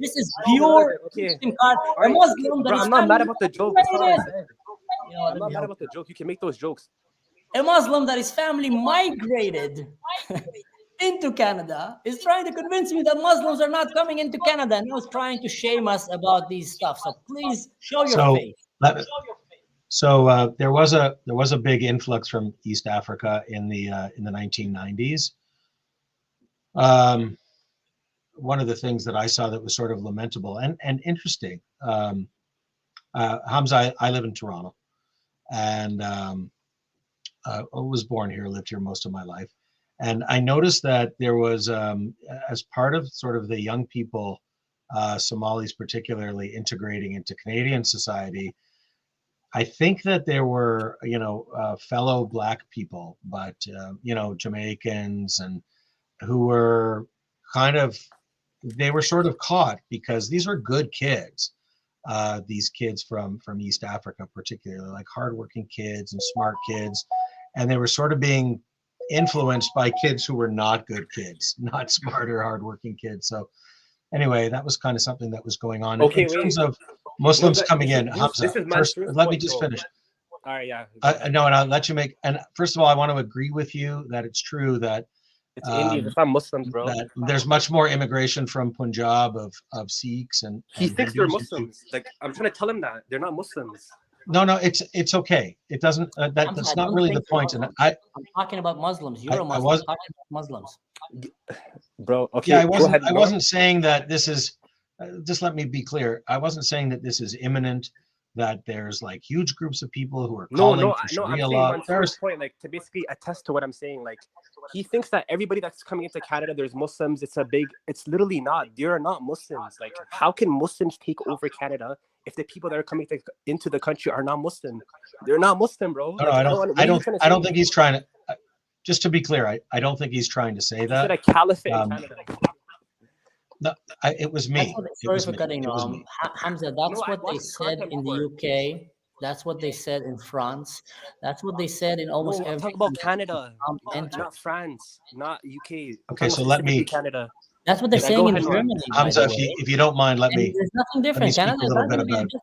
This is pure Christian card. A Muslim that
I'm not mad about the joke. I'm not mad about the joke. You can make those jokes.
A Muslim that his family migrated into Canada is trying to convince me that Muslims are not coming into Canada, and is trying to shame us about these stuff. So please show your face.
So there was a big influx from East Africa in the 1990s. One of the things that I saw that was sort of lamentable and interesting. Hamza, I live in Toronto, and I was born here, lived here most of my life, and I noticed that there was, as part of sort of the young people, Somalis particularly, integrating into Canadian society. I think that there were, fellow Black people, but, Jamaicans and who were they were sort of caught because these were good kids. These kids from East Africa, particularly, like hardworking kids and smart kids. And they were sort of being influenced by kids who were not good kids, not smart or hardworking kids. So anyway, that was kind of something that was going on.
Okay,
in terms of Muslims coming in, Hamza, first, let me just finish.
All right, yeah.
No, and I'll let you make. And first of all, I want to agree with you that it's true that
It's Indians. It's not Muslims, bro.
That there's much more immigration from Punjab of Sikhs and
he thinks they're
Hindus
Muslims. Like, I'm trying to tell him that they're not Muslims.
No, it's okay. It doesn't. That's not really the point. And I'm
talking about Muslims. You're a Muslim. I'm talking about Muslims,
bro. Okay.
Yeah, I wasn't saying that this is. Just let me be clear. I wasn't saying that this is imminent. That there's like huge groups of people who are calling for Sharia law.
I'm saying Mansur's point, like, to basically attest to what I'm saying. Like, he thinks that everybody that's coming into Canada, there's Muslims. It's literally not. They're not Muslims. Like, how can Muslims take over Canada if the people that are coming into the country are not Muslim? They're not Muslim, bro.
No,
like,
I don't think he's trying to. Just to be clear, I don't think he's trying to say that.
He said a caliphate in Canada.
No, it was me.
Sorry for cutting you off. Hamza, that's what they said in the UK. That's what they said in France. That's what they said in almost every.
Talk about Canada, not France, not UK.
Okay, so let me.
Canada.
That's what they're saying in Germany.
Hamza, if you don't mind, let me.
There's nothing different.
Canada is not going to be different.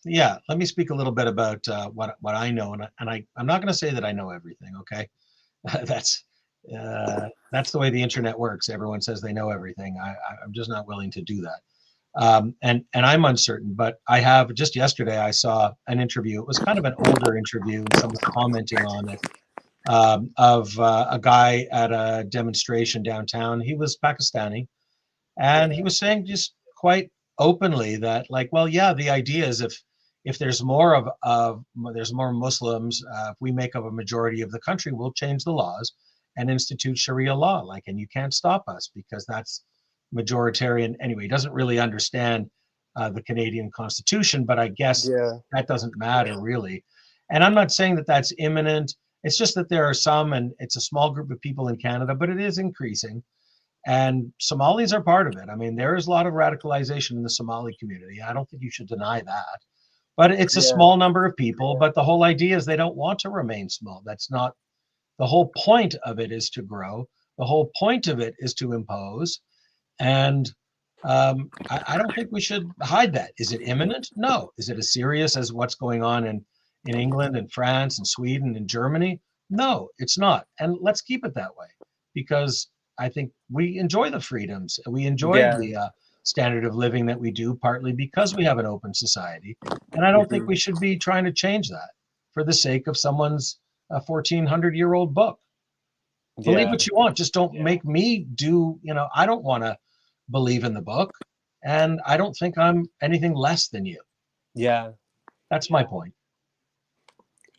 Yeah, let me speak a little bit about what I know, and I'm not going to say that I know everything. Okay, that's the way the internet works. Everyone says they know everything. I'm just not willing to do that. And I'm uncertain, but I have just yesterday I saw an interview. It was kind of an older interview, and someone commenting on it of a guy at a demonstration downtown. He was Pakistani, and he was saying just quite openly that, like, well, yeah, the idea is if there's more there's more Muslims, if we make up a majority of the country, we'll change the laws and institute Sharia law, like, and you can't stop us because that's majoritarian. Anyway, he doesn't really understand the Canadian Constitution, but I guess that doesn't matter really. And I'm not saying that that's imminent. It's just that there are some, and it's a small group of people in Canada, but it is increasing. And Somalis are part of it. I mean, there is a lot of radicalization in the Somali community. I don't think you should deny that. But it's a small number of people. But the whole idea is they don't want to remain small. That's not. The whole point of it is to grow. The whole point of it is to impose. And I don't think we should hide that. Is it imminent? No. Is it as serious as what's going on in England and France and Sweden and Germany? No, it's not. And let's keep it that way, because I think we enjoy the freedoms. We enjoy the standard of living that we do, partly because we have an open society. And I don't think we should be trying to change that for the sake of someone's 1,400-year-old book. Believe what you want. Just don't make me do, I don't want to believe in the book. And I don't think I'm anything less than you.
Yeah.
That's my point.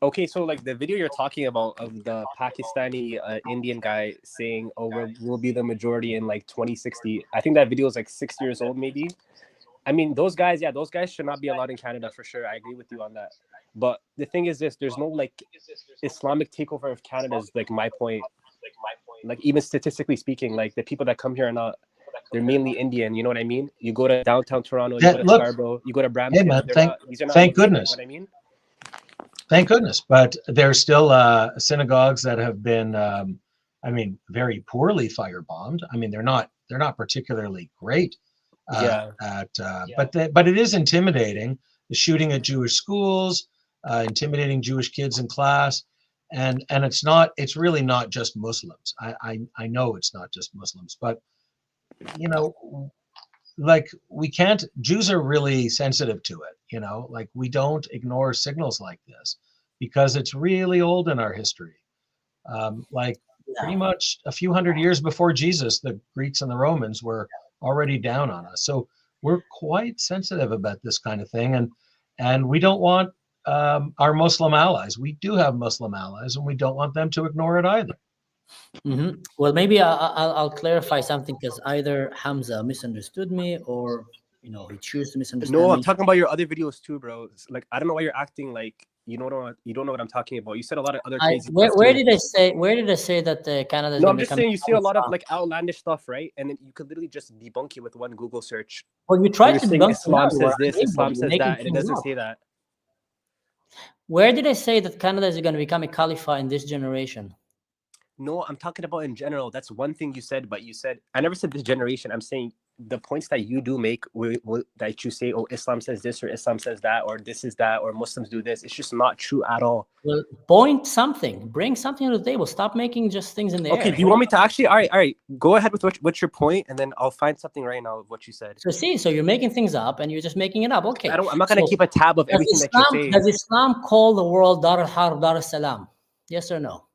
Okay, so like the video you're talking about of the Pakistani Indian guy saying, "Oh, we'll be the majority in like 2060." I think that video is like 6 years old, maybe. I mean, those guys should not be allowed in Canada for sure. I agree with you on that. But the thing is this: there's no like Islamic takeover of Canada. Is like my point. Like, even statistically speaking, like the people that come here are not. They're mainly Indian. You know what I mean? You go to downtown Toronto, you go to Scarborough, you go to Brampton.
Hey man, thank goodness.
You know what I mean?
Thank goodness, but there's still synagogues that have been, very poorly firebombed. I mean, they're not particularly great but it is intimidating. The shooting at Jewish schools, intimidating Jewish kids in class, and it's really not just Muslims. I know it's not just Muslims, but like, we can't. Jews are really sensitive to it. Like, we don't ignore signals like this because it's really old in our history. Pretty much a few hundred years before Jesus, the Greeks and the Romans were already down on us. So we're quite sensitive about this kind of thing, and we don't want our Muslim allies. We do have Muslim allies, and we don't want them to ignore it either.
Mm-hmm. Well, maybe I'll clarify something, because either Hamza misunderstood me, or he chose to misunderstand me.
No, I'm talking about your other videos too, bro. It's like, I don't know why you're acting like you don't know what I'm talking about. You said a lot of other crazy
where did I say that Canada is
No, I'm just saying you see a lot of like outlandish stuff, right? And then you could literally just debunk it with one Google search.
Well, you tried to debunk
Islam says this, Islam says that, and it doesn't say that.
Where did I say that Canada is going to become a caliphate in this generation?
No, I'm talking about in general. That's one thing you said, but you said, I never said this generation. I'm saying the points that you do make, that you say, oh, Islam says this or Islam says that, or this is that, or Muslims do this, it's just not true at all.
Well, point something, bring something to the table. Stop making just things in the air.
Okay, do you want me to actually? All right, go ahead with what's your point, and then I'll find something right now of what you said.
So you're making things up, and you're just making it up. Okay,
I'm not gonna keep a tab of everything that you say.
Does Islam call the world Dar al-Harb, Dar al-Salam? Yes or no?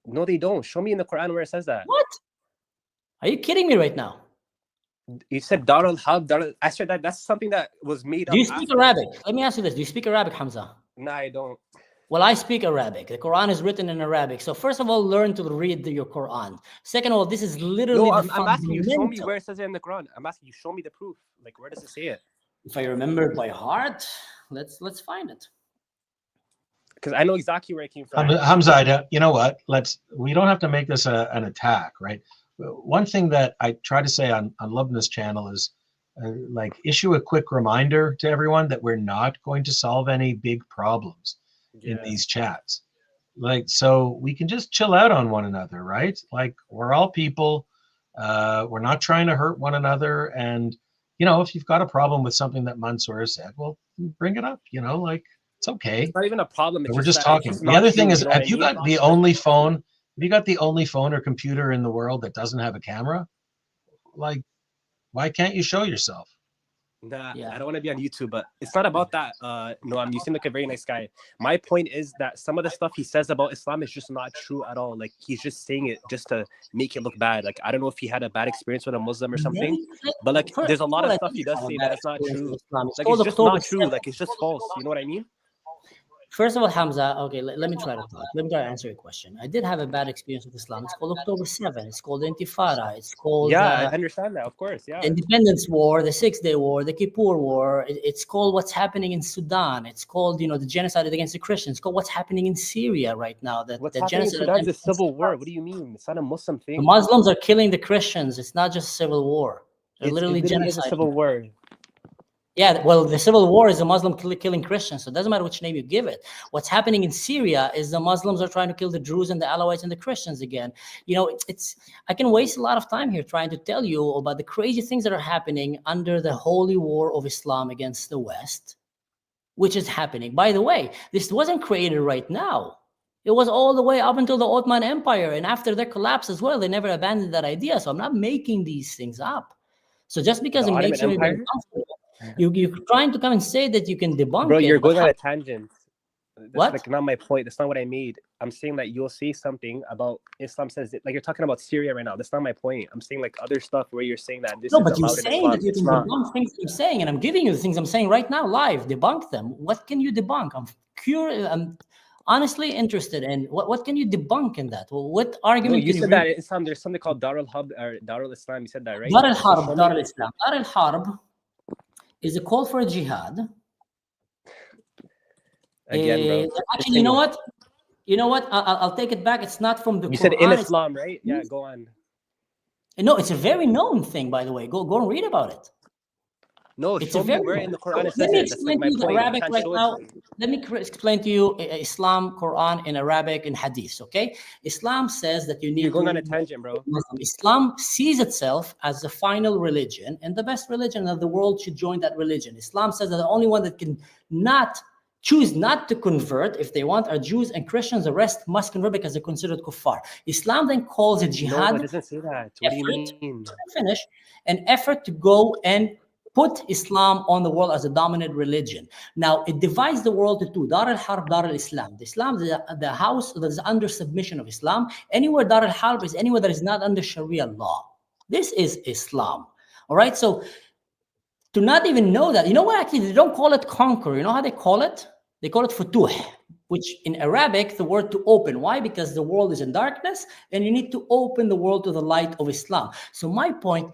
No, they don't. Show me in the Quran where it says that.
What? Are you kidding me right now?
You said Dar al-Harb, I said that's something that was made up.
Do you speak Arabic? Let me ask you this. Do you speak Arabic, Hamza?
No, I don't.
Well, I speak Arabic. The Quran is written in Arabic. So first of all, learn to read your Quran. Second of all, this is literally
I'm asking you, show me where it says it in the Quran. I'm asking you, show me the proof. Like, where does it say it?
If I remember it by heart, let's find it.
Because I know exactly where it came from.
Hamza, you know what? We don't have to make this an attack, right? One thing that I try to say on Lubna's channel is issue a quick reminder to everyone that we're not going to solve any big problems in these chats. So we can just chill out on one another, right? Like, we're all people. We're not trying to hurt one another. And, if you've got a problem with something that Mansur said, well, bring it up, it's okay.
It's not even a problem.
We're just talking. The other thing is, have you got the only phone? Have you got the only phone or computer in the world that doesn't have a camera? Like, why can't you show yourself?
Nah, I don't want to be on YouTube, but it's not about that. Noam, you seem like a very nice guy. My point is that some of the stuff he says about Islam is just not true at all. Like, he's just saying it just to make it look bad. Like, I don't know if he had a bad experience with a Muslim or something, but like, there's a lot of stuff he does say that's not true. Like, it's just not true. Like, it's just false. You know what I mean?
First of all, Hamza, okay, let me try to talk. Let me try to answer your question. I did have a bad experience with Islam. It's called October 7. It's called Intifada. It's called...
I understand that, of course, yeah.
Independence War, the 6-Day War, the Kippur War. It's called what's happening in Sudan. It's called, the genocide against the Christians. It's called what's happening in Syria right now.
What's happening in Sudan is a civil war. What do you mean? It's not a Muslim thing.
The Muslims are killing the Christians. It's not just civil war. They're literally genocide.
A civil war.
Yeah, well, the civil war is a Muslim killing Christians, so it doesn't matter which name you give it. What's happening in Syria is the Muslims are trying to kill the Druze and the Alawites and the Christians again. I can waste a lot of time here trying to tell you about the crazy things that are happening under the holy war of Islam against the West, which is happening. By the way, this wasn't created right now. It was all the way up until the Ottoman Empire, and after their collapse as well, they never abandoned that idea. So I'm not making these things up. So just because it makes you uncomfortable, you're trying to come and say that you can debunk
Bro,
it.
You're going on a tangent. That's
What?
Not my point. That's not what I made. I'm saying that you'll say something about Islam says it. Like, you're talking about Syria right now. That's not my point. I'm saying other stuff where you're saying that this is
but you're
allowed in
saying
Islam.
that you can debunk things you're saying, and I'm giving you the things I'm saying right now live. Debunk them. What can you debunk? I'm curious. I'm honestly interested in what can you debunk in that? Well, what argument?
You said that in Islam there's something called Dar al-Harb or Dar al-Islam. You said that, right?
Dar al-Harb, Dar al-Islam. Dar al-Harb is a call for a jihad.
Again, bro.
Actually, you know what? I'll take it back. It's not from the Quran.
You said in Islam, right? Yeah, go on.
No, it's a very known thing, by the way. Go and read about it.
No,
it's
show me where in the Quran it says
Let me
it.
explain to you the Arabic right now. Let me explain to you Islam, Quran in Arabic and Hadith, okay? Islam says that you need...
You're going on a tangent, bro.
Islam sees itself as the final religion and the best religion, and the world should join that religion. Islam says that the only one that can choose not to convert, if they want, are Jews and Christians. The rest must convert because they're considered kuffar. Islam then calls it jihad.
No, it doesn't say that. What do you mean?
Finish. An effort to go and put Islam on the world as a dominant religion. Now, it divides the world into two, Dar al-Harb, Dar al-Islam. The Islam, the house that is under submission of Islam. Anywhere Dar al-Harb is anywhere that is not under Sharia law. This is Islam. All right, so to not even know that, you know what, actually, they don't call it conquer. You know how they call it? They call it futuh, which in Arabic, the word to open. Why? Because the world is in darkness and you need to open the world to the light of Islam. So my point,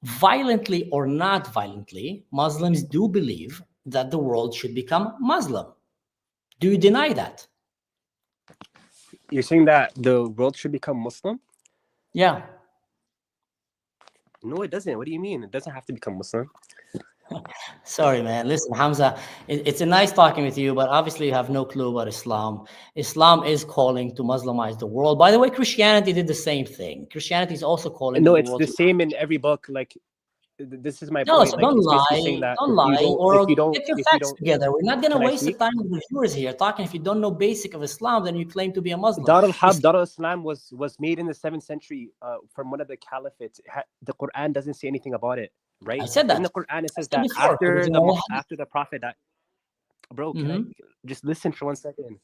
violently or not violently, Muslims do believe that the world should become Muslim. Do you deny that?
You're saying that the world should become Muslim?
Yeah.
No, it doesn't. What do you mean? It doesn't have to become Muslim.
Sorry, man. Listen, Hamza, it's a nice talking with you, but obviously you have no clue about Islam. Islam is calling to Muslimize the world. By the way, Christianity did the same thing. Christianity is also calling
No,
the
it's
world
the
to.
same in every book. Like, this is my
No,
point.
so
Like,
don't
it's basically saying
lie,
that
don't lie, or get your
if you
facts
don't,
together. We're not gonna
can I
waste the
speak?
time of the viewers here talking. If you don't know basic of Islam, then you claim to be a Muslim.
Dar al-Islam was made in the 7th century from one of the caliphates. The Quran doesn't say anything about it, right?
I said that.
In the Quran, it says
said
that
before,
after the Prophet died. Bro, can
Mhm.
I just listen for 1 second?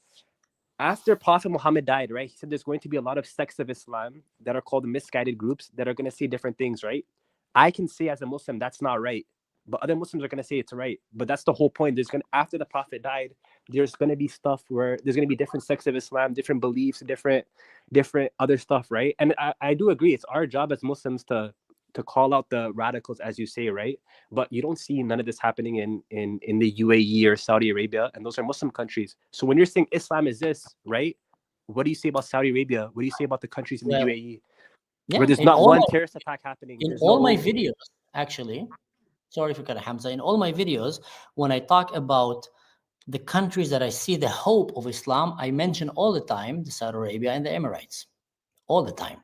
After Prophet Muhammad died, right? He said there's going to be a lot of sects of Islam that are called misguided groups that are going to say different things, right? I can say as a Muslim that's not right, but other Muslims are going to say it's right. But that's the whole point. After the Prophet died, there's going to be stuff where there's going to be different sects of Islam, different beliefs, different other stuff, right? And I do agree. It's our job as Muslims to call out the radicals, as you say, right? But you don't see none of this happening in the UAE or Saudi Arabia, and those are Muslim countries. So when you're saying Islam is this, right? What do you say about Saudi Arabia? What do you say about the countries in the UAE? Where there's not one terrorist attack happening.
In all my videos, actually, sorry for cutting, Hamza. In all my videos, when I talk about the countries that I see the hope of Islam, I mention all the time the Saudi Arabia and the Emirates. All the time.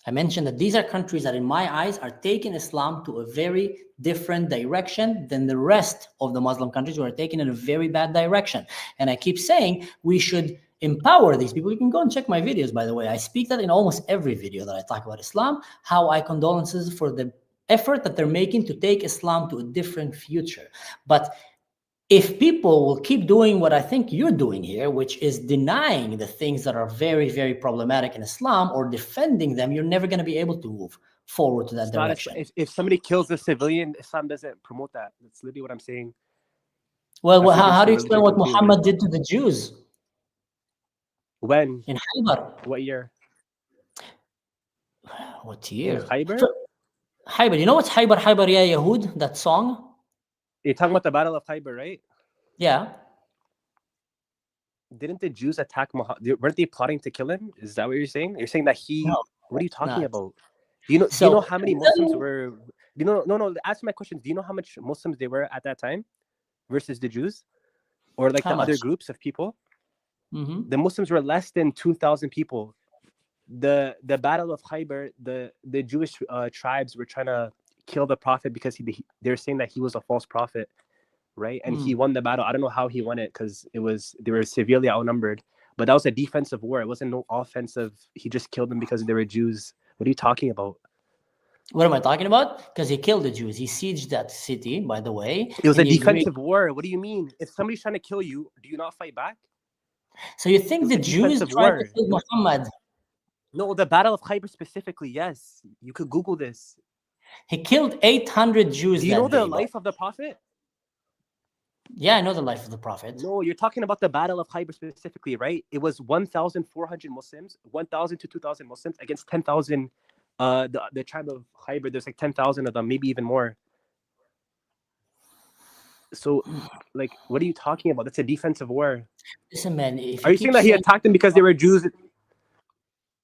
I mentioned that these are countries that in my eyes are taking Islam to a very different direction than the rest of the Muslim countries who are taking in a very bad direction. And I keep saying we should empower these people. You can go and check my videos, by the way. I speak that in almost every video that I talk about Islam, how I condolences for the effort that they're making to take Islam to a different future. But if people will keep doing what I think you're doing here, which is denying the things that are very, very problematic in Islam or defending them, you're never going to be able to move forward to that direction.
If somebody kills a civilian, Islam doesn't promote that. That's literally what I'm saying.
Well, how do you explain what Muhammad did to the Jews?
When?
In Khaybar.
What year?
What year?
In Khaybar?
Khaybar. You know what's Khaybar, Khaybar ya Yahud, that song?
You're talking about the Battle of Khaybar, right?
Yeah.
Didn't the Jews attack Muhammad? Weren't they plotting to kill him? Is that what you're saying? You're saying that he... No, what are you talking about? Do you know how many Muslims were... No, answer my question. Do you know how much Muslims they were at that time versus the Jews? Or like the other groups of people?
Mm-hmm.
The Muslims were less than 2,000 people. The Battle of Khaybar, the Jewish tribes were trying to kill the prophet because they're saying that he was a false prophet, right? And he won the battle. I don't know how he won it because they were severely outnumbered. But that was a defensive war. It wasn't no offensive. He just killed them because they were Jews. What are you talking about?
What am I talking about? Because he killed the Jews. He sieged that city, by the way.
It was a defensive war. What do you mean? If somebody's trying to kill you, do you not fight back?
So you think the Jews tried to kill Muhammad?
No, the Battle of Khaybar specifically, yes. You could Google this.
He killed 800 Jews.
Do you know the life of the Prophet?
Yeah, I know the life of the Prophet.
No, you're talking about the Battle of Khaybar specifically, right? It was 1,400 Muslims, 1,000 to 2,000 Muslims against 10,000. The tribe of Khaybar, there's like 10,000 of them, maybe even more. So, like, what are you talking about? That's a defensive war.
Listen, man.
Are you saying that he attacked them because they were Jews?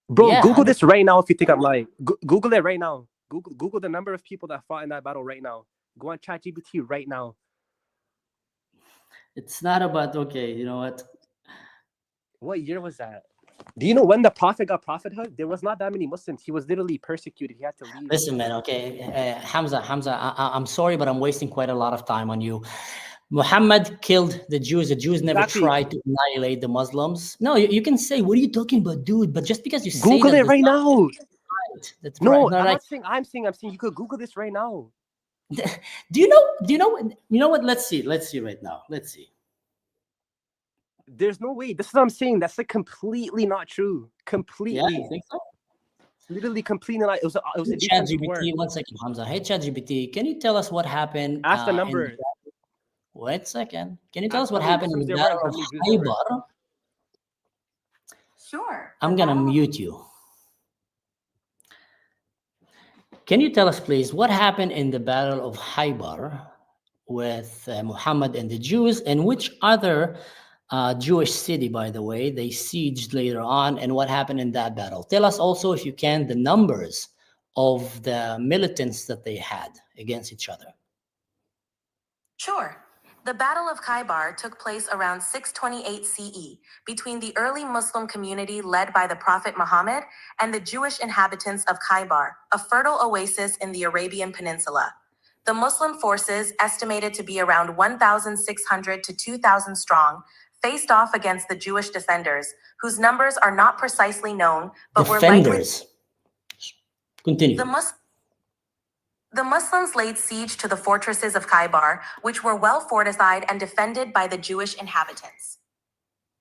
Bro, yeah, Google this right now if you think I'm lying. Google it right now. Google the number of people that fought in that battle right now. Go on ChatGPT right now.
It's not about, okay, you know what?
What year was that? Do you know when the Prophet got prophethood? There was not that many Muslims. He was literally persecuted. He had to leave.
Listen, man, okay. Hamza, I'm sorry, but I'm wasting quite a lot of time on you. Muhammad killed the Jews. The Jews never tried to annihilate the Muslims. No, you can say, what are you talking about, dude? But just because you say
Google it right now.
That's
no,
right.
I'm not saying I'm saying you could Google this right now.
Do you know what? Let's see right now. Let's see.
There's no way. This is what I'm saying. That's like completely not true. Completely.
Yeah, you think so?
Literally completely not. It was a defensive war.
1 second, Hamza. Hey, ChatGPT, can you tell us what happened?
Ask the number.
Wait a second. Can you tell us what happened in the Battle of Khaybar?
Sure.
I'm going to mute you. Can you tell us, please, what happened in the Battle of Khaybar with Muhammad and the Jews, and which other Jewish city, by the way, they sieged later on, and what happened in that battle? Tell us also, if you can, the numbers of the militants that they had against each other.
Sure. The Battle of Khaybar took place around 628 CE between the early Muslim community led by the Prophet Muhammad and the Jewish inhabitants of Khaybar, a fertile oasis in the Arabian Peninsula. The Muslim forces, estimated to be around 1,600 to 2,000 strong, faced off against the Jewish defenders, whose numbers are not precisely known, but were likely...
Continue.
The Muslims laid siege to the fortresses of Khaybar, which were well fortified and defended by the Jewish inhabitants.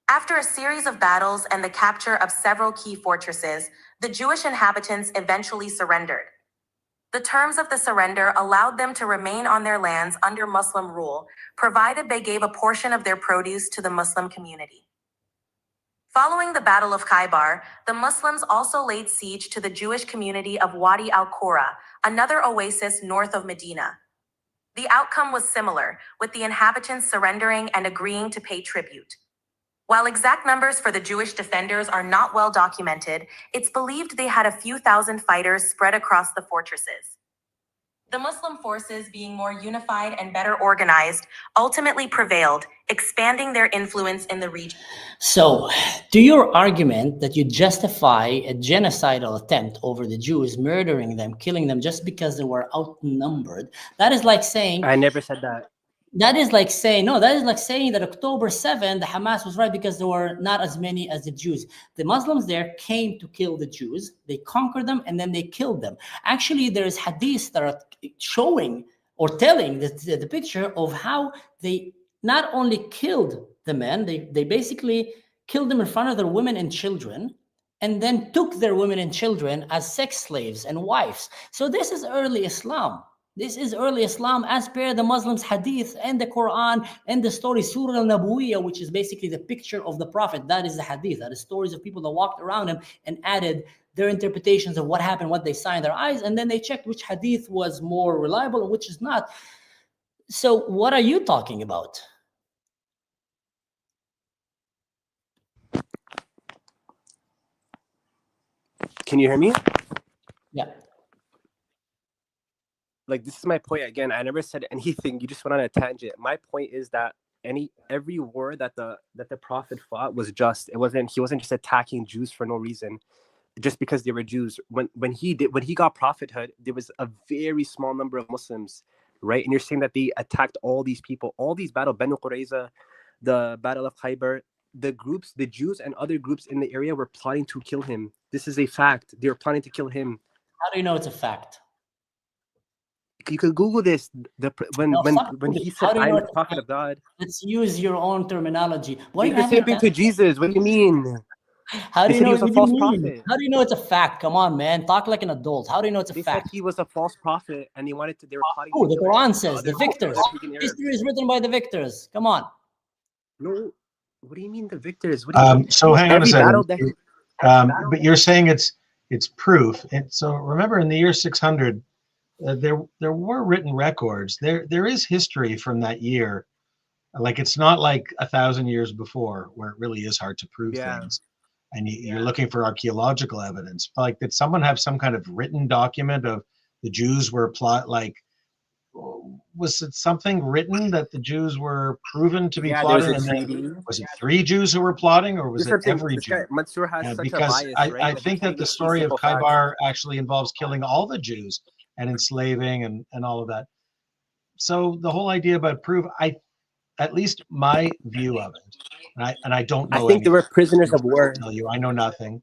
After a series of battles and the capture of several key fortresses, the Jewish inhabitants eventually surrendered. The terms of the surrender allowed them to remain on their lands under Muslim rule, provided they gave a portion of their produce to the Muslim community. Following the Battle of Khaybar, the Muslims also laid siege to the Jewish community of Wadi al-Qura, another oasis north of Medina. The outcome was similar, with the inhabitants surrendering and agreeing to pay tribute. While exact numbers for the Jewish defenders are not well documented, it's believed they had a few thousand fighters spread across the fortresses. The Muslim forces, being more unified and better organized, ultimately prevailed, expanding their influence in the region.
So, to your argument that you justify a genocidal attempt over the Jews, murdering them, killing them just because they were outnumbered, that is like saying...
I never said that.
That is like saying, no, that is like saying that October 7, the Hamas was right because there were not as many as the Jews. The Muslims there came to kill the Jews. They conquered them and then they killed them. Actually, there's hadiths that are showing or telling the picture of how they not only killed the men, they basically killed them in front of their women and children, and then took their women and children as sex slaves and wives. So this is early Islam. This is early Islam as per the Muslims' hadith and the Quran and the story Surah al-Nabawiyah, which is basically the picture of the Prophet. That is the hadith. That is stories of people that walked around him and added their interpretations of what happened, what they saw in their eyes, and then they checked which hadith was more reliable and which is not. So what are you talking about?
Can you hear me?
Yeah.
Like, this is my point again. I never said anything. You just went on a tangent. My point is that every war that the Prophet fought was just. He wasn't just attacking Jews for no reason, just because they were Jews. When he got prophethood, there was a very small number of Muslims, right? And you're saying that they attacked all these people, all these battles, Banu Qurayza, the Battle of Khaybar. The groups, the Jews and other groups in the area were plotting to kill him. This is a fact. They were planning to kill him.
How do you know it's a fact?
You could Google this. When he said, "I'm the prophet of God."
Let's use your own terminology.
What are you saying to Jesus? What do you mean?
How do you know he was a false prophet? How do you know it's a fact? Come on, man. Talk like an adult. How do you know it's a fact?
They said he was a false prophet, and they were plotting.
Oh, the Quran says the victors. History is written by the victors. Come on.
No. What do you mean the victors?
So hang on a second. But you're saying it's proof. And so remember, in the year 600. There were written records. There is history from that year. Like, it's not like 1,000 years before, where it really is hard to prove things, and you're looking for archaeological evidence. But like, did someone have some kind of written document of the Jews were was it something written that the Jews were proven to be plotting? Was it 3 Jews who were plotting, or was it every Jew?
Mansur has such
because
a bias, right?
I think that the story of Khaybar actually involves killing all the Jews and enslaving and all of that. So the whole idea about proof, at least my view of it, and I don't know.
I think they were prisoners of war.
Tell you, I know nothing.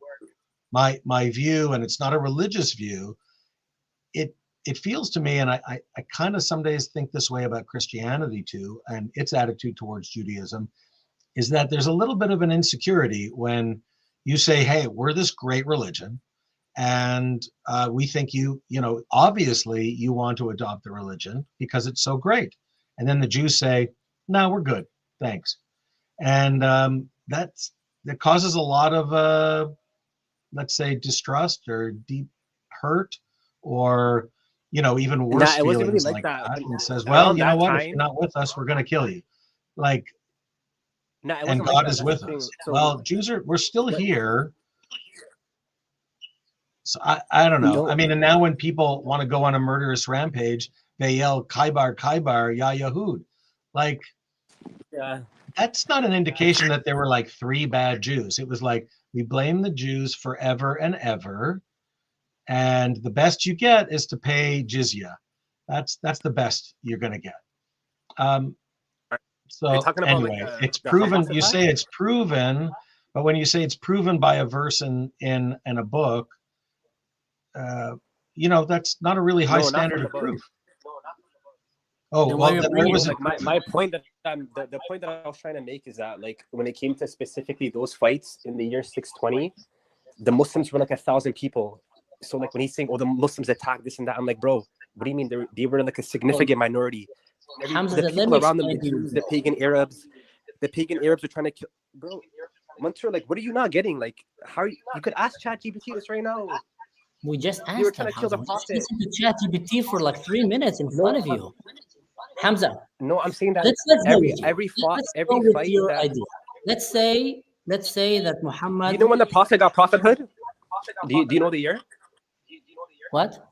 My view, and it's not a religious view. It feels to me, and I kind of some days think this way about Christianity too, and its attitude towards Judaism, is that there's a little bit of an insecurity when you say, "Hey, we're this great religion. And we think obviously you want to adopt the religion because it's so great." And then the Jews say, "No, we're good, thanks." And that causes a lot of, let's say, distrust or deep hurt, or even worse feelings like that. And says, "Well, you know what? If you're not with us, we're going to kill you." Like, and God is with us. Well, Jews we're still here. So I don't know. I mean, and now when people want to go on a murderous rampage, they yell "Khaybar, Khaybar, Ya Yahud." Like, that's not an indication that there were like 3 bad Jews. It was like, we blame the Jews forever and ever, and the best you get is to pay jizya. That's the best you're going to get. So anyway, it's proven. You say it's proven, but when you say it's proven by a verse in a book, that's not a really high standard of proof. Oh, well, where was it?
My point that the point that I was trying to make is that, like, when it came to specifically those fights in the year 620, the Muslims were like 1,000 people. So like when he's saying, "Oh, the Muslims attacked this and that," I'm like, bro, what do you mean? They were like a significant minority. The people around them, the Jews, the pagan Arabs are trying to kill. Bro, Mansur, like, what are you not getting? Like, how are you could ask ChatGPT this right now.
We just asked
you were trying to kill the prophet.
Listen to ChatGPT for like 3 minutes in front of you. Hamza.
No, I'm saying that
let's
every fight
your idea. Let's say that Muhammad.
You know when the prophet got prophethood? Do you know the year?
What?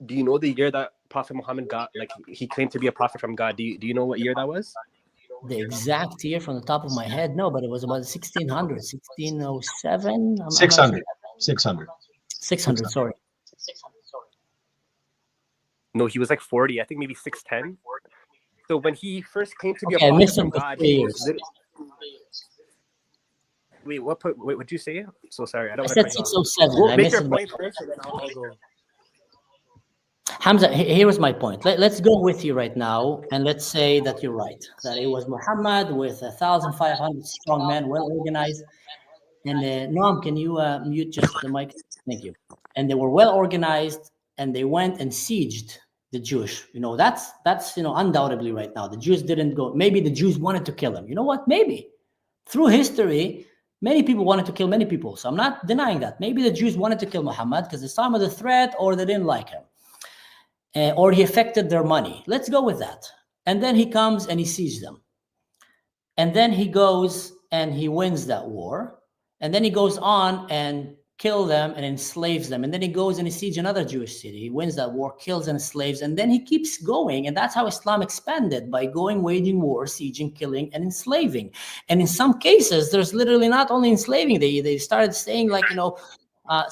Do you know the year that Prophet Muhammad got, like, he claimed to be a prophet from God? Do you know what year that was?
The exact year from the top of my head, no, but it was about 1600, 1607.
600.
600, sorry.
No, he was like 40. I think maybe 610. So when he first claimed to be a prophet from God, Wait, what did you say? So sorry, I don't.
I said 607.
Well, make your point first, and then I'll go.
Hamza, here was my point. Let's go with you right now, and let's say that you're right, that it was Muhammad with 1,500 strong men, well organized. And Noam, can you mute just the mic? Thank you. And they were well organized, and they went and sieged the Jewish. That's undoubtedly right now. The Jews didn't go. Maybe the Jews wanted to kill him. You know what? Maybe through history, many people wanted to kill many people. So I'm not denying that. Maybe the Jews wanted to kill Muhammad because they saw him as a threat, or they didn't like him. Or he affected their money. Let's go with that. And then he comes and he sieges them. And then he goes and he wins that war. And then he goes on and kills them and enslaves them. And then he goes and he sieges another Jewish city. He wins that war, kills and enslaves. And then he keeps going. And that's how Islam expanded, by going, waging war, sieging, killing, and enslaving. And in some cases, there's literally not only enslaving. They started saying, like,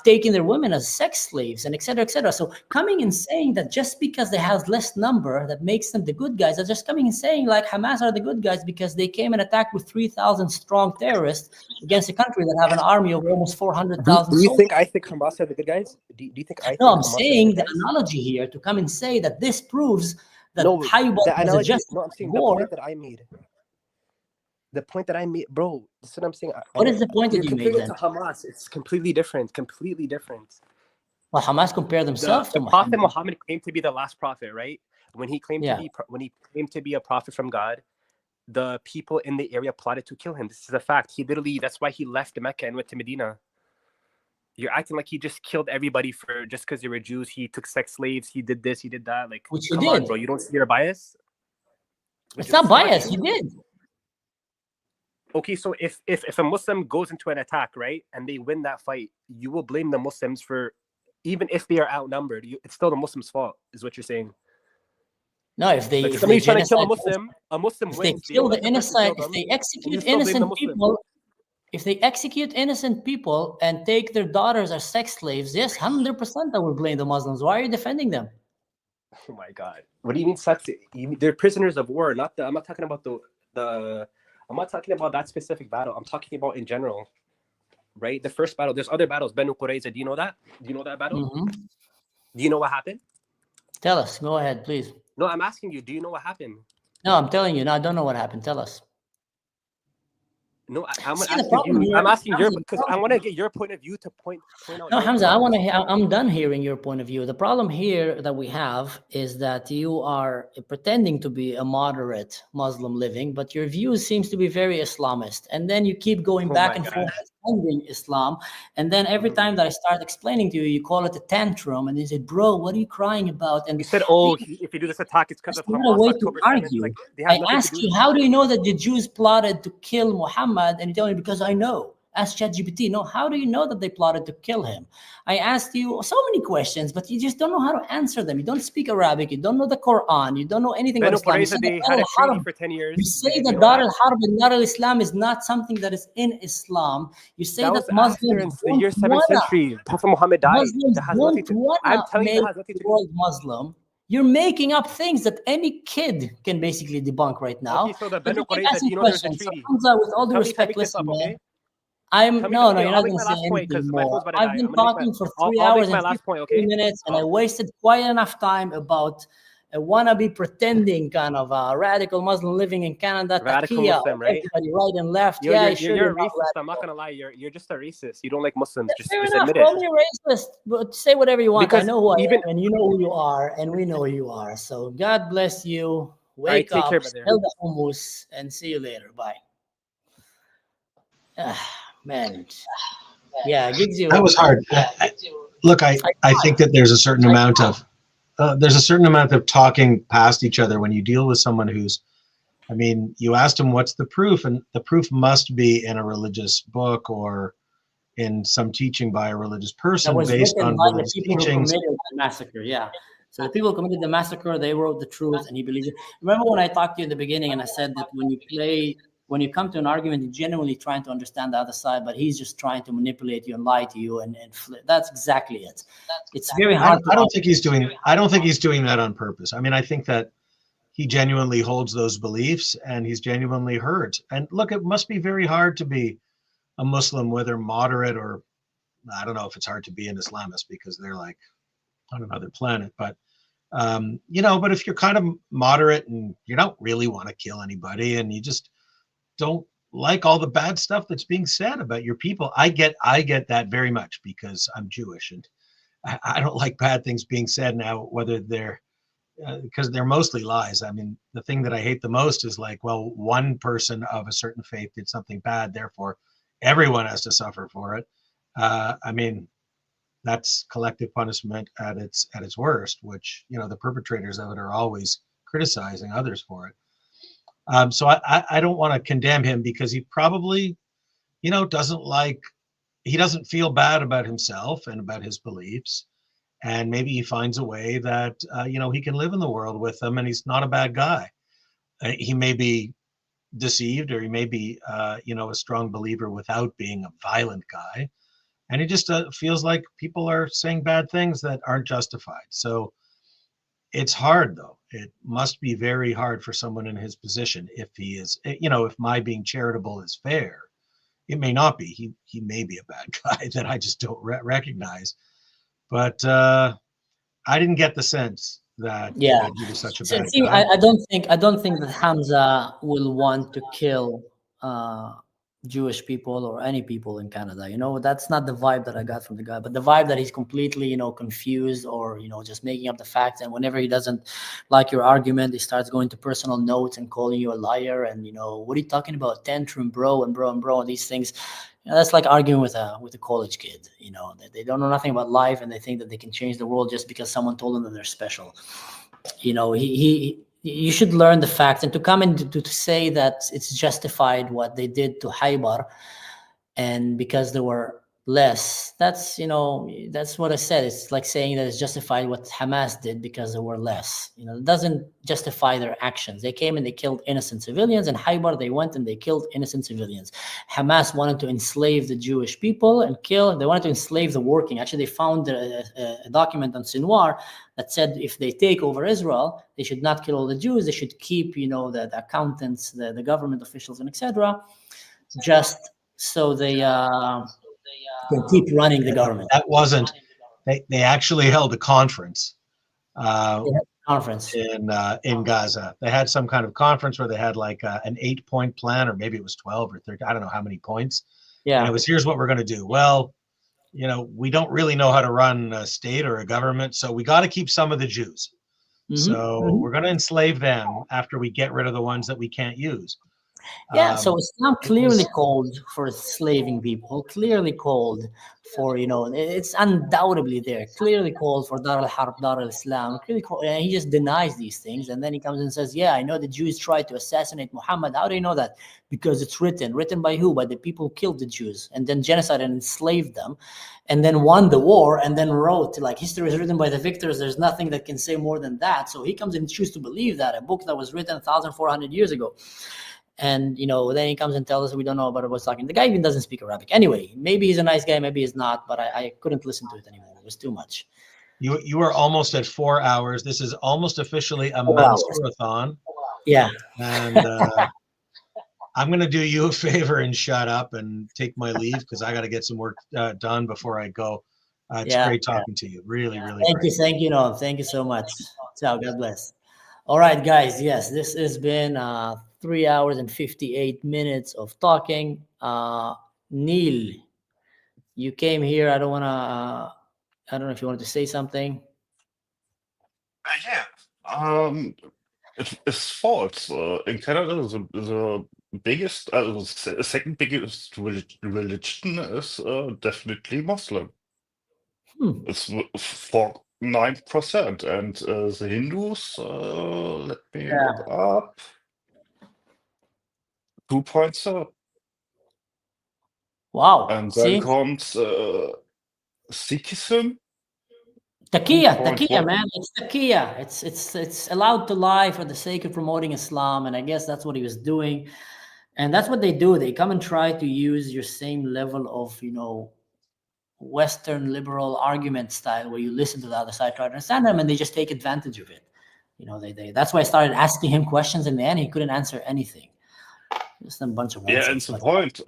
taking their women as sex slaves, and et cetera, et cetera. So coming and saying that just because they have less number, that makes them the good guys, are just coming and saying like Hamas are the good guys because they came and attacked with 3,000 strong terrorists against a country that have an army of almost 400,000.
Do you think Hamas are the good guys? Do you think
No, I'm saying the analogy here to come and say that this proves that Khaybar was a just war.
The point that I made. The point that I made, bro. That's what I'm saying.
What is the point that you made then?
To Hamas, it's completely different. Completely different.
Well, Hamas compared themselves to
Prophet Muhammad claimed to be the last prophet, right? When he claimed to be a prophet from God, the people in the area plotted to kill him. This is a fact. That's why he left Mecca and went to Medina. You're acting like he just killed everybody just because they were Jews. He took sex slaves. He did this. He did that. Like,
which he
come
did,
on, bro. You don't see your bias.
It's not bias. He did.
Okay, so if a Muslim goes into an attack, right, and they win that fight, you will blame the Muslims for, even if they are outnumbered, it's still the Muslim's fault, is what you're saying.
No, if they
trying to kill a Muslim
if
wins,
they kill the innocent, if they execute innocent people, if they execute innocent people and take their daughters as sex slaves, yes, 100% I will blame the Muslims. Why are you defending them?
Oh my God, what do you mean? They're prisoners of war. I'm not talking about I'm not talking about that specific battle. I'm talking about in general, right? The first battle. There's other battles. Banu Qurayza. Do you know that? Do you know that battle?
Mm-hmm.
Do you know what happened?
Tell us. Go ahead, please.
No, I'm asking you. Do you know what happened?
No, I'm telling you. No, I don't know what happened. Tell us.
No, I'm asking you because I want to get your point of view to point out.
No, Hamza, I'm done hearing your point of view. The problem here that we have is that you are pretending to be a moderate Muslim living, but your view seems to be very Islamist. And then you keep going back and forth defending Islam. And then every time that I start explaining to you, you call it a tantrum. And you say, bro, what are you crying about? And
you said, if you do this attack, it's because of Hamas.
Not a way to argue. I ask you, how do you know that the Jews plotted to kill Muhammad? And you tell me, because I know. Ask ChatGPT. No, how do you know that they plotted to kill him? I asked you so many questions, but you just don't know how to answer them. You don't speak Arabic. You don't know the Quran. You don't know anything about Islam.
They had a treaty for 10 years.
You say that Dar al-Harb and Dar al-Islam is not something that is in Islam. You say that Muslims
in the year 7th century, Prophet Muhammad died.
Muslims
That has nothing to, I'm telling you, that has nothing to
the world Muslim. You're making up things that any kid can basically debunk right now.
Okay, so the Banu Qurayza, do you know there's a treaty?
So, with all due respect, listen, man. You're not going to say anything more. I've been talking for 3 hours and 15 minutes, and I wasted quite enough time about a wannabe pretending kind of a radical Muslim living in Canada.
Radical Muslim, right?
Everybody right and left.
You're a racist. I'm not gonna lie. You're just a racist. You don't like Muslims. Just admit it.
Call me a racist, but say whatever you want. Because I know who I am, and you know who you are, and we know who you are. So God bless you. Wake up, smell the hummus, and see you later. Bye. Man, yeah, it gives you.
That was hard. Look, I think that there's a certain amount of talking past each other when you deal with someone who's, I mean, you asked him what's the proof, and the proof must be in a religious book or in some teaching by a religious person based on religious teachings.
Who committed the massacre, yeah. So the people who committed the massacre, they wrote the truth, and he believed it. Remember when I talked to you in the beginning, and I said that when you come to an argument, you're genuinely trying to understand the other side, but he's just trying to manipulate you and lie to you, and flip. That's exactly it. It's very hard.
I don't think he's doing that on purpose. I mean, I think that he genuinely holds those beliefs, and he's genuinely hurt. And look, it must be very hard to be a Muslim, whether moderate or, I don't know if it's hard to be an Islamist because they're like on another planet, but but if you're kind of moderate and you don't really want to kill anybody, and you just don't like all the bad stuff that's being said about your people. I get that very much because I'm Jewish, and I don't like bad things being said now, whether they're because they're mostly lies. I mean, the thing that I hate the most is like, well, one person of a certain faith did something bad, therefore everyone has to suffer for it. I mean, that's collective punishment at its worst, which, the perpetrators of it are always criticizing others for it. So I don't want to condemn him because he probably, he doesn't feel bad about himself and about his beliefs. And maybe he finds a way that, he can live in the world with them, and he's not a bad guy. He may be deceived, or he may be, a strong believer without being a violent guy. And he just feels like people are saying bad things that aren't justified. So it's hard, though. It must be very hard for someone in his position. If he is, if my being charitable is fair, it may not be. He may be a bad guy that I just don't recognize. But I didn't get the sense that he was such a bad guy.
I don't think that Hamza will want to kill Jewish people or any people in Canada. That's not the vibe that I got from the guy, but the vibe that he's completely, confused or, just making up the facts. And whenever he doesn't like your argument, he starts going to personal notes and calling you a liar. And, what are you talking about? Tantrum, bro, and these things. That's like arguing with a college kid. They don't know nothing about life, and they think that they can change the world just because someone told them that they're special. You should learn the facts, and to come and to say that it's justified what they did to Khaybar, and because there were less, that's what I said. It's like saying that it's justified what Hamas did because there were less. It doesn't justify their actions. They came and they killed innocent civilians, and Khaybar, they went and they killed innocent civilians. Hamas wanted to enslave the Jewish people and kill. They wanted to enslave the working. Actually, they found a document on Sinwar that said if they take over Israel, they should not kill all the Jews. They should keep, the accountants, the government officials, and etc. Just so they can keep running the government.
That wasn't. They actually held a conference. In Gaza. They had some kind of conference where they had like an 8-point plan, or maybe it was 12 or 13. I don't know how many points.
Yeah.
And it was, here's what we're going to do. Well, we don't really know how to run a state or a government, so we got to keep some of the Jews. So we're going to enslave them after we get rid of the ones that we can't use.
Yeah, so Islam
it
clearly
was
called for enslaving people, clearly called for, it's undoubtedly there, clearly called for Dar al-Harb, Dar al-Islam, clearly called, and he just denies these things. And then he comes and says, yeah, I know the Jews tried to assassinate Muhammad. How do you know that? Because it's written. Written by who? By the people who killed the Jews and then genocide and enslaved them and then won the war and then wrote, like, history is written by the victors. There's nothing that can say more than that. So he comes and chooses to believe that, a book that was written 1,400 years ago. And, then he comes and tells us we don't know about what's talking. The guy even doesn't speak Arabic. Anyway, maybe he's a nice guy, maybe he's not, but I couldn't listen to it anymore. It was too much.
You are almost at 4 hours. This is almost officially a Mansurathon.
Yeah.
And I'm going to do you a favor and shut up and take my leave because I got to get some work done before I go. It's great talking to you. Really, really great.
Thank you, Noam. Thank you so much. Ciao. God bless. All right, guys. Yes, this has been 3 hours and 58 minutes of talking. Neil, you came here. I don't know if you wanted to say something.
Yeah. It's false. In Canada, the biggest, second biggest religion is definitely Muslim. It's 9%, and the Hindus, let me look up, 2.7.
Wow.
And then comes Sikhism.
Taqiyya, man. It's taqiyya. It's allowed to lie for the sake of promoting Islam, and I guess that's what he was doing. And that's what they do. They come and try to use your same level of, Western liberal argument style, where you listen to the other side, try to understand them, and they just take advantage of it. That's why I started asking him questions. In the end, he couldn't answer anything. Just a bunch of nonsense.
Yeah, and the point.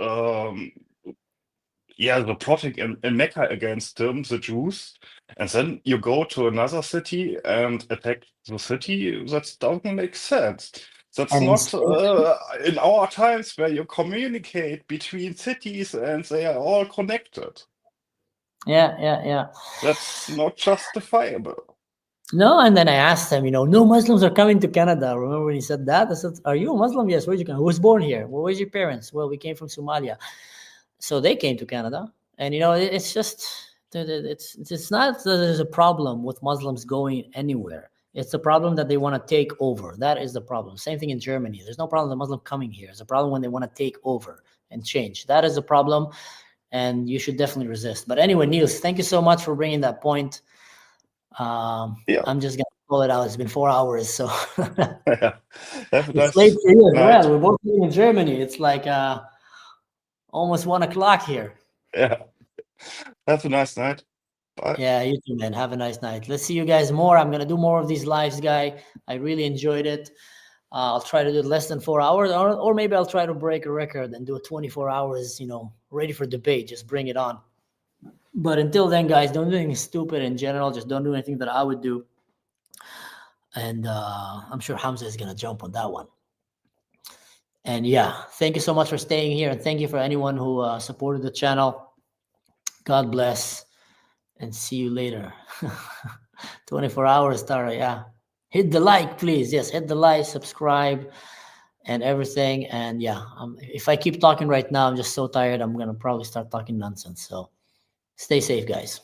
The plotting in Mecca against them, the Jews, and then you go to another city and attack the city. That doesn't make sense. That's not in our times where you communicate between cities and they are all connected.
Yeah.
That's not justifiable.
No, and then I asked him, no Muslims are coming to Canada. Remember when he said that? I said, are you a Muslim? Yes. Where'd you come? Who was born here? Well, where's your parents? Well, we came from Somalia. So they came to Canada. And, it's just, it's not that there's a problem with Muslims going anywhere. It's a problem that they want to take over. That is the problem. Same thing in Germany. There's no problem with Muslim coming here. It's a problem when they want to take over and change. That is a problem. And you should definitely resist. But anyway, Niels, thank you so much for bringing that point. I'm just going to pull it out. It's been 4 hours. So it's late for you as well. We're both living in Germany. It's like almost 1 o'clock here.
Yeah. Have a nice night. Bye.
Yeah, you too, man. Have a nice night. Let's see you guys more. I'm going to do more of these lives, guy. I really enjoyed it. I'll try to do it less than 4 hours, or maybe I'll try to break a record and do it 24 hours, ready for debate. Just bring it on. But until then, guys, don't do anything stupid in general. Just don't do anything that I would do. And I'm sure Hamza is going to jump on that one. And yeah, thank you so much for staying here. And thank you for anyone who supported the channel. God bless. And see you later. 24 hours, Tara. Yeah. Hit the like, please. Yes, hit the like, subscribe, and everything. And yeah, if I keep talking right now, I'm just so tired. I'm going to probably start talking nonsense. So stay safe, guys.